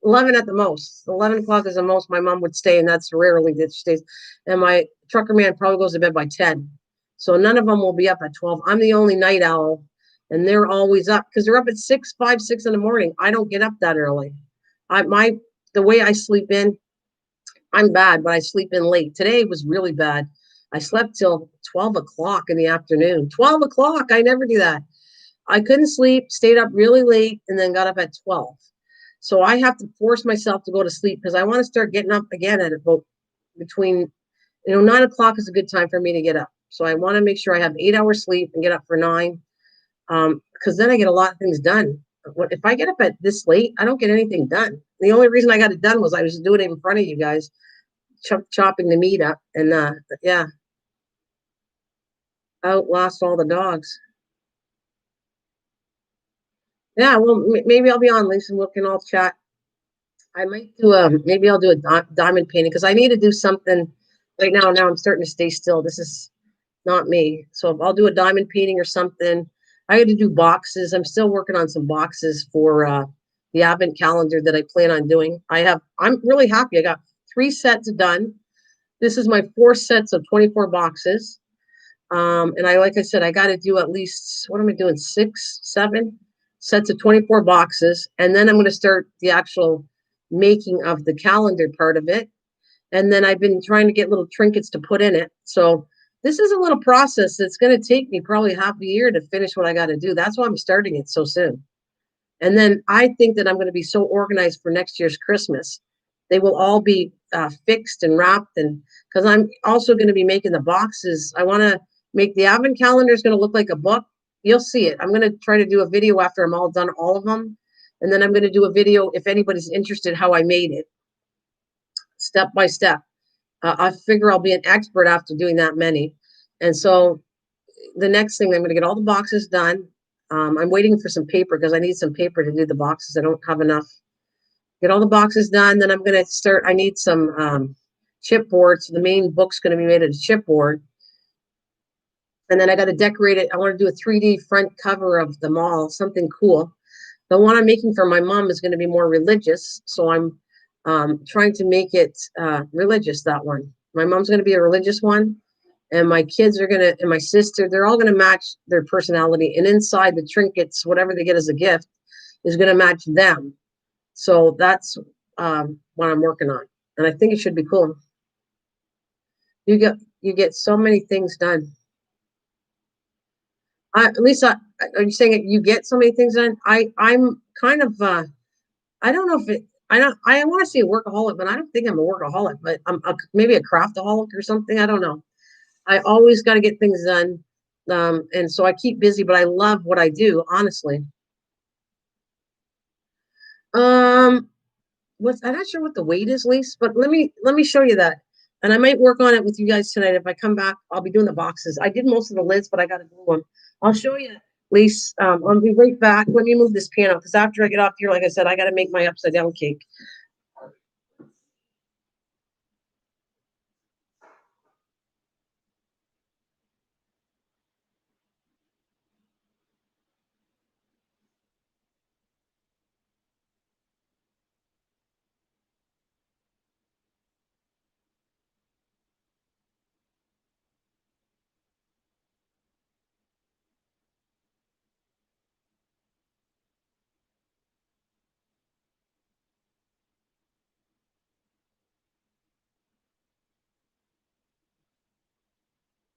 11 at the most. 11 o'clock is the most my mom would stay, and that's rarely that she stays. And my trucker man probably goes to bed by 10. So none of them will be up at 12. I'm the only night owl, and they're always up because they're up at 6, 5, 6 in the morning. I don't get up that early. The way I sleep in, I'm bad, but I sleep in late. Today was really bad. I slept till 12 o'clock in the afternoon. 12 o'clock. I never do that. I couldn't sleep, stayed up really late, and then got up at 12. So I have to force myself to go to sleep because I want to start getting up again at about between, 9 o'clock is a good time for me to get up. So I want to make sure I have 8 hours sleep and get up for 9, because then I get a lot of things done. If I get up at this late, I don't get anything done. The only reason I got it done was I was doing it in front of you guys, chopping the meat up, and yeah, outlast all the dogs. Yeah, well, maybe I'll be on, Lisa, and we can all chat. I might do maybe I'll do a diamond painting because I need to do something right now. Now I'm starting to stay still. This is not me. So I'll do a diamond painting or something. I had to do boxes. I'm still working on some boxes for the advent calendar that I plan on doing. I'm really happy. I got 3 sets done. This is my 4 sets of 24 boxes. And like I said, I got to do at least, what am I doing? 6, 7 sets of 24 boxes. And then I'm going to start the actual making of the calendar part of it. And then I've been trying to get little trinkets to put in it. So this is a little process that's going to take me probably half a year to finish what I got to do. That's why I'm starting it so soon. And then I think that I'm going to be so organized for next year's Christmas. They will all be fixed and wrapped. And because I'm also going to be making the boxes, I want to make the advent calendar is going to look like a book. You'll see it. I'm going to try to do a video after I'm all done, all of them. And then I'm going to do a video if anybody's interested how I made it step by step. I figure I'll be an expert after doing that many. And so the next thing, I'm going to get all the boxes done. I'm waiting for some paper because I need some paper to do the boxes. I don't have enough. Get all the boxes done. Then I'm going to start. I need some chipboard. So the main book's going to be made of chipboard. And then I got to decorate it. I want to do a 3D front cover of the mall, something cool. The one I'm making for my mom is going to be more religious. So I'm trying to make it religious, that one. My mom's going to be a religious one. And my kids are going to, and my sister, they're all going to match their personality. And inside the trinkets, whatever they get as a gift, is going to match them. So that's what I'm working on. And I think it should be cool. You get so many things done. Lisa, are you saying that you get so many things done? I'm kind of I don't know if it I want to say a workaholic, but I don't think I'm a workaholic, but maybe a craftaholic or something. I don't know. I always got to get things done. And so I keep busy, but I love what I do, honestly. Um, I'm not sure what the weight is, Lise, but let me show you that. And I might work on it with you guys tonight. If I come back, I'll be doing the boxes. I did most of the lids, but I got to glue them. I'll show you, Lise. I'll be right back. Let me move this pan out because after I get off here, like I said, I got to make my upside down cake.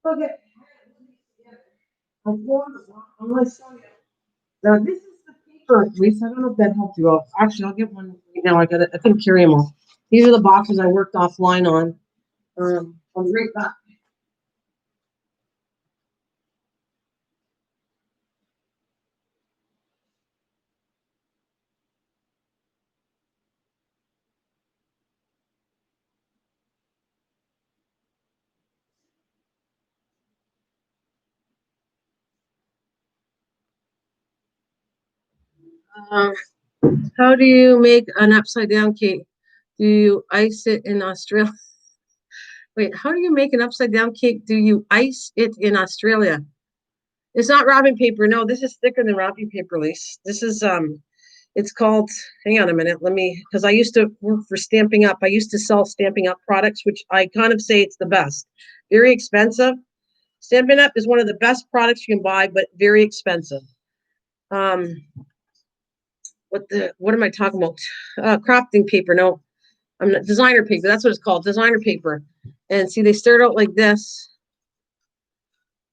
Okay. I'm going to show you. Now, this is the paper, Lisa. I don't know if that helped you out. Actually, I'll get one right now. I couldn't carry them all. These are the boxes I worked offline on. I'll be right back. Uh, how do you make an upside down cake? Do you ice it in Australia? Wait, how do you make an upside down cake? Do you ice it in Australia? It's not wrapping paper. No, this is thicker than wrapping paper, Lise. This is it's called, hang on a minute, let me, because I used to work for Stamping Up. I used to sell Stamping Up products, which I kind of say it's the best. Very expensive. Stampin' Up is one of the best products you can buy, but very expensive. Um, what am I talking about? Crafting paper. No, I'm not designer paper. That's what it's called, designer paper. And see, they start out like this.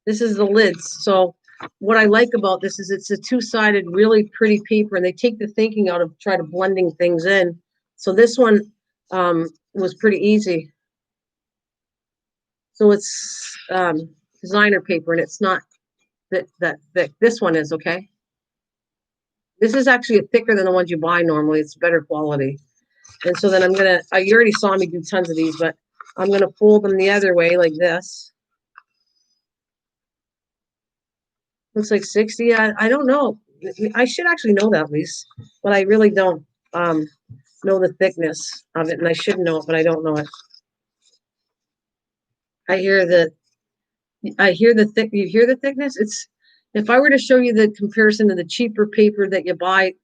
This is the lids. So what I like about this is it's a two-sided, really pretty paper, and they take the thinking out of try to blending things in. So this one was pretty easy. So it's designer paper, and it's not that thick. This one is okay. This is actually thicker than the ones you buy normally. It's better quality. And so then you already saw me do tons of these, but I'm gonna fold them the other way like this. Looks like 60. I don't know. I should actually know that, Lise, but I really don't know the thickness of it, and I should know it, but I don't know it. I hear the thick. You hear the thickness? It's if I were to show you the comparison to the cheaper paper that you buy,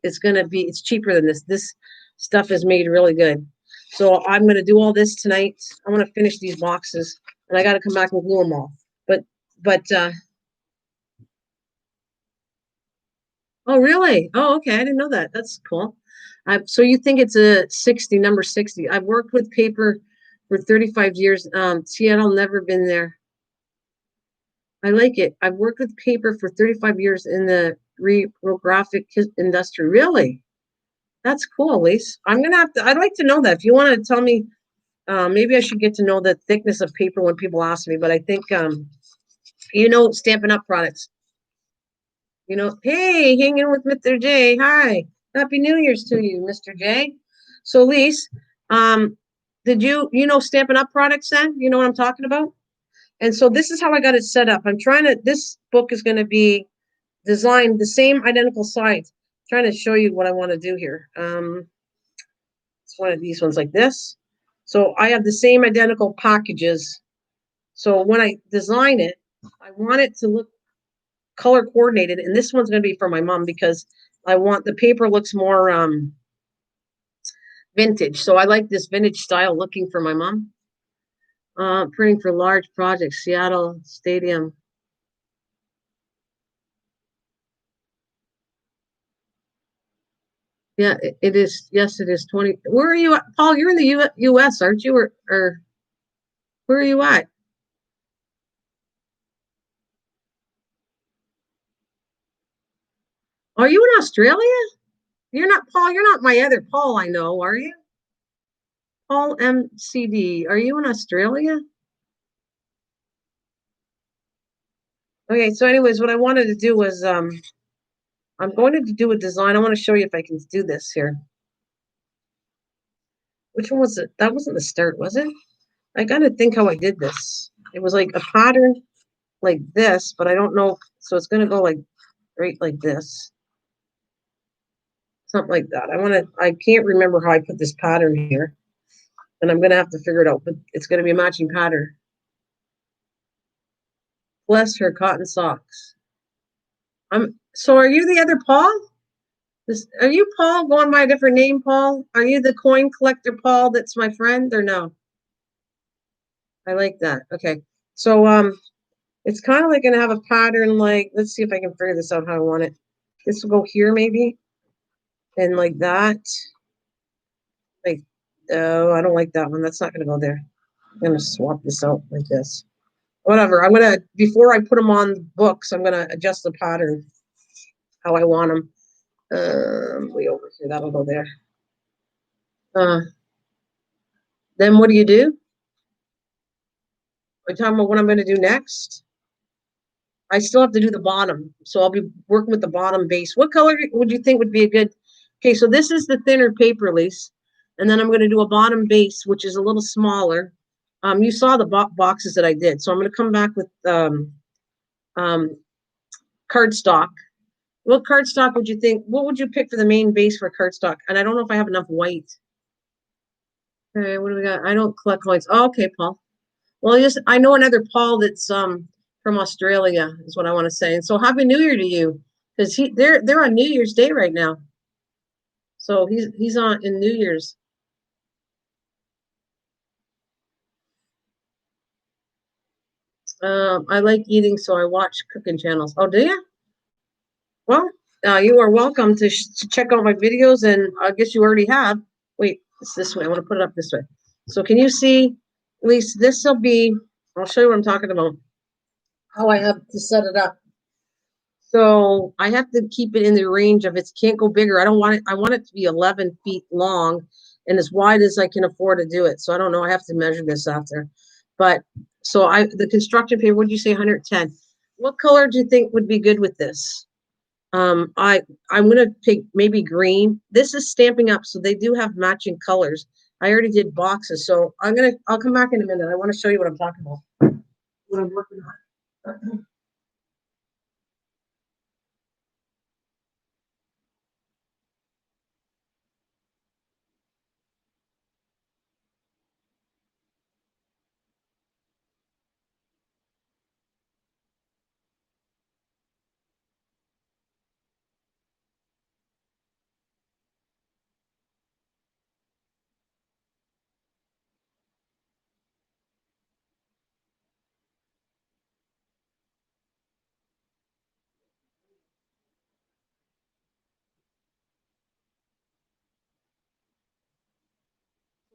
it's cheaper than this. This stuff is made really good. So I'm gonna do all this tonight. I want to finish these boxes, and I got to come back and glue them all. But oh really? Oh okay. I didn't know that. That's cool. So you think it's a 60, number 60? I've worked with paper for 35 years. Seattle, never been there. I like it. I've worked with paper for 35 years in the reprographic industry. Really? That's cool, Elise. I'd like to know that. If you want to tell me, maybe I should get to know the thickness of paper when people ask me, but I think, Stampin' Up products. Hey, hanging with Mr. J. Hi. Happy New Year's to you, Mr. J. So, Elise, did Stampin' Up products then? You know what I'm talking about? And so this is how I got it set up. This book is going to be design the same identical sides. I'm trying to show you what I want to do here. It's one of these ones like this. So I have the same identical packages. So when I design it, I want it to look color coordinated. And this one's going to be for my mom because I want the paper looks more vintage. So I like this vintage style looking for my mom. Printing for large projects, Seattle Stadium. Yeah, it is. Yes, it is 20. Where are you at? Paul, you're in the US, aren't you? Or where are you at? Are you in Australia? You're not Paul. You're not my other Paul I know, are you? Paul MCD. Are you in Australia? Okay, so anyways, what I wanted to do was I'm going to do a design. I want to show you if I can do this here. Which one was it? That wasn't the start, was it? I gotta think how I did this. It was like a pattern like this, but I don't know. So it's gonna go like right like this. Something like that. I can't remember how I put this pattern here. And I'm gonna have to figure it out, but it's gonna be a matching pattern. Bless her cotton socks. So are you the other Paul? Are you Paul going by a different name, Paul? Are you the coin collector Paul that's my friend or no? I like that. Okay. So it's kind of like gonna have a pattern like let's see if I can figure this out how I want it. This will go here maybe and like that. Like oh, I don't like that one. That's not gonna go there. I'm gonna swap this out like this. Whatever. I'm gonna before I put them on books, I'm gonna adjust the pattern how I want them. Way over here. That'll go there. Uh, then what do you do? Are you talking about what I'm gonna do next? I still have to do the bottom, so I'll be working with the bottom base. What color would you think would be a good? Okay, so this is the thinner paper release, and then I'm going to do a bottom base, which is a little smaller. You saw the boxes that I did, so I'm going to come back with um, cardstock. What cardstock would you think? What would you pick for the main base for cardstock? And I don't know if I have enough white. Okay, what do we got? I don't collect coins. Oh, okay, Paul. Well, yes, I know another Paul that's from Australia is what I want to say. And so Happy New Year to you. Because they're on New Year's Day right now. So he's on in New Year's. I like eating, so I watch cooking channels. Oh, do you? Well, you are welcome to check out my videos, and I guess you already have. Wait, it's this way. I want to put it up this way. So can you see? At least this will be. I'll show you what I'm talking about. How I have to set it up. So I have to keep it in the range of it can't go bigger. I don't want it. I want it to be 11 feet long and as wide as I can afford to do it. So I don't know. I have to measure this after. But so the construction paper, would you say 110? What color do you think would be good with this? I'm gonna pick maybe green. This is Stamping Up, so they do have matching colors. I already did boxes, so I'll come back in a minute. I want to show you what I'm talking about, what I'm working on.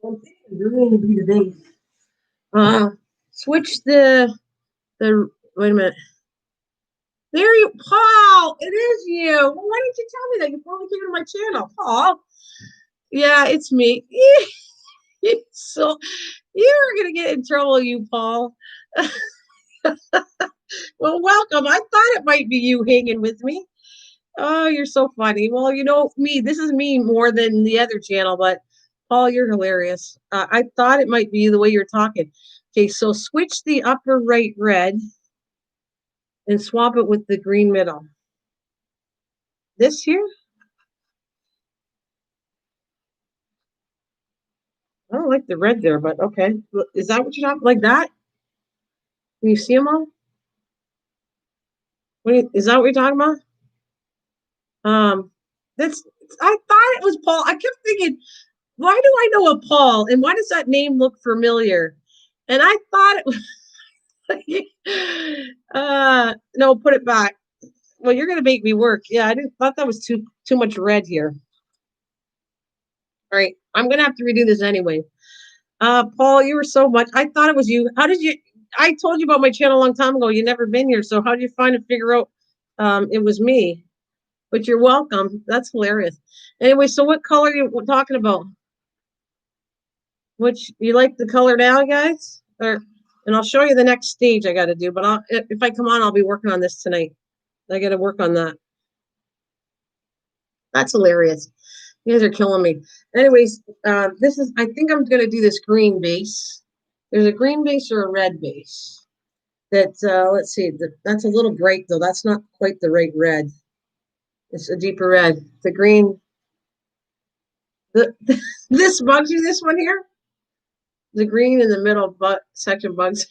I'm thinking green would be the base. Switch the wait a minute. There you, Paul. It is you. Well, why didn't you tell me that? You probably came to my channel, Paul. Yeah, it's me. So you're gonna get in trouble, you Paul. Well, welcome. I thought it might be you hanging with me. Oh, you're so funny. Well, you know me. This is me more than the other channel, but Paul, you're hilarious. I thought it might be the way you're talking. Okay, so switch the upper right red and swap it with the green middle. This here? I don't like the red there, but okay. Is that what you're talking like that? Can you see them all? Is that what you're talking about? That's I thought it was Paul. I kept thinking, why do I know a Paul? And why does that name look familiar? And I thought it was no, put it back. Well, you're gonna make me work. Yeah, I didn't thought that was too much red here. All right, I'm gonna have to redo this anyway. Paul, you were so much. I thought it was you. How did you? I told you about my channel a long time ago. You never been here, so how did you find and figure out it was me? But you're welcome. That's hilarious. Anyway, so what color are you talking about? Which you like the color now, guys? Or and I'll show you the next stage I got to do. But if I come on, I'll be working on this tonight. I got to work on that. That's hilarious. You guys are killing me. Anyways, this is. I think I'm gonna do this green base. There's a green base or a red base. That let's see. That's a little bright though. That's not quite the right red. It's a deeper red. The green. The this bugs you. This one here. The green in the middle section bugs.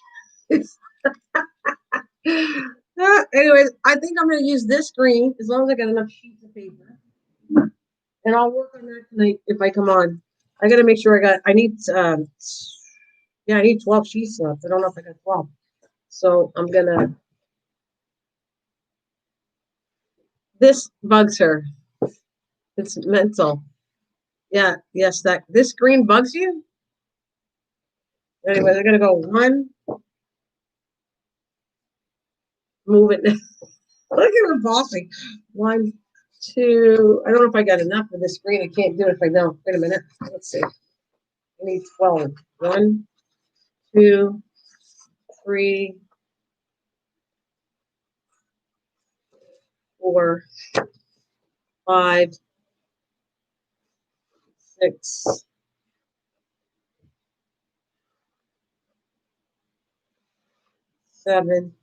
Anyways, I think I'm going to use this green as long as I got enough sheets of paper. And I'll work on that tonight if I come on. I got to make sure I need, I need 12 sheets left. I don't know if I got 12. So I'm going to, this bugs her. It's mental. Yeah, yes, this green bugs you? Anyway, they're going to go one, move it. Look at her bossing. One, two. I don't know if I got enough of this green. I can't do it if I don't. Wait a minute. Let's see. I need 12. One, two, three, four, five, six, seven.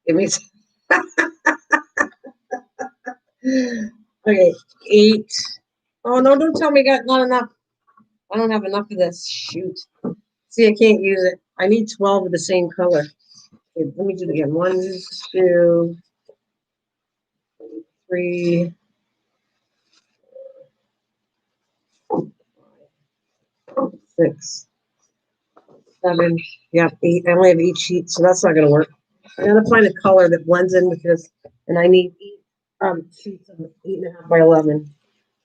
Give me okay, 8. Oh no, don't tell me I got not enough. I don't have enough of this. Shoot. See, I can't use it. I need 12 of the same color. Okay, let me do it again. 1, 2, 3, 6, 7. Yeah, 8. I only have 8 sheets, so that's not gonna work. I gotta find a color that blends in with this, and I need 8 sheets of 8.5 by 11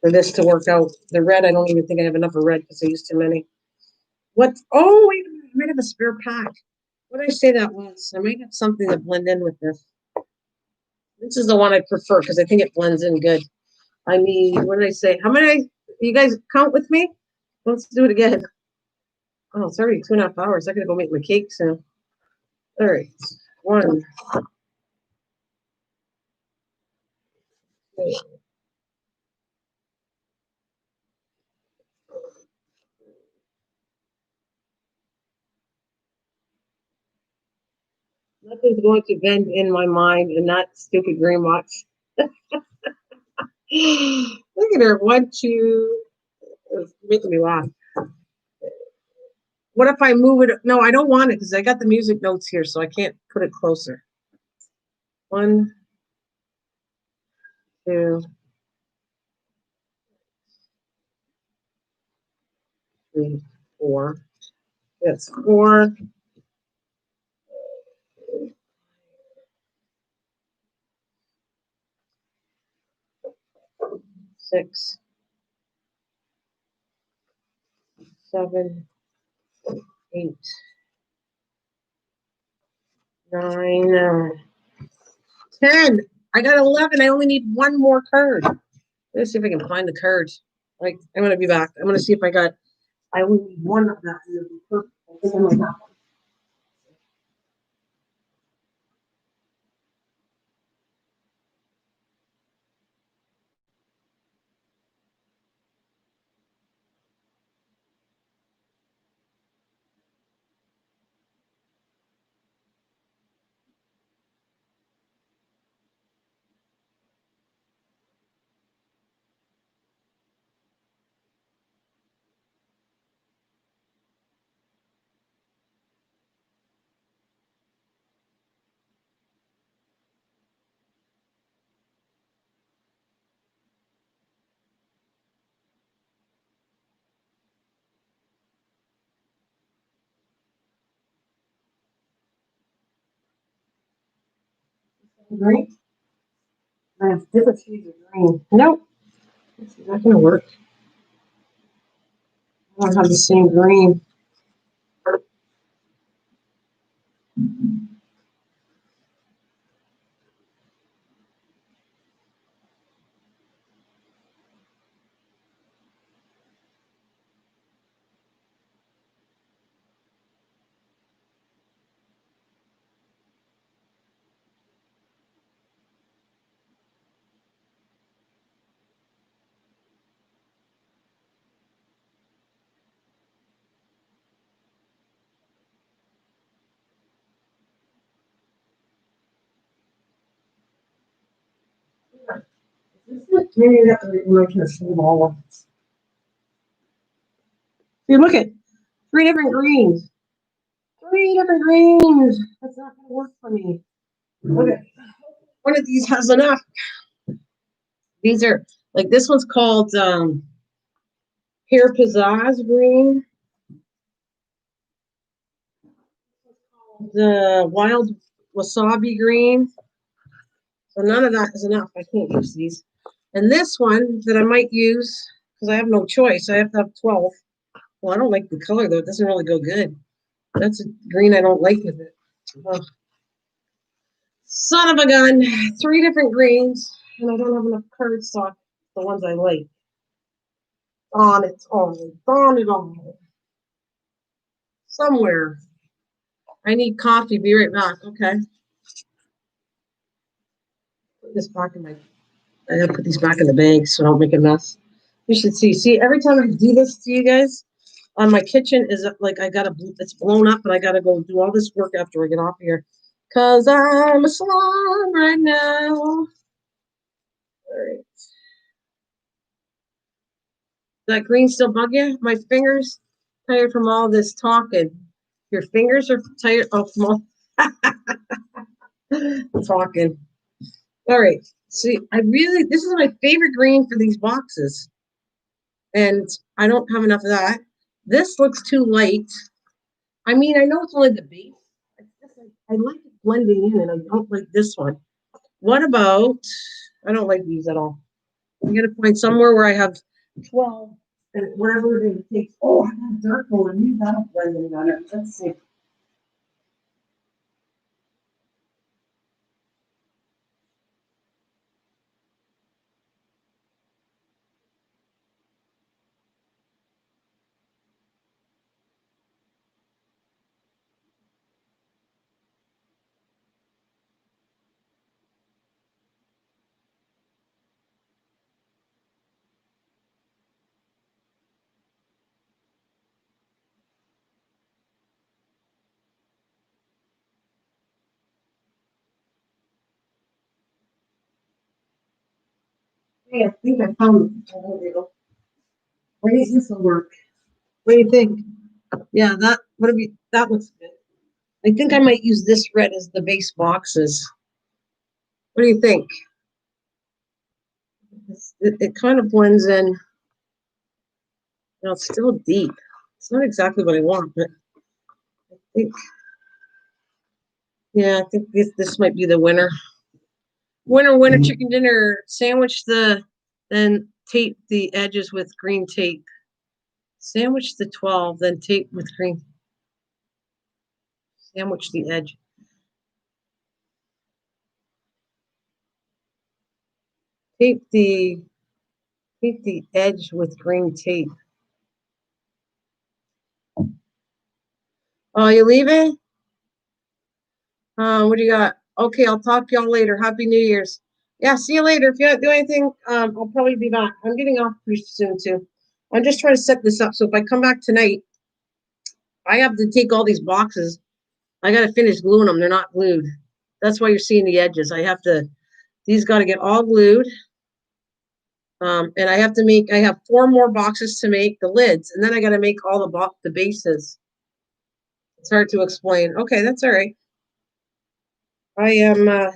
for this to work out. The red, I don't even think I have enough of red because I used too many. What? Oh, wait a minute. I might have a spare pack. What did I say that was? I might have something to blend in with this. This is the one I prefer because I think it blends in good. I need, what did I say? How many? You guys count with me? Let's do it again. Oh, it's already 2.5 hours. I gotta go make my cake soon. All right. 1, 2, nothing's going to bend in my mind and not stupid green box. Look at her. 1, 2. It's making me laugh. What if I move it? No, I don't want it because I got the music notes here, so I can't put it closer. 1, 2, 3, 4. That's 4. 6, 7, 8, 9, 10. I got 11. I only need one more card. Let's see if I can find the cards. Like, I'm gonna be back. I'm gonna see if I got. I only need one of that. And it'll be perfect. I think I might have one. Green. I have different shades of green. Nope. It's not gonna work. I don't have the same green. Maybe that we can assume all of it. See, look at 3 different greens. 3 different greens. That's not gonna work for me. Okay. One of these has enough. These are like this one's called Pear Pizzazz green. The wild wasabi green. So none of that is enough. I can't use these. And this one that I might use, because I have no choice, I have to have 12. Well, I don't like the color though. It doesn't really go good. That's a green I don't like with it. Oh, son of a gun. 3 different greens. And I don't have enough cardstock, the ones I like. On it on. Somewhere. I need coffee. Be right back. Okay. Put this back in my. I gotta put these back in the bag so I don't make a mess. You should see. See, every time I do this to you guys, on my kitchen is like I gotta. It's blown up, and I gotta go do all this work after I get off here, cause I'm a slob right now. All right. That green still bug you? My fingers tired from all this talking. Your fingers are tired from all talking. All right. See, this is my favorite green for these boxes. And I don't have enough of that. This looks too light. I mean, I know it's only the base. I like it blending in, and I don't like this one. What about, I don't like these at all. I'm going to find somewhere where I have 12 and whatever it takes. Oh, I got dark one. Maybe that'll blend in on it. Let's see. Hey, I think I found it. Oh, there you go. Maybe this will work. What do you think? Yeah, that looks good. I think I might use this red as the base boxes. What do you think? It kind of blends in. It's still deep. It's not exactly what I want, but I think, yeah, I think this might be the winner. Winner, chicken dinner. Sandwich then tape the edges with green tape. Sandwich the 12, then tape with green. Sandwich the edge. Tape the edge with green tape. Oh, you leaving? What do you got? Okay, I'll talk to y'all later. Happy New Year's. Yeah, see you later. If you don't do anything, I'll probably be back. I'm getting off pretty soon too. I'm just trying to set this up. So if I come back tonight, I have to take all these boxes. I got to finish gluing them. They're not glued. That's why you're seeing the edges. These got to get all glued. And I have 4 more boxes to make the lids, and then I got to make all the bases. It's hard to explain. Okay, that's all right. I am, I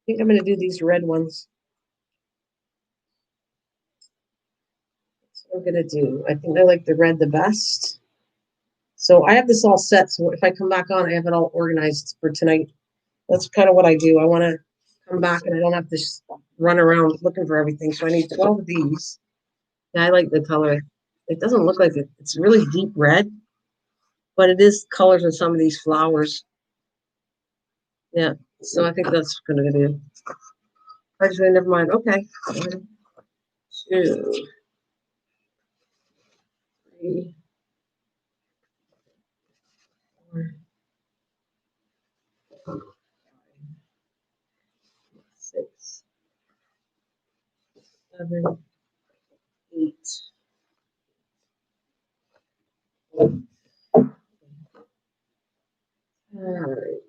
think I'm going to do these red ones. I'm gonna do. I think I like the red the best. So I have this all set. So if I come back on, I have it all organized for tonight. That's kind of what I do. I want to come back and I don't have to run around looking for everything. So I need 12 of these. Yeah, I like the color. It doesn't look like it. It's really deep red, but it is colors in some of these flowers. Yeah. So I think that's gonna do. Actually, never mind. Okay. 1, 2, 3, 4, 6, 7, 8. All right.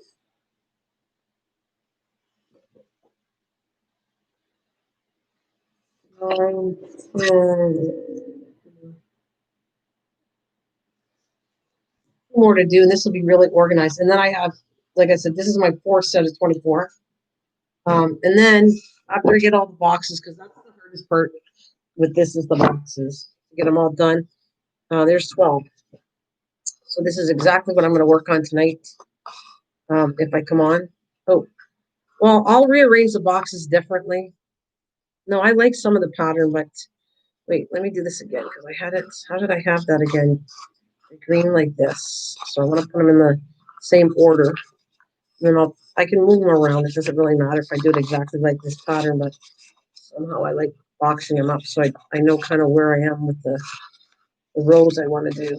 9, 10. More to do, and this will be really organized. And then I have, like I said, this is my 4th set of 24. And then after I get all the boxes, because that's the hardest part with this is the boxes. Get them all done. There's 12. So this is exactly what I'm going to work on tonight. If I come on. Oh, well, I'll rearrange the boxes differently. No, I like some of the pattern, but wait, let me do this again because I had it. How did I have that again? The green like this. So I want to put them in the same order. And then I can move them around. It doesn't really matter if I do it exactly like this pattern, but somehow I like boxing them up so I know kind of where I am with the rows I want to do.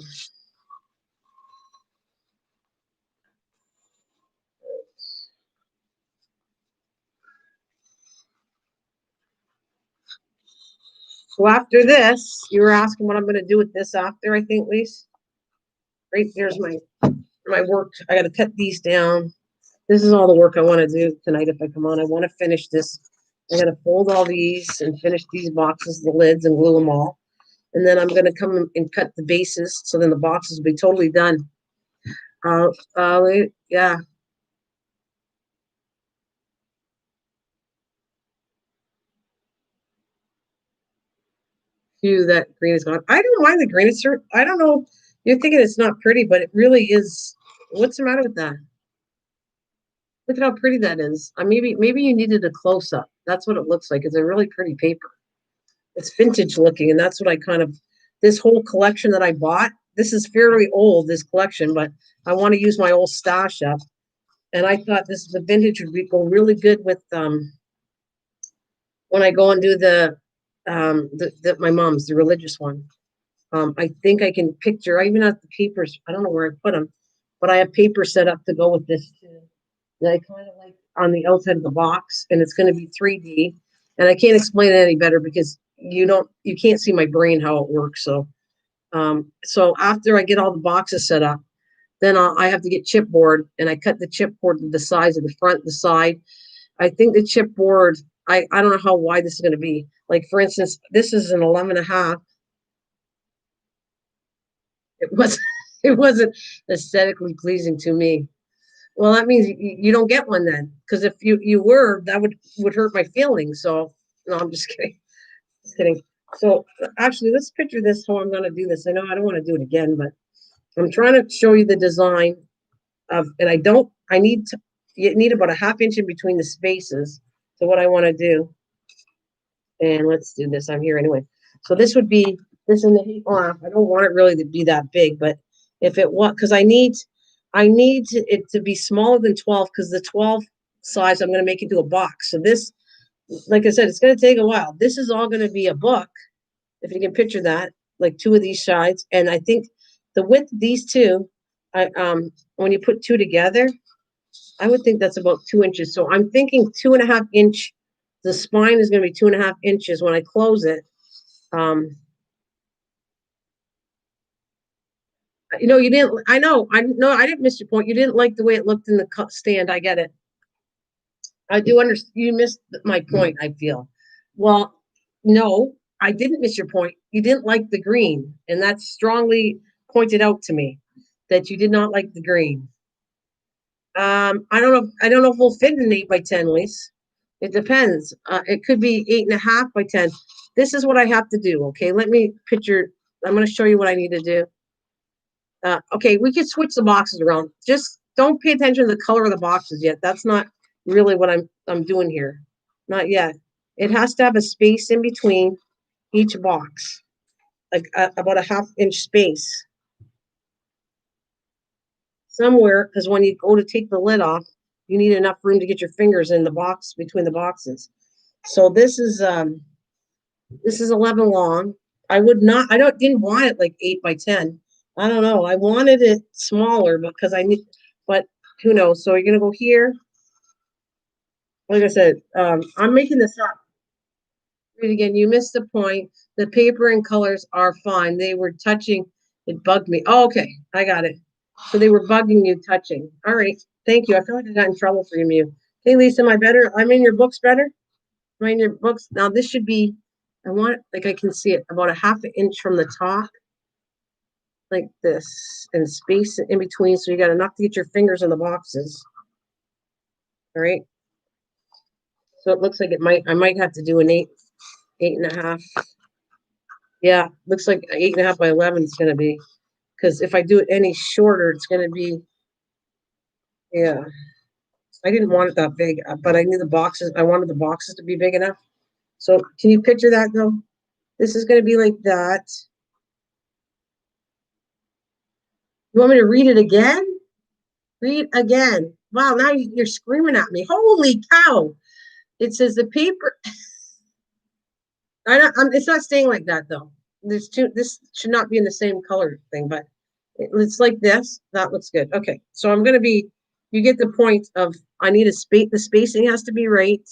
So after this, you were asking what I'm going to do with this after, I think, Lise. Right there's my work. I got to cut these down. This is all the work I want to do tonight if I come on. I want to finish this. I got to fold all these and finish these boxes, the lids, and glue them all. And then I'm going to come and cut the bases so then the boxes will be totally done. Yeah. Phew, that green is gone. I don't mind the green. I don't know. You're thinking it's not pretty, but it really is. What's the matter with that? Look at how pretty that is. Maybe you needed a close up. That's what it looks like. It's a really pretty paper. It's vintage looking, and that's what I kind of this whole collection that I bought. This is fairly old, this collection, but I want to use my old stash up. And I thought the vintage would go really good with when I go and do my mom's, the religious one. I think I can picture. I even have the papers. I don't know where I put them, but I have paper set up to go with this too. And I kind of like on the outside of the box, and it's going to be 3D. And I can't explain it any better because you can't see my brain how it works. So after I get all the boxes set up, then I have to get chipboard, and I cut the chipboard to the size of the front, the side. I think the chipboard. I don't know how wide this is going to be. Like for instance, this is an 11.5. It was it wasn't aesthetically pleasing to me. Well, that means you don't get one then, because if you were, that would hurt my feelings. So no, I'm just kidding. Just kidding. So actually, let's picture this how I'm going to do this. I know I don't want to do it again, but I'm trying to show you the design of, and I need to, you need about a half inch in between the spaces. So what I want to do, and let's do this. I'm here anyway. So this would be this in the heat off. I don't want it really to be that big, but if it was, because I need it to be smaller than 12 because the 12 size I'm going to make into a box. So this, like I said, it's going to take a while. This is all going to be a book, if you can picture that, like 2 of these sides. And I think the width of these two, when you put 2 together, I would think that's about 2 inches. So I'm thinking 2.5 inch. The spine is going to be 2.5 inches when I close it. Um, you didn't. I know. I know. I didn't miss your point. You didn't like the way it looked in the stand. I get it. I do understand. You missed my point. I feel. Well, no, I didn't miss your point. You didn't like the green, and that's strongly pointed out to me that you did not like the green. I don't know. I don't know if we'll fit in an 8 by 10, Lise. It depends. It could be 8.5 by 10. this is what I have to do. Okay, let me picture. I'm going to show you what I need to do. Okay, we can switch the boxes around. Just don't pay attention to the color of the boxes yet. That's not really what I'm doing here. Not yet. It has to have a space in between each box, like about a half-inch space somewhere. Because when you go to take the lid off, you need enough room to get your fingers in the box between the boxes. So this is 11 long. I didn't want it like 8 by 10. I don't know. I wanted it smaller because but who knows? So you're gonna go here. Like I said, I'm making this up. Read again. You missed the point. The paper and colors are fine. They were touching. It bugged me. Oh, okay. I got it. So they were bugging you touching. All right. Thank you. I feel like I got in trouble from you. Hey, Lisa, am I better? I'm in your books better? Am I in your books? Now this should be, I want, like I can see it, about a half an inch from the top. Like this, and space in between, so you got enough to get your fingers in the boxes. All right. So it looks like I might have to do an 8.5. Yeah, looks like 8.5 by 11 is going to be, because if I do it any shorter, it's going to be, yeah. I didn't want it that big, but I knew the boxes. I wanted the boxes to be big enough. So can you picture that though? This is going to be like that. You want me to read it again? Read again. Wow, now you're screaming at me. Holy cow. It says the paper. It's not staying like that though. There's two. This should not be in the same color thing, but it's like this. That looks good. Okay, so I'm gonna be. You get the point of. I need a space. The spacing has to be right.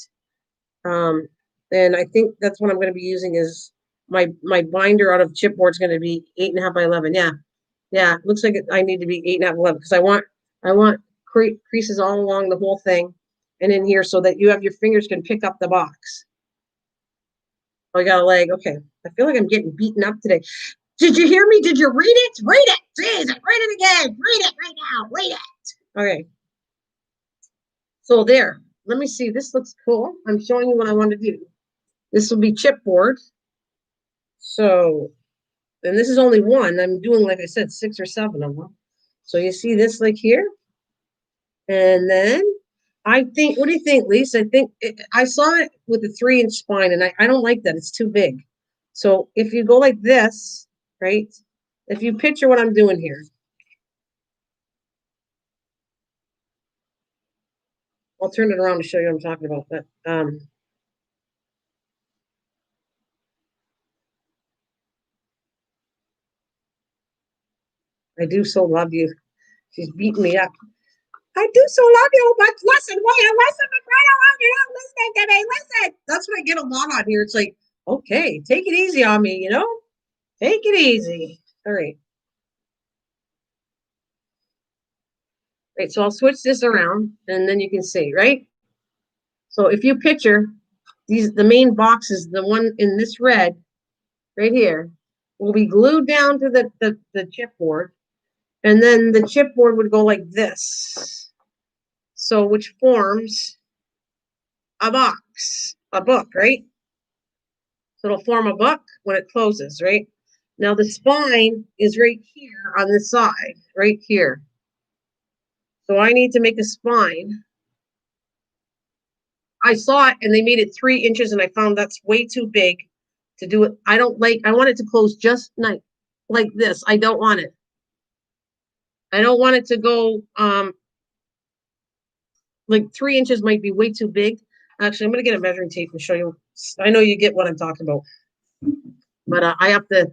Um, and I think that's what I'm gonna be using is my binder out of chipboard is gonna be 8.5 by 11. Yeah, yeah. Looks like I need to be 8.5 11 because I want creases all along the whole thing, and in here so that you have your fingers can pick up the box. Oh, I got a leg. Okay. I feel like I'm getting beaten up today. Did you hear me? Did you read it? Read it. Jeez, read it again. Read it right now. Read it. Okay. So there. Let me see. This looks cool. I'm showing you what I want to do. This will be chipboard. So, and this is only one. I'm doing, like I said, 6 or 7 of them. So you see this like here? And then I think, what do you think, Lisa? I saw it with a 3-inch spine, and I don't like that. It's too big. So if you go like this, right? If you picture what I'm doing here, I'll turn it around to show you what I'm talking about. But I do so love you. She's beating me up. I do so love you, but listen, listen, you're not listening to me. Listen. That's what I get a lot on here. It's like, okay, take it easy on me, Take it easy. All right. Right, so I'll switch this around and then you can see, right? So if you picture the main boxes, the one in this red right here, will be glued down to the chipboard, and then the chipboard would go like this. So which forms a book, right? So it'll form a book when it closes, right? Now the spine is right here on the side, right here. So I need to make a spine. I saw it and they made it 3 inches and I found that's way too big to do it. I want it to close just like this. I don't want it. I don't want it to go, like 3 inches might be way too big. Actually, I'm going to get a measuring tape and show you. I know you get what I'm talking about, but I have to.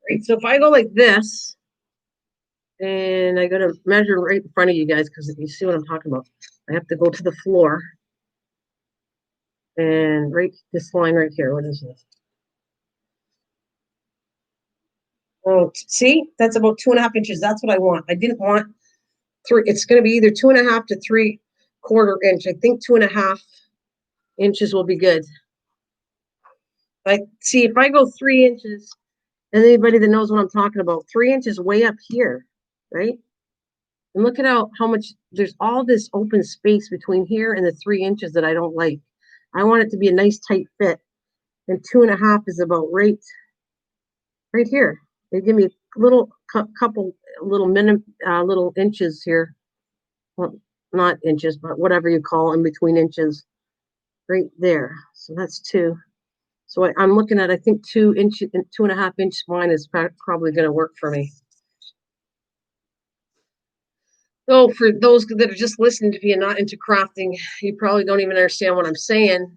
Right, so if I go like this, and I got to measure right in front of you guys because you see what I'm talking about. I have to go to the floor. And right, this line right here, what is this? Oh, see, that's about 2.5 inches. That's what I want. I didn't want three. It's going to be either 2.5 to 3/4 inch. I think 2.5 inches will be good. Like, see, if I go 3 inches, and anybody that knows what I'm talking about, 3 inches way up here, right? And look at how much there's all this open space between here and the 3 inches that I don't like. I want it to be a nice tight fit. And 2.5 is about right here. They give me a little couple little little inches here. Well, not inches, but whatever you call in between inches, right there. So that's 2. So I'm looking at, I think 2 inch and 2.5 inch spine is probably going to work for me. So for those that are just listening to me and not into crafting, you probably don't even understand what I'm saying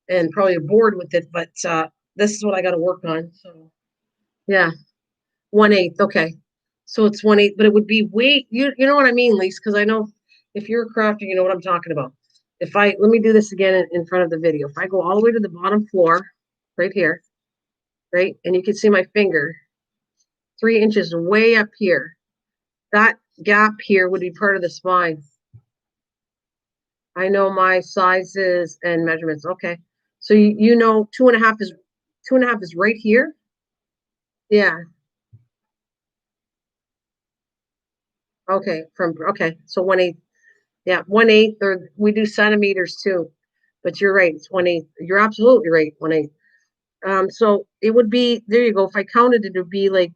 and probably bored with it, but this is what I got to work on. So yeah, 1/8. Okay. So it's 1/8, but it would be you know what I mean, Lise, because I know if you're a crafter, you know what I'm talking about. Let me do this again in front of the video. If I go all the way to the bottom floor, right here, right, and you can see my finger, 3 inches way up here. That gap here would be part of the spine. I know my sizes and measurements. Okay. So you know 2.5 is right here. Yeah. Okay. Okay. So 1/8. Yeah, 1/8, or we do centimeters too. But you're right, it's 1/8. You're absolutely right, 1/8. So it would be, there you go. If I counted it, would be like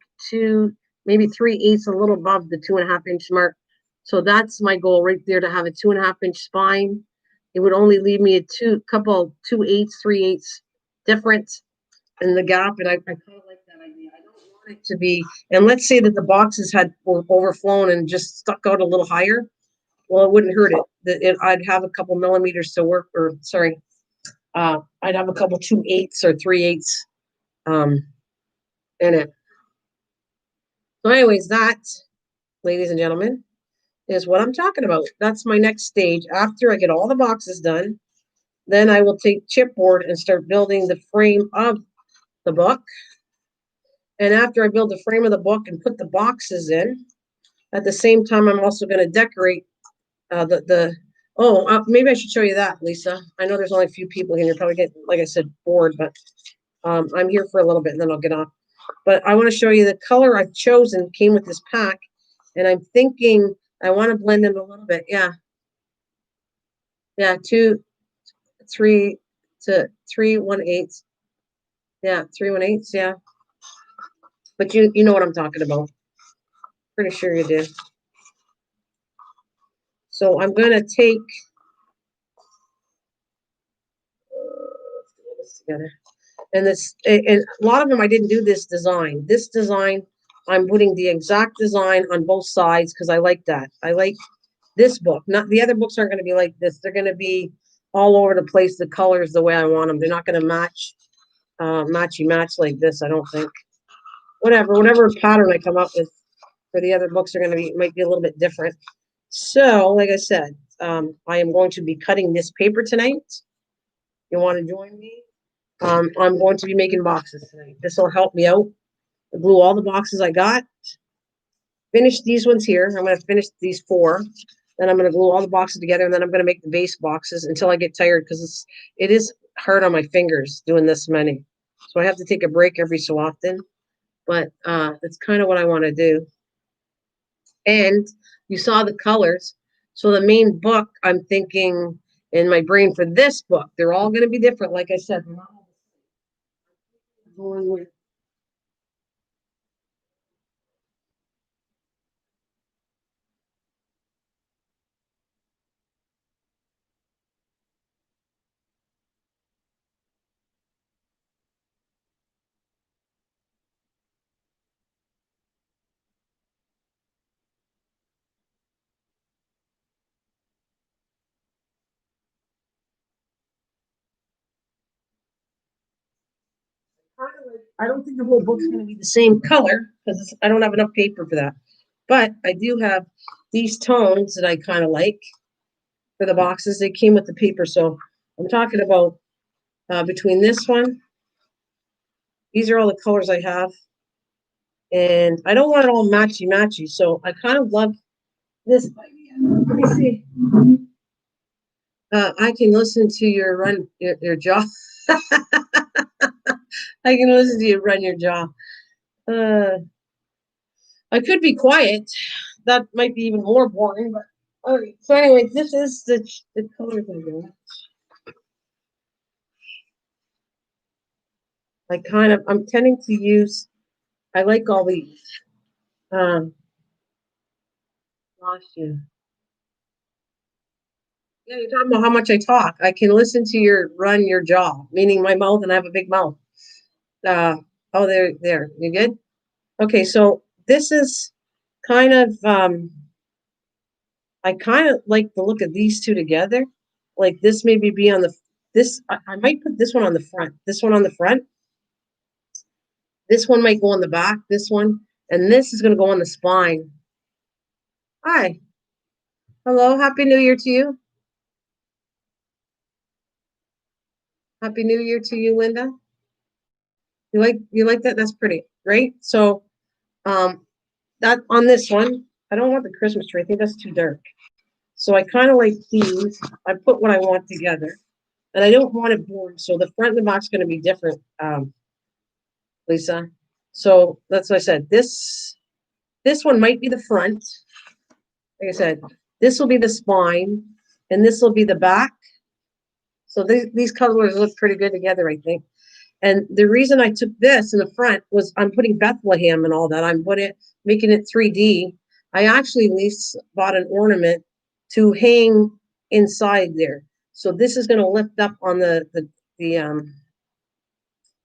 maybe 3/8, a little above the 2.5 inch mark. So that's my goal right there, to have a 2.5 inch spine. It would only leave me a 2/8, 3/8 difference in the gap. And I kind of like that idea. I don't want it to be, and let's say that the boxes were overflown and just stuck out a little higher. Well, it wouldn't hurt it. I'd have a couple millimeters to work, or sorry, I'd have a couple 2/8 or 3/8 um, in it. So, anyways, that, ladies and gentlemen, is what I'm talking about. That's my next stage. After I get all the boxes done, then I will take chipboard and start building the frame of the book. And after I build the frame of the book and put the boxes in, at the same time, I'm also going to decorate the. Oh, maybe I should show you that, Lisa. I know there's only a few people here. You're probably getting, like I said, bored, but I'm here for a little bit and then I'll get off. But I want to show you the color I've chosen came with this pack, and I'm thinking I want to blend them a little bit. Yeah, yeah, 2, 3 to 3/1/8. Yeah, 3/1/8. Yeah, but you know what I'm talking about. Pretty sure you do. So I'm gonna take this together. And a lot of them I didn't do this design. This design, I'm putting the exact design on both sides because I like that. I like this book. Not the other books aren't going to be like this. They're going to be all over the place. The colors the way I want them. They're not going to matchy match like this. I don't think. Whatever pattern I come up with for the other books are going to be, might be a little bit different. So, like I said, I am going to be cutting this paper tonight. You want to join me? I'm going to be making boxes tonight. This will help me out. I glue all the boxes I got. Finish these ones here. I'm going to finish these 4. Then I'm going to glue all the boxes together, and then I'm going to make the base boxes until I get tired, because it is hard on my fingers doing this many. So I have to take a break every so often. But that's kind of what I want to do. And you saw the colors. So the main book, I'm thinking in my brain for this book, they're all going to be different. Like I said, going with I don't think the whole book's going to be the same color because I don't have enough paper for that. But I do have these tones that I kind of like for the boxes. They came with the paper, so I'm talking about between this one, these are all the colors I have. And I don't want it all matchy-matchy, so I kind of love this idea. Let me see. I can listen to your run your jaw. I can listen to you run your jaw. I could be quiet. That might be even more boring, but all right. So anyway, this is the colors I do. I'm tending to use, I like all these. Lost you. Yeah, you're talking about how much I talk. I can listen to your run your jaw, meaning my mouth, and I have a big mouth. Oh, there. You good? Okay, so this is kind of, I kind of like the look of these two together. Like this maybe be on I might put this one on the front, this one on the front. This one might go on the back, this one, and this is going to go on the spine. Hi. Hello. Happy New Year to you. Happy New Year to you, Linda. You like that? That's pretty, right? So, that on this one, I don't want the Christmas tree. I think that's too dark. So I kind of like these. I put what I want together, and I don't want it boring. So the front and the back's going to be different, Lisa. So that's what I said. This one might be the front. Like I said, this will be the spine, and this will be the back. So these colors look pretty good together, I think. And the reason I took this in the front was I'm putting Bethlehem and all that. Making it 3D. I actually at least bought an ornament to hang inside there. So this is going to lift up on the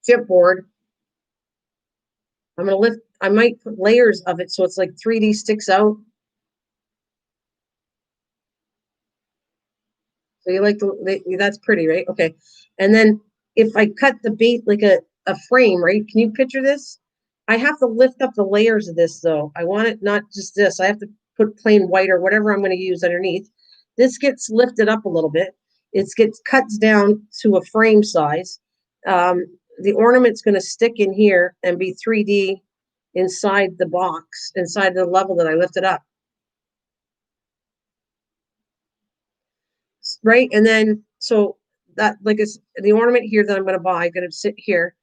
chipboard. I'm going to lift. I might put layers of it so it's like 3D sticks out. So you like that's pretty, right? Okay. And then if I cut the base like a frame, right? Can you picture this? I have to lift up the layers of this though. I want it not just this. I have to put plain white or whatever I'm going to use underneath. This gets lifted up a little bit. It gets cuts down to a frame size. The ornament's going to stick in here and be 3D inside the box, inside the level that I lifted up. Right? And then so that like it's the ornament here that I'm going to buy, going to sit here.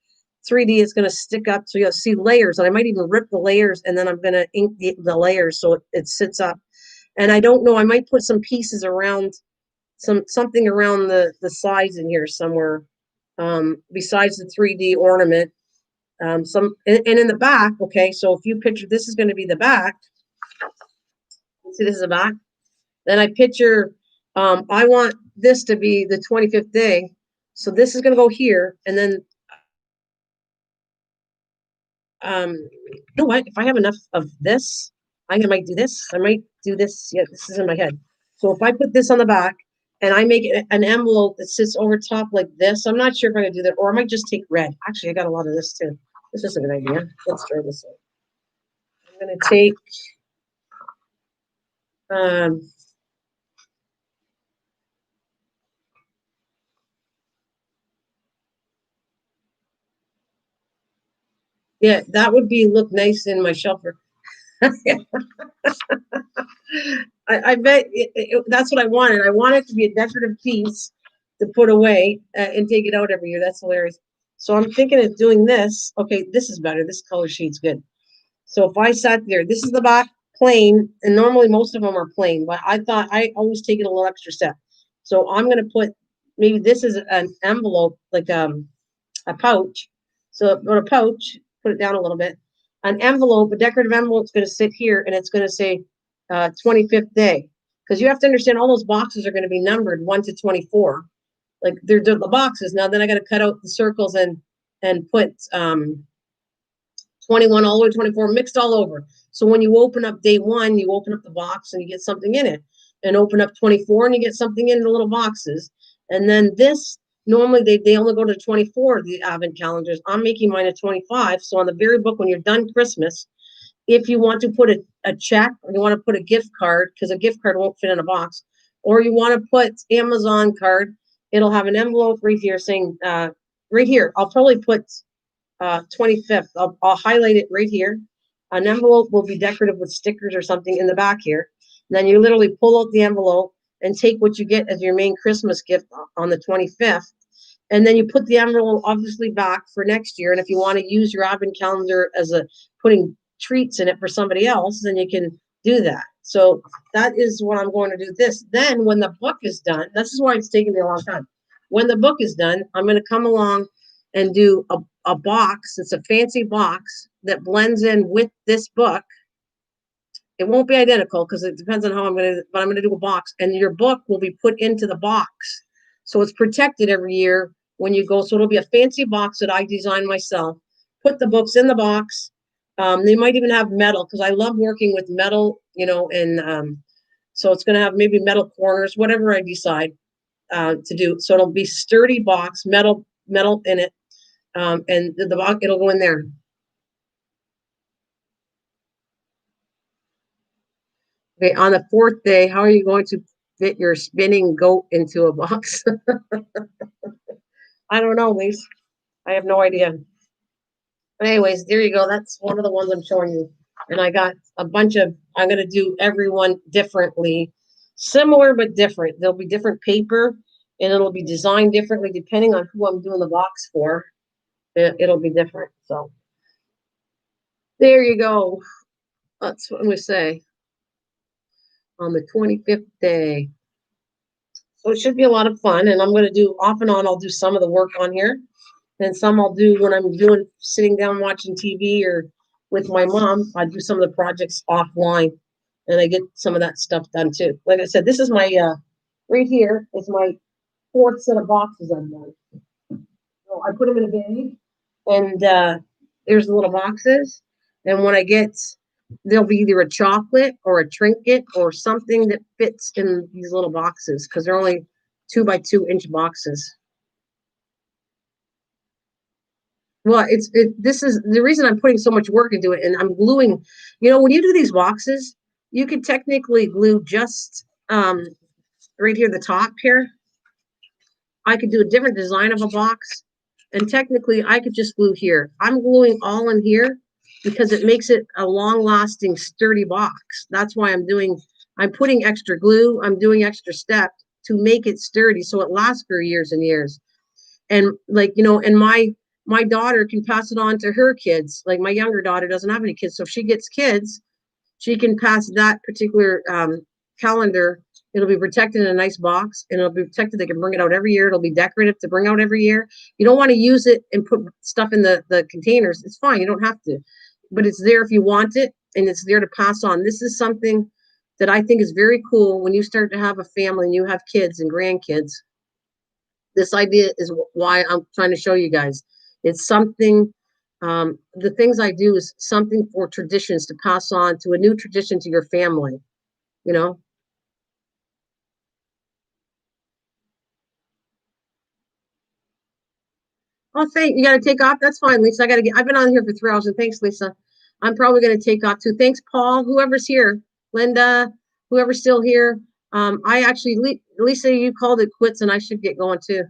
3D is going to stick up, so you'll see layers, and I might even rip the layers, and then I'm going to ink the layers so it sits up. And I don't know, I might put some pieces around something around the sides in here somewhere, besides the 3D ornament. And in the back, okay, so if you picture this is going to be the back. See, this is the back. Then I picture, I want this to be the 25th day. So this is going to go here. And then, you know what? If I have enough of this, might do this. I might do this. Yeah, this is in my head. So if I put this on the back and I make it an envelope that sits over top like this, I'm not sure if I'm going to do that, or I might just take red. Actually, I got a lot of this too. This is a good idea. Let's try this out. I'm going to take, yeah, that would look nice in my shelf. I bet that's what I wanted. I want it to be a decorative piece to put away and take it out every year. That's hilarious. So I'm thinking of doing this. Okay, this is better. This color sheet's good. So if I sat there, this is the back plain, and normally most of them are plain, but I thought I always take it a little extra step. So I'm going to put, maybe this is an envelope, like a pouch. So go to pouch, put it down a little bit. An envelope, a decorative envelope is going to sit here, and it's going to say 25th day. Because you have to understand all those boxes are going to be numbered 1 to 24. Like they're the boxes. Now then I got to cut out the circles and put 21 all the way to 24 mixed all over. So when you open up day 1, you open up the box and you get something in it. And open up 24 and you get something in the little boxes. And then this, normally they only go to 24, the advent calendars. I'm making mine at 25. So on the very book, when you're done Christmas, if you want to put a check, or you want to put a gift card, because a gift card won't fit in a box, or you want to put Amazon card, it'll have an envelope right here saying, right here, I'll probably put 25th. I'll highlight it right here. An envelope will be decorative with stickers or something in the back here. And then you literally pull out the envelope and take what you get as your main Christmas gift on the 25th. And then you put the envelope obviously back for next year. And if you want to use your advent calendar as a putting treats in it for somebody else, then you can do that. So that is what I'm going to do this. Then when the book is done, this is why it's taking me a long time. When the book is done, I'm going to come along and do a box. It's a fancy box that blends in with this book. It won't be identical because it depends on how I'm going to, but I'm going to do a box, and your book will be put into the box. So it's protected every year when you go. So it'll be a fancy box that I designed myself. Put the books in the box. They might even have metal because I love working with metal, and so it's going to have maybe metal corners, whatever I decide to do. So it'll be sturdy box, metal in it, and the box, it'll go in there. Okay, on the fourth day, how are you going to fit your spinning goat into a box? I don't know, Lise. I have no idea. But anyways, there you go. That's one of the ones I'm showing you. And I got a bunch of, I'm going to do everyone differently, similar but different. There'll be different paper and it'll be designed differently depending on who I'm doing the box for. It'll be different. So there you go. That's what I'm going to say on the 25th day. So it should be a lot of fun. And I'm going to do off and on, I'll do some of the work on here. And some I'll do when I'm sitting down watching TV or with my mom. I do some of the projects offline and I get some of that stuff done too. Like I said, this is my, right here is my fourth set of boxes I've done. So I put them in a bag and there's the little boxes. And when I get, there'll be either a chocolate or a trinket or something that fits in these little boxes because they're only 2 by 2 inch boxes. Well, this is the reason I'm putting so much work into it, and I'm gluing. When you do these boxes, you could technically glue just right here, the top here. I could do a different design of a box, and technically I could just glue here. I'm gluing all in here because it makes it a long-lasting, sturdy box. That's why I'm putting extra glue. I'm doing extra steps to make it sturdy so it lasts for years and years. And and my daughter can pass it on to her kids. Like my younger daughter doesn't have any kids, so if she gets kids, she can pass that particular calendar. It'll be protected in a nice box, and it'll be protected. They can bring it out every year. It'll be decorative to bring out every year. You don't want to use it and put stuff in the containers. It's fine. You don't have to, but it's there if you want it, and it's there to pass on. This is something that I think is very cool when you start to have a family and you have kids and grandkids. This idea is why I'm trying to show you guys. It's something, the things I do is something for traditions to pass on to a new tradition to your family, you know? Oh, you got to take off. That's fine, Lisa. I've been on here for 3 hours, and thanks, Lisa. I'm probably going to take off too. Thanks, Paul, whoever's here, Linda, whoever's still here. I actually, Lisa, you called it quits, and I should get going too.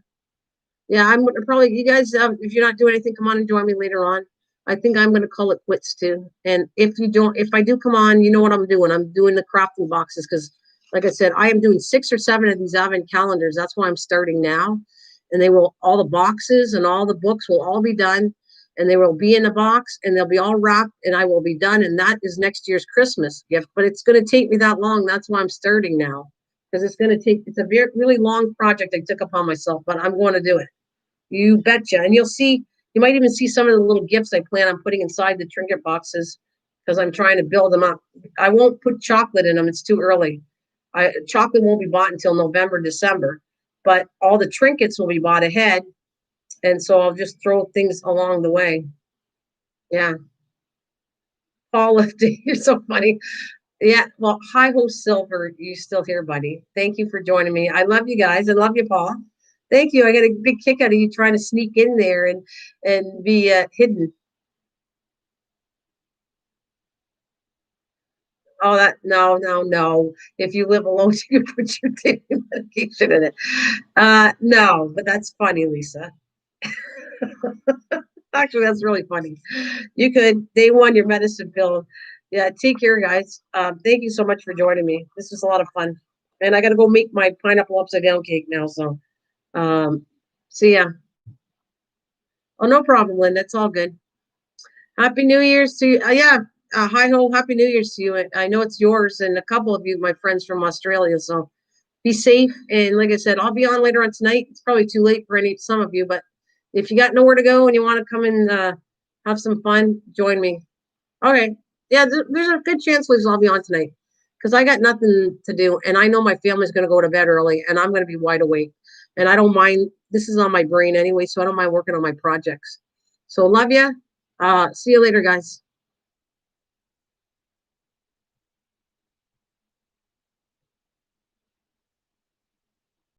Yeah, I'm probably, you guys, if you're not doing anything, come on and join me later on. I think I'm going to call it quits too. And if I do come on, you know what I'm doing. I'm doing the crafting boxes because, like I said, I am doing 6 or 7 of these advent calendars. That's why I'm starting now. And all the boxes and all the books will all be done. And they will be in a box and they'll be all wrapped and I will be done. And that is next year's Christmas gift. But it's going to take me that long. That's why I'm starting now. Because it's a really long project I took upon myself, but I'm going to do it. You betcha. And you might even see some of the little gifts I plan on putting inside the trinket boxes because I'm trying to build them up. I won't put chocolate in them. It's too early. Chocolate won't be bought until November, December, but all the trinkets will be bought ahead. And so I'll just throw things along the way. Yeah. Paul lifting. You're so funny. Yeah. Well, hi ho Silver. You still here, buddy. Thank you for joining me. I love you guys. I love you, Paul. Thank you. I got a big kick out of you trying to sneak in there and be hidden. Oh, that no, no, no. If you live alone, you can put your daily medication in it. No, but that's funny, Lisa. Actually, that's really funny. You could day one your medicine pill. Yeah, take care, guys. Thank you so much for joining me. This was a lot of fun. And I gotta go make my pineapple upside down cake now. So see ya. Oh, no problem, Lynn. That's all good. Happy New Year's to you. Yeah. Hi ho, happy New Year's to you. I know it's yours and a couple of you, my friends from Australia. So be safe. And like I said, I'll be on later on tonight. It's probably too late for some of you, but if you got nowhere to go and you want to come and have some fun, join me. Okay. Yeah, there's a good chance, Liz, I'll be on tonight because I got nothing to do. And I know my family's going to go to bed early and I'm going to be wide awake. And I don't mind. This is on my brain anyway, so I don't mind working on my projects. So love you. See you later, guys.